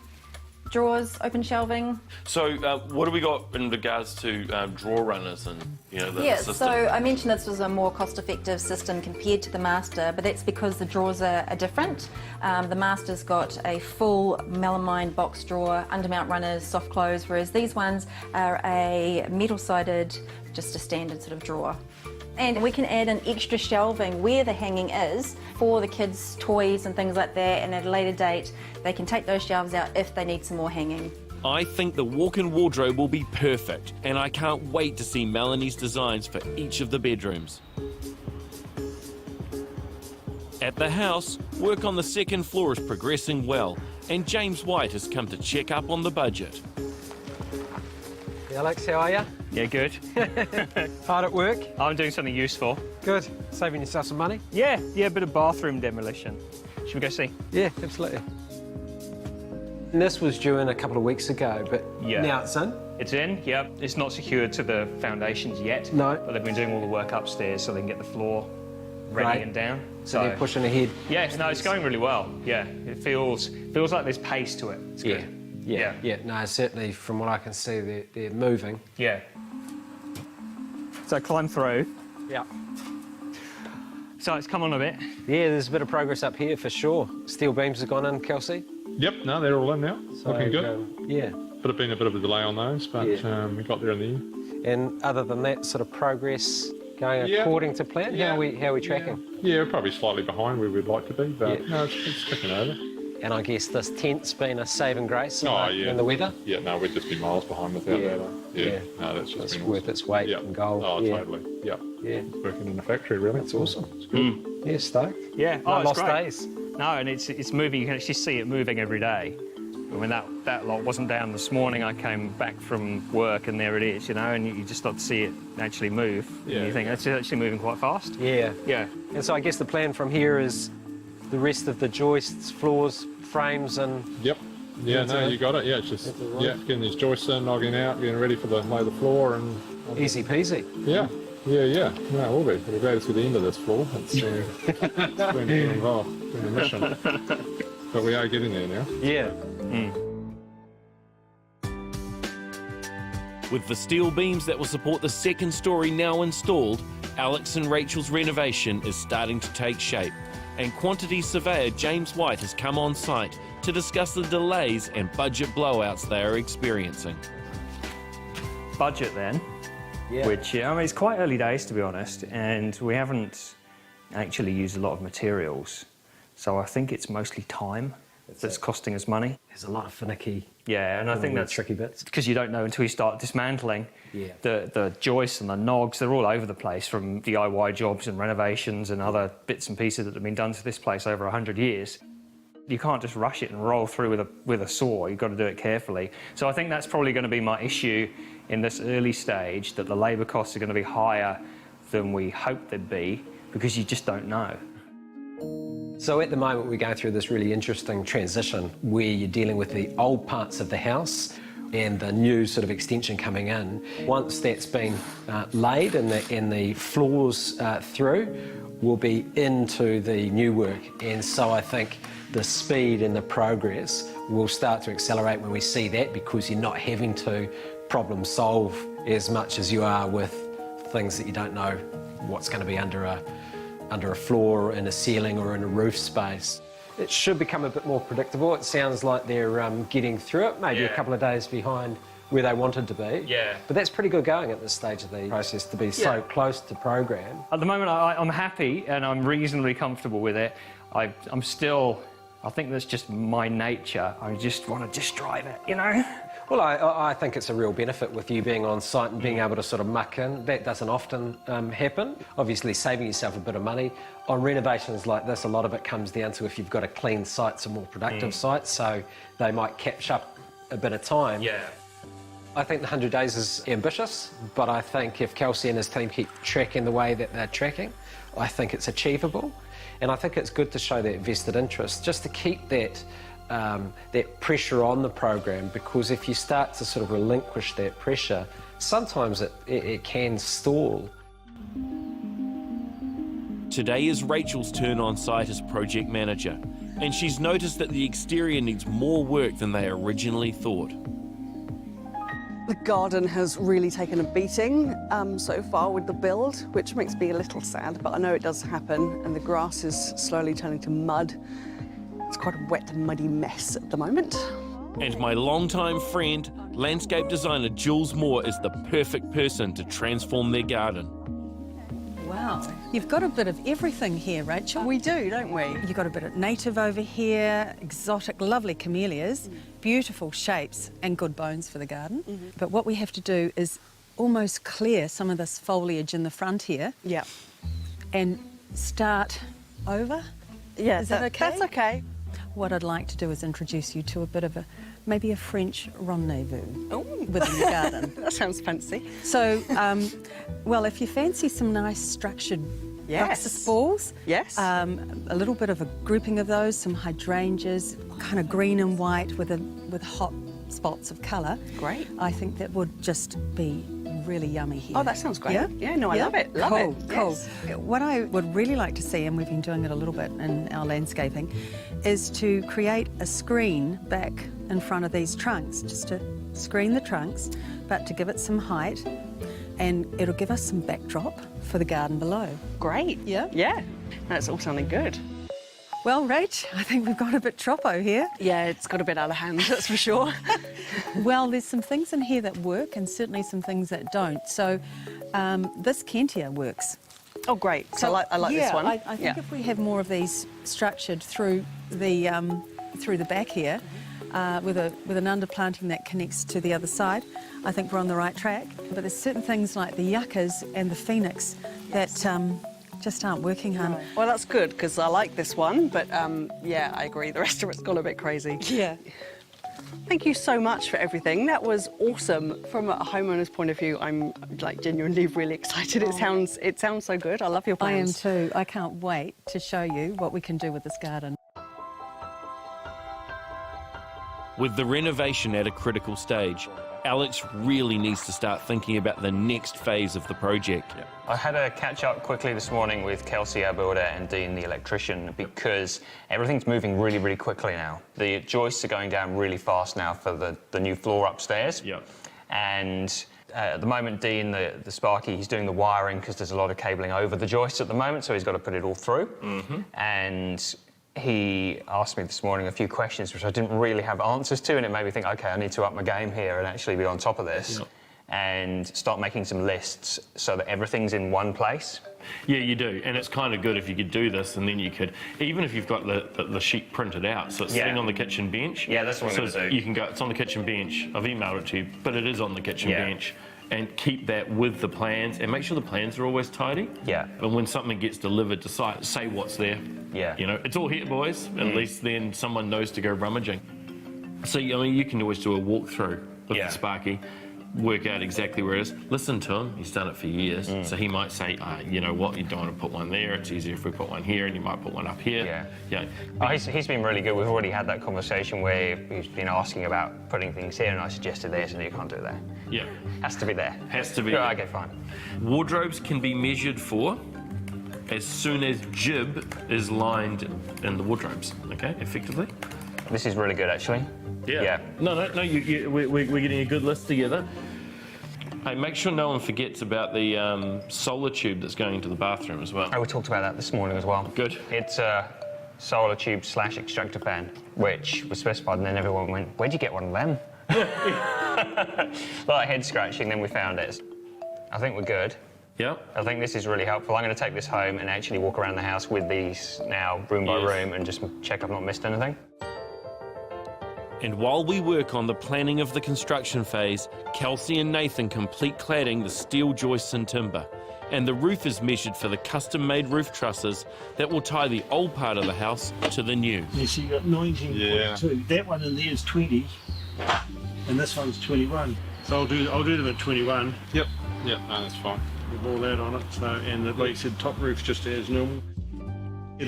S4: drawers, open shelving.
S1: So what do we got in regards to drawer runners and the system?
S4: So I mentioned this was a more cost-effective system compared to the Master, but that's because the drawers are different. The Master's got a full melamine box drawer, undermount runners, soft close, whereas these ones are a metal-sided, just a standard sort of drawer. And we can add an extra shelving where the hanging is for the kids' toys and things like that, and at a later date they can take those shelves out if they need some more hanging.
S1: I think the walk-in wardrobe will be perfect, and I can't wait to see Melanie's designs for each of the bedrooms. At the house, work on the second floor is progressing well, and James White has come to check up on the budget.
S21: Hey Alex, how are you?
S13: Yeah, good.
S21: Hard at work?
S13: I'm doing something useful.
S21: Good. Saving yourself some money?
S13: Yeah, a bit of bathroom demolition. Should we go see?
S21: Yeah, absolutely. And this was due in a couple of weeks ago, but now it's in?
S13: It's in, yep. It's not secured to the foundations yet.
S21: No.
S13: But they've been doing all the work upstairs so they can get the floor ready and down.
S21: So they're pushing ahead?
S13: Yeah, no, it's going really well. Yeah, it feels like there's pace to it. It's good.
S21: Yeah. No, certainly from what I can see, they're moving.
S13: Yeah. So climb through.
S21: Yeah.
S13: So it's come on a bit.
S21: Yeah, there's a bit of progress up here for sure. Steel beams have gone in, Kelsey.
S5: Yep, no, they're all in now.
S21: So,
S5: looking good.
S21: Yeah.
S5: Been a bit of a delay on those, but we got there in the end.
S21: And other than that, sort of progress going according to plan? How are we tracking?
S5: Yeah, we're probably slightly behind where we'd like to be, but no, it's ticking over.
S21: And I guess this tent's been a saving grace in the weather?
S5: Yeah, no, we'd just be miles behind without that. Yeah, no, that's just
S21: it's worth its weight in gold.
S5: Oh, totally. Yeah. Working in the factory, really.
S21: That's awesome.
S5: It's good.
S21: Yeah, stoked.
S13: Yeah,
S21: no
S13: it's
S21: lost
S13: great.
S21: days.
S13: No, and it's moving. You can actually see it moving every day. I mean, that lot wasn't down this morning. I came back from work and there it is, and you just start to see it actually move.
S21: Yeah.
S13: And you think it's actually moving quite fast.
S21: Yeah.
S13: Yeah.
S21: And so I guess the plan from here is the rest of the joists, floors, frames and...
S5: Yep. Yeah, no, you got it. Yeah, it's just getting these joists in, knocking out, getting ready for lay the floor and...
S21: Easy peasy.
S5: Yeah. Yeah. No, it will be. It'll go to the end of this floor. It's been involved in the mission. But we are getting there now.
S21: Yeah.
S1: With the steel beams that will support the second story now installed, Alex and Rachel's renovation is starting to take shape. And quantity surveyor James White has come on site to discuss the delays and budget blowouts they are experiencing.
S3: Budget then, which I mean, it's quite early days to be honest, and we haven't actually used a lot of materials. So I think it's mostly time that's costing us money.
S21: There's a lot of finicky.
S3: Yeah, and I think that's
S21: tricky bits.
S3: because you don't know until you start dismantling.
S21: Yeah.
S3: The joists and the nogs, they're all over the place from DIY jobs and renovations and other bits and pieces that have been done to this place over 100 years. You can't just rush it and roll through with a saw. You've got to do it carefully. So I think that's probably going to be my issue in this early stage, that the labour costs are going to be higher than we hoped they'd be, because you just don't know.
S21: So at the moment we're going through this really interesting transition where you're dealing with the old parts of the house and the new sort of extension coming in. Once that's been laid and the floors through, we'll be into the new work. And so I think the speed and the progress will start to accelerate when we see that, because you're not having to problem solve as much as you are with things that you don't know what's going to be under a floor, in a ceiling or in a roof space. It should become a bit more predictable. It sounds like they're getting through it, maybe a couple of days behind where they wanted to be.
S3: Yeah.
S21: But that's pretty good going at this stage of the process, to be so close to program.
S3: At the moment, I'm happy and I'm reasonably comfortable with it. I'm still, I think that's just my nature. I just want to just drive it, you know?
S21: Well, I think it's a real benefit with you being on site and being able to sort of muck in. That doesn't often happen. Obviously, saving yourself a bit of money. On renovations like this, a lot of it comes down to if you've got a clean site, it's a more productive site, so they might catch up a bit of time.
S3: Yeah.
S21: I think the 100 days is ambitious, but I think if Kelsey and his team keep tracking the way that they're tracking, I think it's achievable. And I think it's good to show that vested interest, just to keep that pressure on the program, because if you start to sort of relinquish that pressure, sometimes it can stall.
S1: Today is Rachel's turn on site as project manager, and she's noticed that the exterior needs more work than they originally thought.
S2: The garden has really taken a beating so far with the build, which makes me a little sad, but I know it does happen, and the grass is slowly turning to mud. It's quite a wet and muddy mess at the moment.
S1: And my longtime friend, landscape designer Jules Moore, is the perfect person to transform their garden.
S9: Wow, you've got a bit of everything here, Rachel.
S2: We do, don't we?
S9: You've got a bit of native over here, exotic, lovely camellias, beautiful shapes and good bones for the garden. But what we have to do is almost clear some of this foliage in the front here.
S2: Yeah.
S9: And start over.
S2: Yeah,
S9: is that okay?
S2: That's okay.
S9: What I'd like to do is introduce you to a bit of maybe a French rendezvous within the garden.
S2: That sounds fancy.
S9: So, well, if you fancy some nice structured Ruxus balls, a little bit of a grouping of those, some hydrangeas, kind of green and white with hot spots of colour.
S2: Great.
S9: I think that would just be really yummy here.
S2: Oh, that sounds great. Yeah, no, I love it. Love it.
S9: Cool.
S2: Yes.
S9: What I would really like to see, and we've been doing it a little bit in our landscaping, is to create a screen back in front of these trunks, just to screen the trunks, but to give it some height, and it'll give us some backdrop for the garden below.
S2: Great.
S9: Yeah?
S2: Yeah. That's all sounding good.
S9: Well, Rach, I think we've got a bit troppo here.
S2: Yeah, it's got a bit out of hand, that's for sure.
S9: Well, there's some things in here that work and certainly some things that don't. So this Kentia works.
S2: Oh, great. So I like this one.
S9: I think if we have more of these structured through the back here, with an underplanting that connects to the other side, I think we're on the right track. But there's certain things like the yuccas and the phoenix that just aren't working, hon.
S2: No. Well, that's good, because I like this one, but yeah, I agree. The rest of it's gone a bit crazy.
S9: Yeah.
S2: Thank you so much for everything. That was awesome. From a homeowner's point of view, I'm like genuinely really excited. It sounds so good. I love your plans.
S9: I am too. I can't wait to show you what we can do with this garden.
S1: With the renovation at a critical stage, Alex really needs to start thinking about the next phase of the project.
S15: I had a catch up quickly this morning with Kelsey Abode and Dean, the electrician, because everything's moving really, really quickly now. The joists are going down really fast now for the new floor upstairs. And at the moment, Dean, the Sparky, he's doing the wiring because there's a lot of cabling over the joists at the moment, so he's got to put it all through. And he asked me this morning a few questions which I didn't really have answers to, and it made me think, OK, I need to up my game here and actually be on top of this and start making some lists so that everything's in one place.
S1: Yeah, you do, and it's kind of good if you could do this, and then you could, even if you've got the sheet printed out, so it's sitting on the kitchen bench.
S15: Yeah, that's what I'm going to do.
S1: You can go, it's on the kitchen bench. I've emailed it to you, but it is on the kitchen bench. And keep that with the plans, and make sure the plans are always tidy. And when something gets delivered to site, say what's there. You know, it's all here, boys. At least then someone knows to go rummaging. So, I mean, you can always do a walkthrough with the Sparky, work out exactly where it is. Listen to him, he's done it for years. So he might say, you know what, you don't want to put one there, it's easier if we put one here, and you might put one up here.
S15: Oh, he's been really good. We've already had that conversation where he's been asking about putting things here, and I suggested this, and you can't do it there. Has to be there.
S1: Has to be
S15: there.
S1: there.
S15: OK, fine.
S1: Wardrobes can be measured for as soon as jib is lined in the wardrobes, OK, effectively.
S15: This is really good, actually.
S1: No, we're getting a good list together. Hey, make sure no one forgets about the solar tube that's going into the bathroom as well.
S15: Oh, we talked about that this morning as well.
S1: Good.
S15: It's a solar tube / extractor fan, which was specified, and then everyone went, where'd you get one of them? A lot of head scratching, then we found it. I think we're good. I think this is really helpful. I'm going to take this home and actually walk around the house with these now, room by room, and just check I've not missed anything.
S1: And while we work on the planning of the construction phase, Kelsey and Nathan complete cladding the steel joists and timber. And the roof is measured for the custom-made roof trusses that will tie the old part of the house to the new.
S10: So you've got 19.2. That one in there is 20, and this one's 21. So I'll do them at 21.
S5: No, that's fine.
S10: With all that on it. So, and like you said, top roof's just as normal.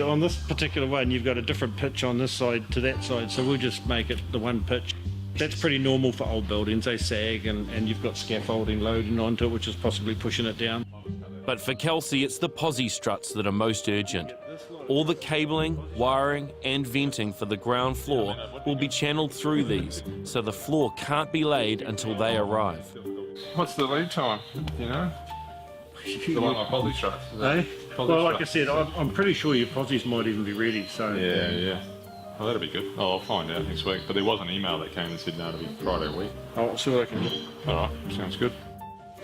S10: On this particular one, you've got a different pitch on this side to that side, so we'll just make it the one pitch. That's pretty normal for old buildings. They sag, and you've got scaffolding loading onto it, which is possibly pushing it down.
S1: But for Kelsey, it's the posy struts that are most urgent. All the cabling, wiring and venting for the ground floor will be channeled through these, so the floor can't be laid until they arrive.
S5: What's the lead time, you know? The one like posy struts.
S10: Well, like I said, I'm pretty sure your posies might even be ready, so...
S5: Yeah. Well, that'll be good. Oh, I'll find out next week. But there was an email that came and said, no, it'll be Friday week.
S10: I'll see what I can do.
S5: All right, sounds good.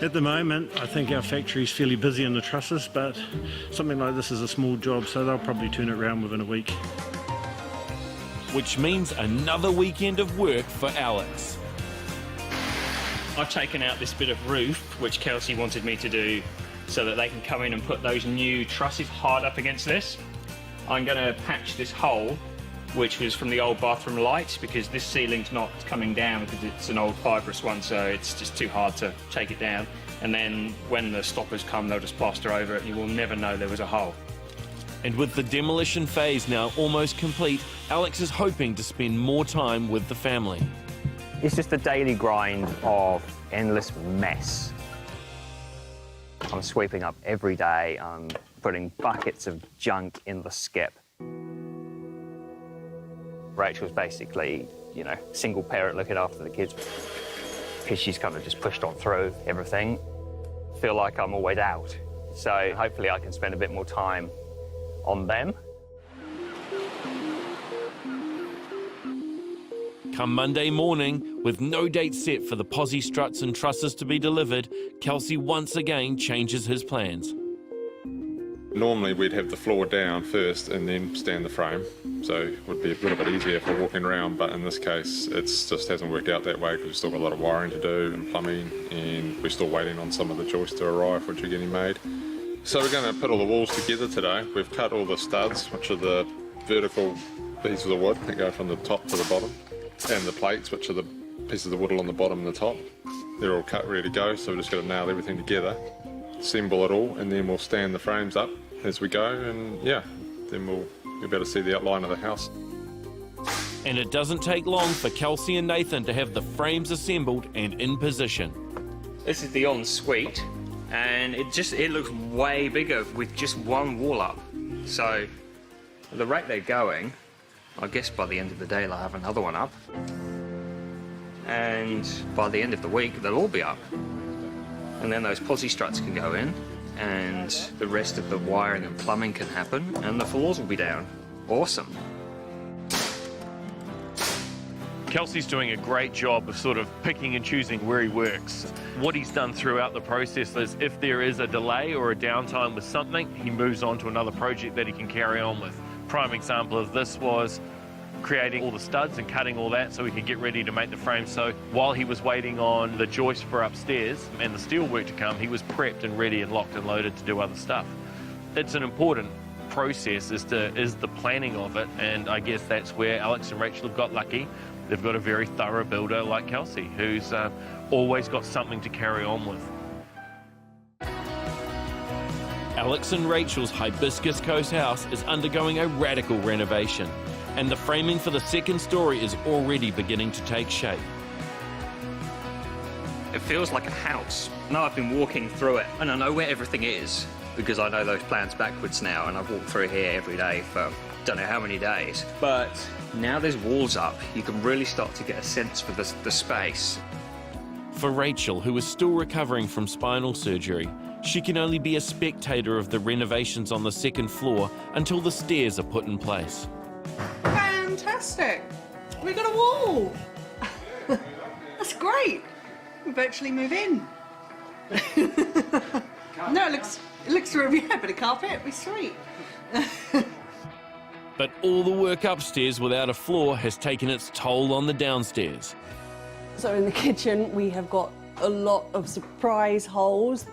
S10: At the moment, I think our factory's fairly busy in the trusses, but something like this is a small job, so they'll probably turn it around within a week.
S1: Which means another weekend of work for Alex.
S12: I've taken out this bit of roof, which Kelsey wanted me to do, so that they can come in and put those new trusses hard up against this. I'm going to patch this hole, which was from the old bathroom light, because this ceiling's not coming down because it's an old fibrous one, so it's just too hard to take it down. And then when the stoppers come, they'll just plaster over it and you will never know there was a hole.
S1: And with the demolition phase now almost complete, Alex is hoping to spend more time with the family.
S3: It's just a daily grind of endless mess. I'm sweeping up every day. I'm putting buckets of junk in the skip. Rachel's basically, you know, single parent looking after the kids because she's kind of just pushed on through everything. Feel like I'm always out. So hopefully I can spend a bit more time on them.
S1: Come Monday morning, with no date set for the posy struts and trusses to be delivered, Kelsey once again changes his plans.
S5: Normally we'd have the floor down first and then stand the frame, so it would be a little bit easier for walking around, but in this case it just hasn't worked out that way because we've still got a lot of wiring to do and plumbing, and we're still waiting on some of the joists to arrive, which are getting made. So we're going to put all the walls together today. We've cut all the studs, which are the vertical pieces of wood that go from the top to the bottom, and the plates, which are the pieces of wood on the bottom and the top. They're all cut, ready to go, so we've just got to nail everything together, assemble it all, and then we'll stand the frames up as we go, and yeah, then you'll be able to see the outline of the house.
S1: And it doesn't take long for Kelsey and Nathan to have the frames assembled and in position.
S12: This is the ensuite, and it looks way bigger with just one wall up. So at the rate they're going, I guess by the end of the day they'll have another one up. And by the end of the week they'll all be up. And then those posy struts can go in, and the rest of the wiring and plumbing can happen, and the floors will be down. Awesome.
S1: Kelsey's doing a great job of sort of picking and choosing where he works. What he's done throughout the process is if there is a delay or a downtime with something, he moves on to another project that he can carry on with. Prime example of this was creating all the studs and cutting all that so we could get ready to make the frame. So while he was waiting on the joist for upstairs and the steel work to come, he was prepped and ready and locked and loaded to do other stuff. It's an important process is the planning of it, and I guess that's where Alex and Rachel have got lucky. They've got a very thorough builder like Kelsey, who's always got something to carry on with. Alex and Rachel's Hibiscus Coast house is undergoing a radical renovation, and the framing for the second story is already beginning to take shape.
S12: It feels like a house. Now I've been walking through it, and I know where everything is, because I know those plans backwards now, and I've walked through here every day for don't know how many days. But now there's walls up, you can really start to get a sense for the space.
S1: For Rachel, who is still recovering from spinal surgery, she can only be a spectator of the renovations on the second floor until the stairs are put in place.
S7: Fantastic! We got a wall! That's great! We virtually move in. No, it looks really, yeah, a bit of carpet, it'd be sweet.
S1: But all the work upstairs without a floor has taken its toll on the downstairs.
S7: So in the kitchen, we have got a lot of surprise holes.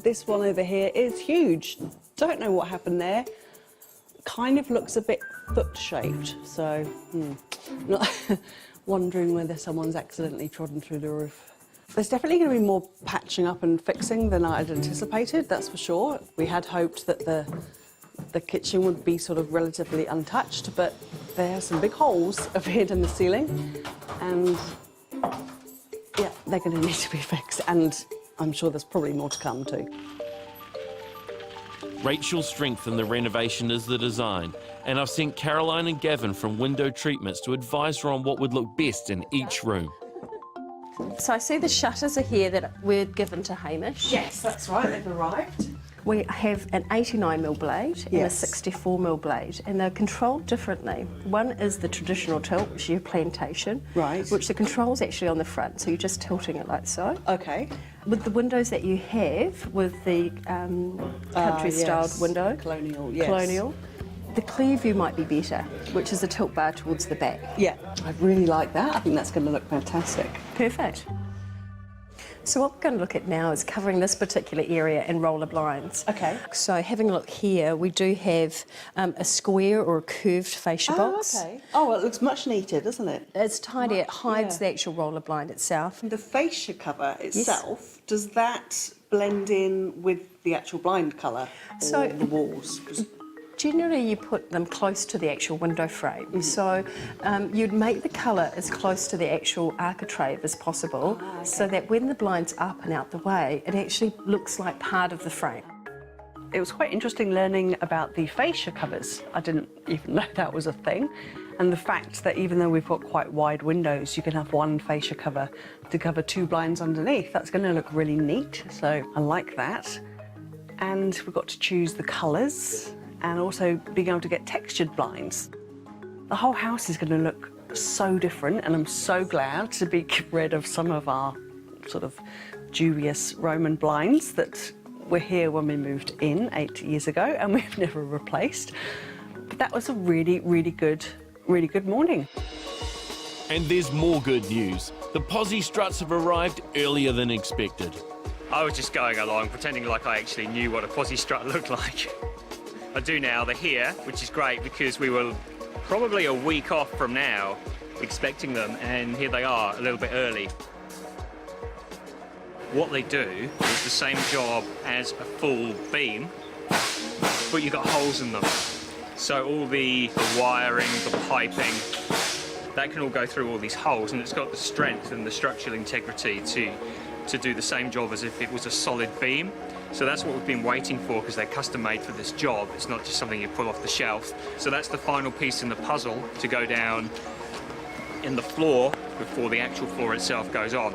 S7: This one over here is huge. Don't know what happened there. Kind of looks a bit foot-shaped, so not wondering whether someone's accidentally trodden through the roof. There's definitely going to be more patching up and fixing than I had anticipated, that's for sure. We had hoped that the kitchen would be sort of relatively untouched, but there are some big holes appeared in the ceiling, and yeah, they're going to need to be fixed, and I'm sure there's probably more to come too.
S1: Rachel's strength in the renovation is the design, and I've sent Caroline and Gavin from Window Treatments to advise her on what would look best in each room.
S6: So I see the shutters are here that were given to Hamish.
S7: Yes, that's right, they've arrived.
S6: We have an 89mm blade and a 64mm blade, and they're controlled differently. One is the traditional tilt, which is your plantation, which the control's actually on the front, so you're just tilting it like so.
S7: Okay.
S6: With the windows that you have, with the country-styled window,
S7: colonial, yes.
S6: colonial, the clear view might be better, which is a tilt bar towards the back.
S7: Yeah, I really like that. I think that's going to look fantastic.
S6: Perfect. So what we're going to look at now is covering this particular area in roller blinds.
S7: Okay.
S6: So having a look here, we do have a square or a curved fascia box.
S7: Okay. Oh, well, it looks much neater, doesn't it?
S6: It's tidy, it hides the actual roller blind itself.
S7: The fascia cover itself, does that blend in with the actual blind colour or the walls?
S6: Generally, you put them close to the actual window frame. So you'd make the colour as close to the actual architrave as possible, so that when the blind's up and out the way, it actually looks like part of the frame.
S7: It was quite interesting learning about the fascia covers. I didn't even know that was a thing. And the fact that even though we've got quite wide windows, you can have one fascia cover to cover two blinds underneath. That's going to look really neat, so I like that. And we've got to choose the colours, and also being able to get textured blinds. The whole house is going to look so different, and I'm so glad to be rid of some of our sort of dubious Roman blinds that were here when we moved in 8 years ago, and we've never replaced. But that was a really, really good morning.
S1: And there's more good news. The posy struts have arrived earlier than expected.
S12: I was just going along, pretending like I actually knew what a posy strut looked like. I do now. They're here, which is great because we were probably a week off from now expecting them, and here they are a little bit early. What they do is the same job as a full beam, but you've got holes in them. So all the wiring, the piping, that can all go through all these holes, and it's got the strength and the structural integrity to do the same job as if it was a solid beam. So that's what we've been waiting for, because they're custom made for this job. It's not just something you pull off the shelf. So that's the final piece in the puzzle to go down in the floor before the actual floor itself goes on.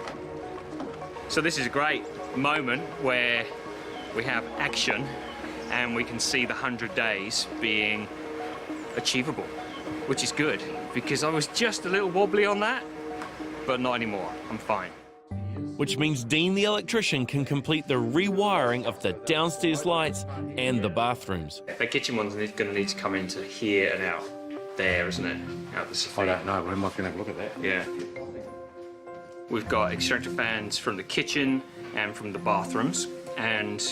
S12: So this is a great moment where we have action and we can see the 100 days being achievable, which is good, because I was just a little wobbly on that, but not anymore. I'm fine.
S1: Which means Dean the electrician can complete the rewiring of the downstairs lights and the bathrooms.
S12: The kitchen one's going to need to come into here and out there, isn't it? Out the soffit.
S20: I don't know. When am I going to have a look at that?
S12: Yeah. We've got extractor fans from the kitchen and from the bathrooms, and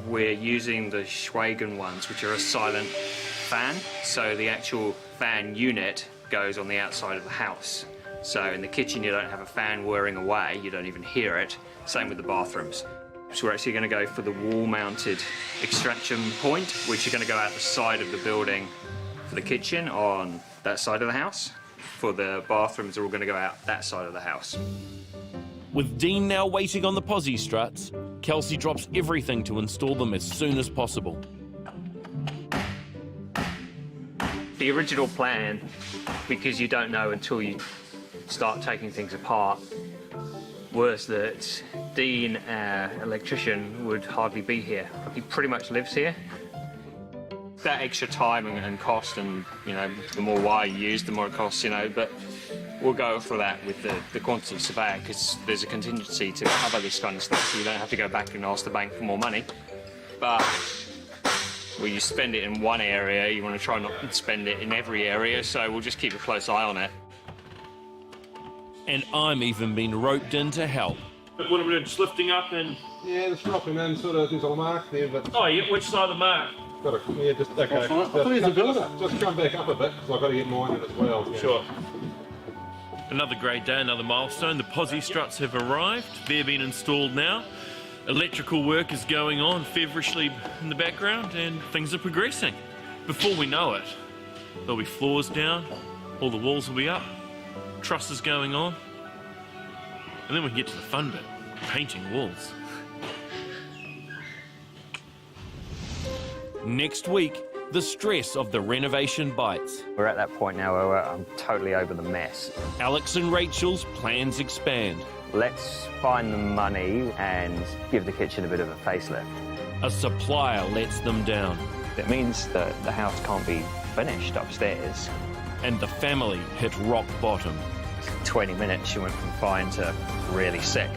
S12: we're using the Schwagen ones, which are a silent fan. So the actual fan unit goes on the outside of the house. So in the kitchen, you don't have a fan whirring away, you don't even hear it. Same with the bathrooms. So we're actually going to go for the wall-mounted extraction point, which are going to go out the side of the building for the kitchen on that side of the house. For the bathrooms, they're all going to go out that side of the house.
S1: With Dean now waiting on the posy struts, Kelsey drops everything to install them as soon as possible.
S12: The original plan, because you don't know until you start taking things apart, was that Dean, our electrician, would hardly be here. He pretty much lives here. That extra time and cost, and you know, the more wire you use, the more it costs, you know, but we'll go for that with the quantity surveyor, because there's a contingency to cover this kind of stuff, so you don't have to go back and ask the bank for more money. But well, you spend it in one area, you want to try not to spend it in every area, so we'll just keep a close eye on it.
S1: And I'm even been roped in to help.
S10: But what are we doing, just lifting up and...
S14: Yeah, just dropping in, sort of, there's a mark there, but...
S10: Oh, yeah, which side of the mark?
S14: Got to, yeah, just, okay. I thought he was a builder. Just come back up a bit, because I've got to get mine in as well. Yeah.
S10: Sure.
S1: Another great day, another milestone. The posy struts have arrived. They're being installed now. Electrical work is going on feverishly in the background, and things are progressing. Before we know it, there'll be floors down, all the walls will be up, trusses going on, and then we can get to the fun bit, painting walls. Next week, the stress of the renovation bites.
S3: We're at that point now where I'm totally over the mess.
S1: Alex and Rachel's plans expand.
S3: Let's find the money and give the kitchen a bit of a facelift.
S1: A supplier lets them down.
S3: It means that the house can't be finished upstairs.
S1: And the family hit rock bottom.
S3: 20 minutes, she went from fine to really sick.